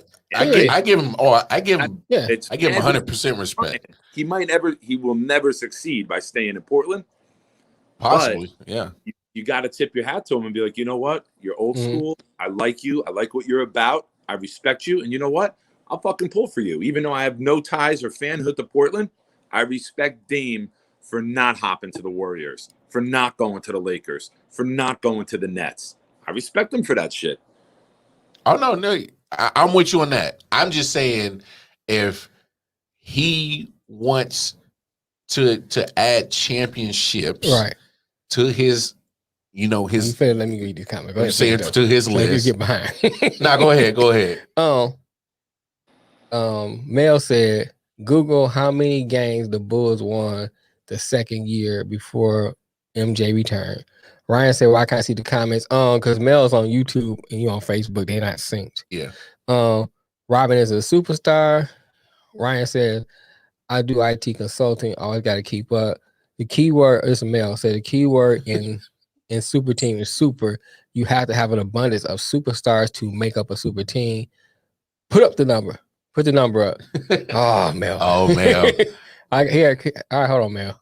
give him 100% respect.
He will never succeed by staying in Portland.
Possibly,
but
yeah.
You got to tip your hat to him and be like, you know what? You're old school. I like you. I like what you're about. I respect you. And you know what? I'll fucking pull for you. Even though I have no ties or fanhood to Portland, I respect Dame for not hopping to the Warriors, for not going to the Lakers, for not going to the Nets. I respect him for that shit.
Oh, no. I'm with you on that. I'm just saying, if he wants to add championships to his, let
me read this comment. Go ahead.
Say it to his list.
Get behind.
Nah, go ahead.
Mel said, Google how many games the Bulls won the second year before MJ returned. Ryan said, well, I can't see the comments. Because Mel's on YouTube and you on Facebook, they're not synced.
Yeah.
Robin is a superstar. Ryan said, I do IT consulting, always got to keep up. The keyword is Mel said the keyword in super team is super. You have to have an abundance of superstars to make up a super team. Put up the number. Put the number up. Oh, Mel.
Oh, Mel.
All right, hold on, Mel.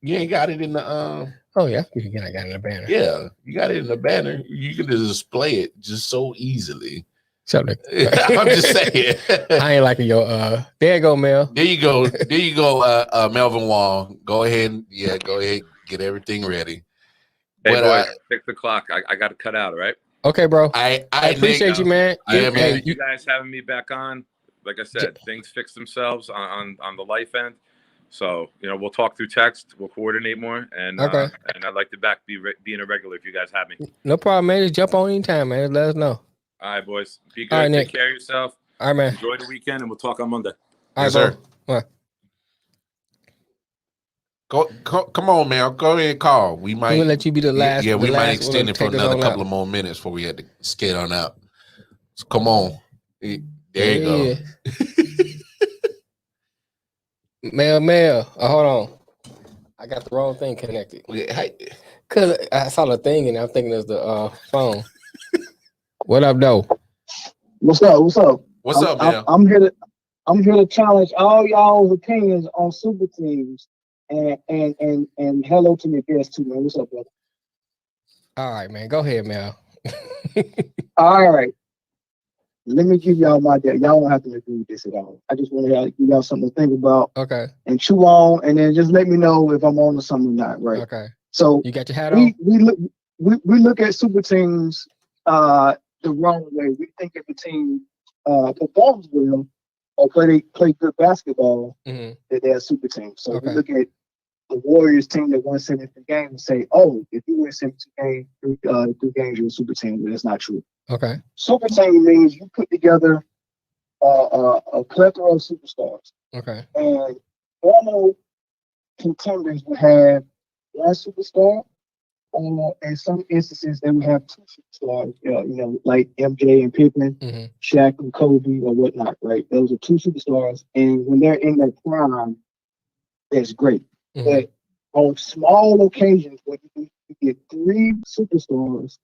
You ain't got it in the
Oh yeah, I got it in the banner.
Yeah, you got it in the banner. You can just display it just so easily.
Something.
I'm just saying.
I ain't liking your there you go, Mel.
There you go, Melvin Wall. Go ahead, get everything ready.
Hey, boys, 6 o'clock. I got to cut out, all right?
Okay, bro.
I
appreciate you, man.
Man. You guys having me back on. Like I said, things fix themselves on the life end. So, we'll talk through text. We'll coordinate more. And and I'd like to being a regular if you guys have me.
No problem, man. Just jump on anytime, man. Let us know.
All right, boys. Be good. Right, take care of yourself.
All right, man.
Enjoy the weekend, and we'll talk on Monday.
All right, sir. All right.
Come on, man. Go ahead and call. We might
let you be the last.
Yeah, we might extend it for another couple of more minutes before we had to skate on out. So come on. There you go.
Mel. Hold on. I got the wrong thing connected. Cause I saw the thing and I'm thinking it's the phone. What up, though?
What's up?
What's up, Mel?
I'm here to challenge all y'all's opinions on super teams. And hello to me, PS2, man. What's up, brother?
All right, man. Go ahead, Mel.
All right. Let me give y'all my day. Y'all don't have to agree with this at all. I just want to give y'all something to think about.
Okay.
And chew on, and then just let me know if I'm on to something or not. Right.
Okay.
So
you got your hat on.
We look at super teams the wrong way. We think if a team performs well or play good basketball, that they're a super team. So we look at the Warriors team that won 73 games and say, oh, if you win 72 games, 3 games, you're a super team. But that's not true.
Okay.
Super team means you put together a plethora of superstars.
Okay.
And normal contenders would have one superstar in some instances, they would have two superstars, like MJ and Pippen, Shaq and Kobe or whatnot, right? Those are two superstars. And when they're in their prime, that's great. But on small occasions, when you get three superstars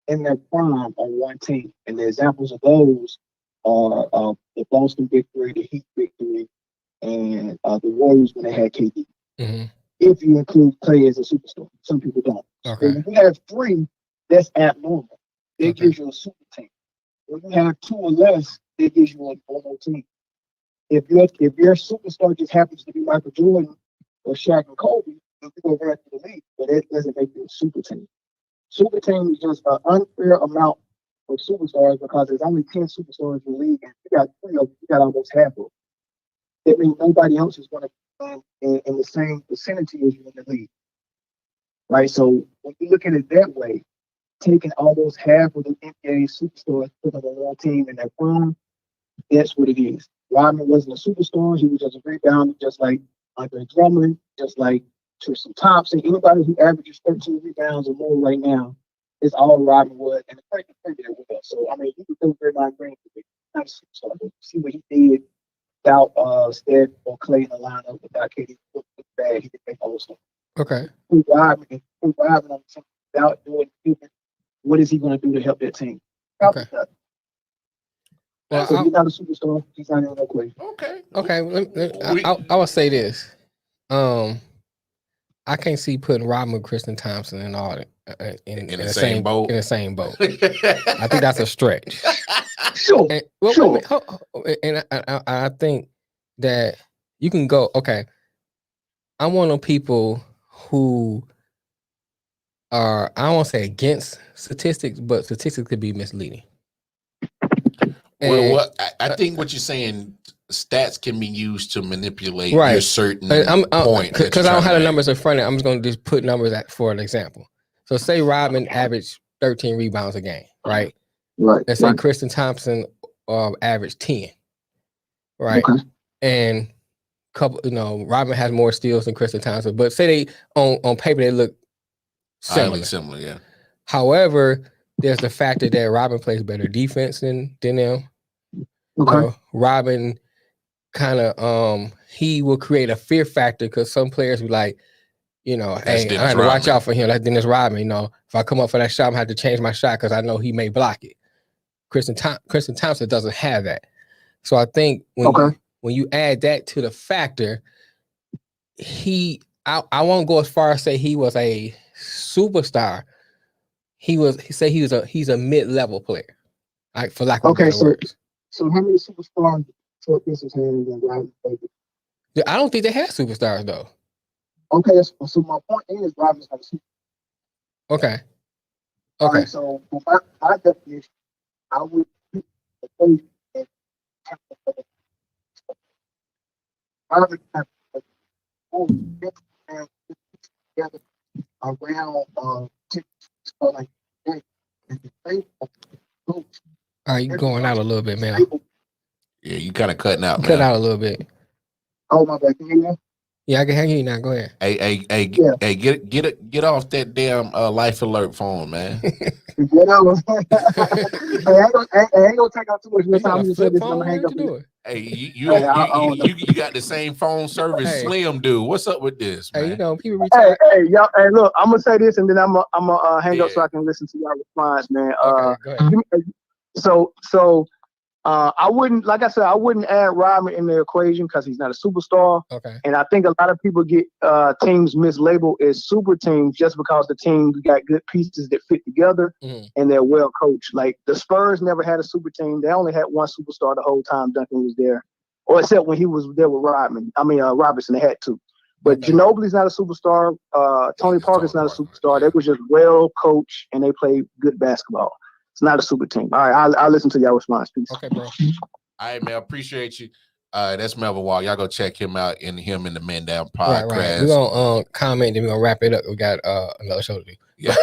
in their prime on one team, and the examples of those are the Boston Big Three, the Heat Big Three, and the Warriors when they had KD. If you include Clay as a superstar, some people don't.
Okay.
When you have three, that's abnormal. It gives you a super team. When you have two or less, it gives you a normal team. If your superstar just happens to be Michael Jordan or Shaq and Kobe, you go right to the league, but that doesn't make you a super team. Super team is just an unfair amount of superstars because there's only 10 superstars in the league, and you got three of them, you got almost half of them. That means nobody else is going to be in the same vicinity as you in the league, right? So when you look at it that way, taking almost half of the NBA superstars, put them on one team in their prime, that's what it is. Rodman wasn't a superstar; he was just a rebounder, just like Andre Drummond, just like Tristan Thompson. Anybody who averages 13 rebounds or more right now is all Rodman was, and the fact that there with us. So I mean, you can throw Draymond Green, not a superstar, but see what he did without Steph or Clay in the lineup, without KD, bad, he could make All-Star.
Okay.
Rodman on the team without doing anything, what is he going to do to help that team? Probably nothing. Well, so he's not a superstar. He's not in the equation.
Okay. I will say this. I can't see putting Rodman, Tristan Thompson, and all that in the same boat. In the same boat. I think that's a stretch.
Sure.
And I think that you can go. Okay, I'm one of people who are, I don't want to say against statistics, but statistics could be misleading.
Well, I think what you're saying, stats can be used to manipulate your certain point.
Because I don't have the numbers in front of me, I'm just going to just put numbers for an example. So say Rodman averaged 13 rebounds a game, right?
Right.
Let's say Tristan Thompson averaged 10, right? Okay. And Rodman has more steals than Tristan Thompson, but say they on paper they look similar,
yeah.
However, there's the factor that Rodman plays better defense than them.
Okay.
Rodman kind of he will create a fear factor because some players be like, hey, I have to watch out for him. Like Dennis Rodman, if I come up for that shot, I'm gonna have to change my shot because I know he may block it. Tristan Thompson doesn't have that. So I think when you add that to the factor, I won't go as far as say he was a superstar. He's a mid-level player, like for lack of better words.
So how many superstars Troy Pistons had in Rodman?
I don't think they had superstars though.
Okay, so my point is Rodman's not a superstar.
Okay.
All right, so for my definition, I would Rodman together around
you going out a little bit, man.
Yeah, you kind of cutting out, man.
Cut out a little bit.
Oh, my bad. Can you hear me?
Yeah, I can hear you now. Go ahead.
Hey, get off that damn Life Alert phone, man.
I ain't gonna take out too much of your time. I'm gonna hang up.
Hey, you got the same phone service Slim do. What's up with this, man?
Hey, people retire.
Hey, y'all. Hey, look, I'm gonna say this, and then I'm gonna hang up so I can listen to y'all response, man.
Okay, go ahead.
So I wouldn't, like I said, I wouldn't add Rodman in the equation because he's not a superstar.
Okay.
And I think a lot of people get teams mislabeled as super teams just because the teams got good pieces that fit together and they're well coached. Like the Spurs never had a super team. They only had one superstar the whole time Duncan was there, or except when he was there with Rodman. I mean, Robinson, they had two. But Ginobili's not a superstar. Tony Parker's not a superstar. They were just well coached and they played good basketball. It's not a super team. All right, I'll listen to y'all response. Peace.
Okay, bro.
All right, man. Appreciate you. That's Melvin Wall. Y'all go check him out in the Man Down podcast.
Right. We're gonna comment, then we're gonna wrap it up. We got another show to do.
Yeah.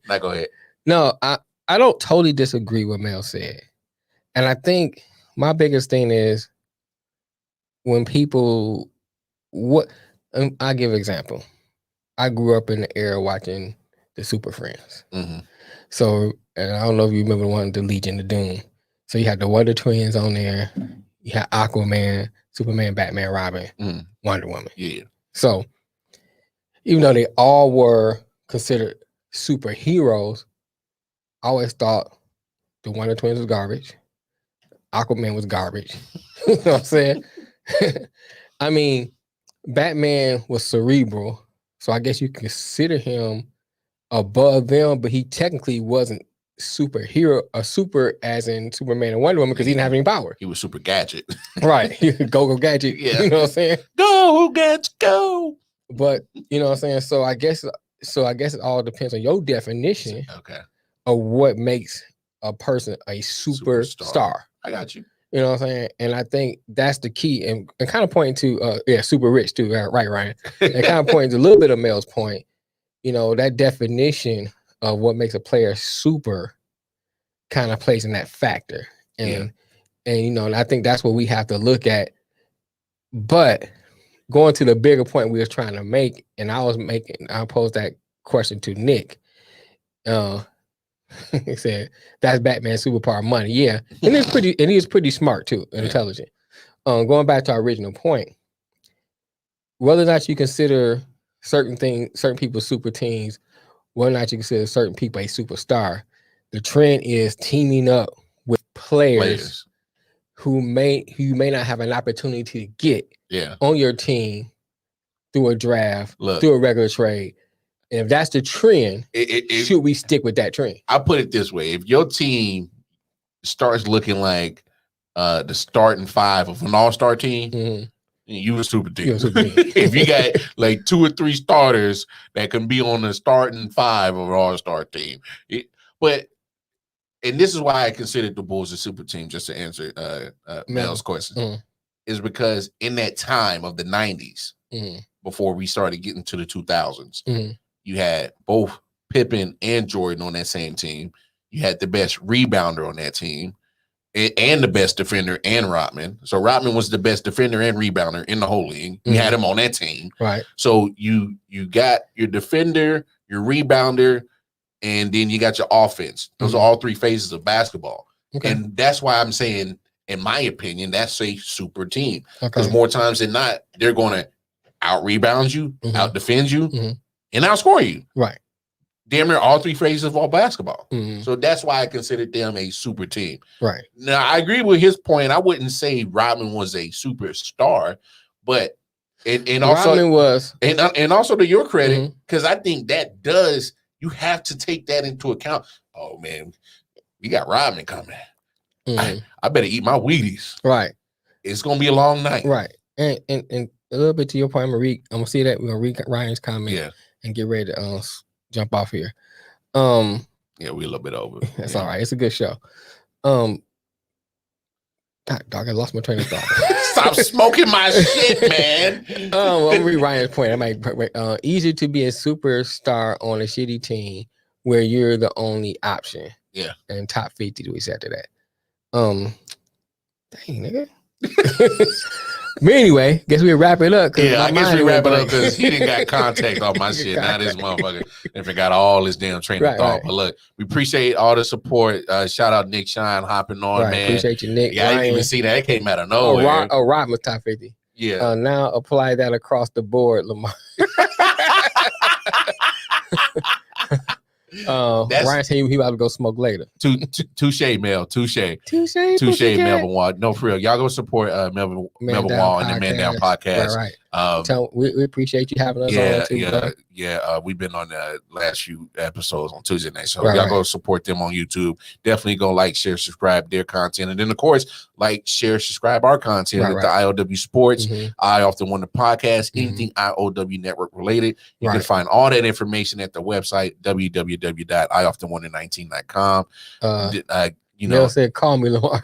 Now go ahead.
No, I don't totally disagree with Mel said. And I think my biggest thing is when people I'll give an example. I grew up in the era watching the Super Friends.
Mm-hmm.
So, and I don't know if you remember one, the Legion of Doom. So you had the Wonder Twins on there. You had Aquaman, Superman, Batman, Robin, Wonder Woman.
Yeah.
So even though they all were considered superheroes, I always thought the Wonder Twins was garbage. Aquaman was garbage. You know what I'm saying? I mean, Batman was cerebral, so I guess you can consider him above them, but he technically wasn't superhero, a super as in Superman and Wonder Woman, because he didn't have any power.
He was super gadget.
Right. Go gadget.
Yeah.
You know what I'm saying?
Go gadget, go.
But you know what I'm saying? So I guess it all depends on your definition of what makes a person a superstar.
I got you.
You know what I'm saying? And I think that's the key, and kind of pointing to super rich too, right, Ryan? And kind of pointing to a little bit of Mel's point, you know, that definition of what makes a player super kind of plays in that factor. And you know, and I think that's what we have to look at. But going to the bigger point we were trying to make, and I posed that question to Nick. He said that's Batman's superpower money. Yeah. And he's pretty smart too and intelligent. Going back to our original point, whether or not you consider certain people super teams, whether or not you consider certain people a superstar, the trend is teaming up with players who you may not have an opportunity to get on your team through a draft, through a regular trade. And if that's the trend, should we stick with that trend?
I put it this way: if your team starts looking like the starting five of an all-star team, you a super team. If you got like 2 or 3 starters that can be on the starting five of an all-star team, and this is why I considered the Bulls a super team, just to answer Mel's question, is because in that time of the 90s, before we started getting to the 2000s, you had both Pippen and Jordan on that same team. You had the best rebounder on that team and the best defender and Rodman. So Rodman was the best defender and rebounder in the whole league. You had him on that team.
Right.
So you got your defender, your rebounder, and then you got your offense. Those are all 3 phases of basketball.
Okay.
And that's why I'm saying, in my opinion, that's a super team. Because more times than not, they're going to out-rebound you, out-defend you, and outscore you.
Right.
Damn near all 3 phases of all basketball. So that's why I considered them a super team.
Right.
Now, I agree with his point. I wouldn't say Rodman was a superstar, but and also
Rodman was,
and also to your credit, because I think that does, you have to take that into account. Oh man, we got Rodman coming. I better eat my Wheaties.
Right.
It's gonna be a long night.
Right. And a little bit to your point, I'm gonna see that. We're gonna read Ryan's comment and get ready to jump off here.
Yeah, we're a little bit over.
That's all right. It's a good show. God, dog, I lost my train of thought.
Stop smoking my shit, man.
I'm gonna read Ryan's point. I might easier to be a superstar on a shitty team where you're the only option.
Yeah.
And top 50 do we say after that? Dang, nigga. But anyway, guess we wrap it up.
Yeah, I guess we wrap it up because he didn't got contact off my shit. Now this motherfucker and forgot all his damn train of thought. Right. But look, we appreciate all the support. Shout out Nick Shine hopping on, man.
Appreciate you, Nick.
Yeah, I didn't even see that. It came out of nowhere.
Rodman top 50.
Yeah.
Now apply that across the board, Lamar. Ryan said he about to go smoke later.
Touche, Mel. Touche, Melvin Wall. No, for real. Y'all go support Melvin Wall and the Man Down podcast.
Right. So we appreciate you having us on too.
We've been on the last few episodes on Tuesday night. So y'all go support them on YouTube. Definitely go like, share, subscribe their content. And then, of course, like, share, subscribe our content at the I.O.W. Sports. I Often Wonder podcast, anything I.O.W. network related. You can find all that information at the website, www.ioftenwonder19.com.
Mel said, call me, Lamar.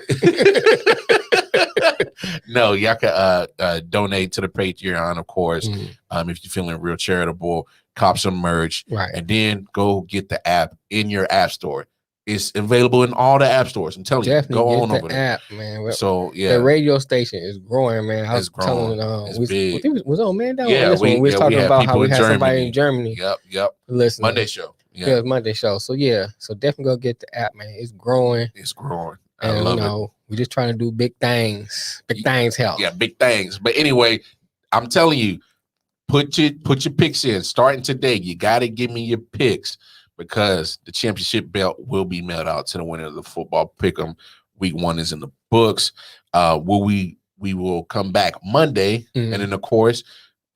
No, y'all can donate to the Patreon, of course. If you're feeling real charitable, cop some merch, and then go get the app in your app store. It's available in all the app stores. I'm telling you, go on over there.
App, man.
So yeah,
the radio station is growing, man.
It's growing.
It's big. Was on Man Down.
Yeah,
we was talking about how we had somebody in Germany.
Yep.
Listen,
Monday show. Yeah.
Phil's Monday show. So yeah, so definitely go get the app, man. It's growing.
It's growing. I
And
love
you know, we're just trying to do big things. Big things help.
Yeah, big things. But anyway, I'm telling you, put your picks in starting today. You got to give me your picks because the championship belt will be mailed out to the winner of the football pick'em. Week 1 is in the books. We will come back Monday, and then of course,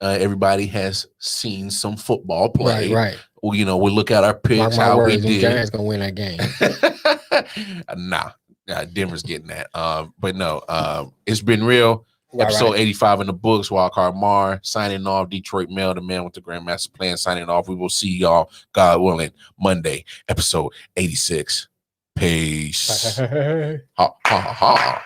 everybody has seen some football play.
Right.
Well, you know, we look at our picks.
My
how
words,
we did.
Giants gonna win that game.
Nah, Denver's getting that. But no, it's been real. Episode 85 in the books. Wildcard Mar signing off. Detroit Mail, the man with the Grandmaster plan, signing off. We will see y'all, God willing, Monday, episode 86. Peace. Ha ha ha.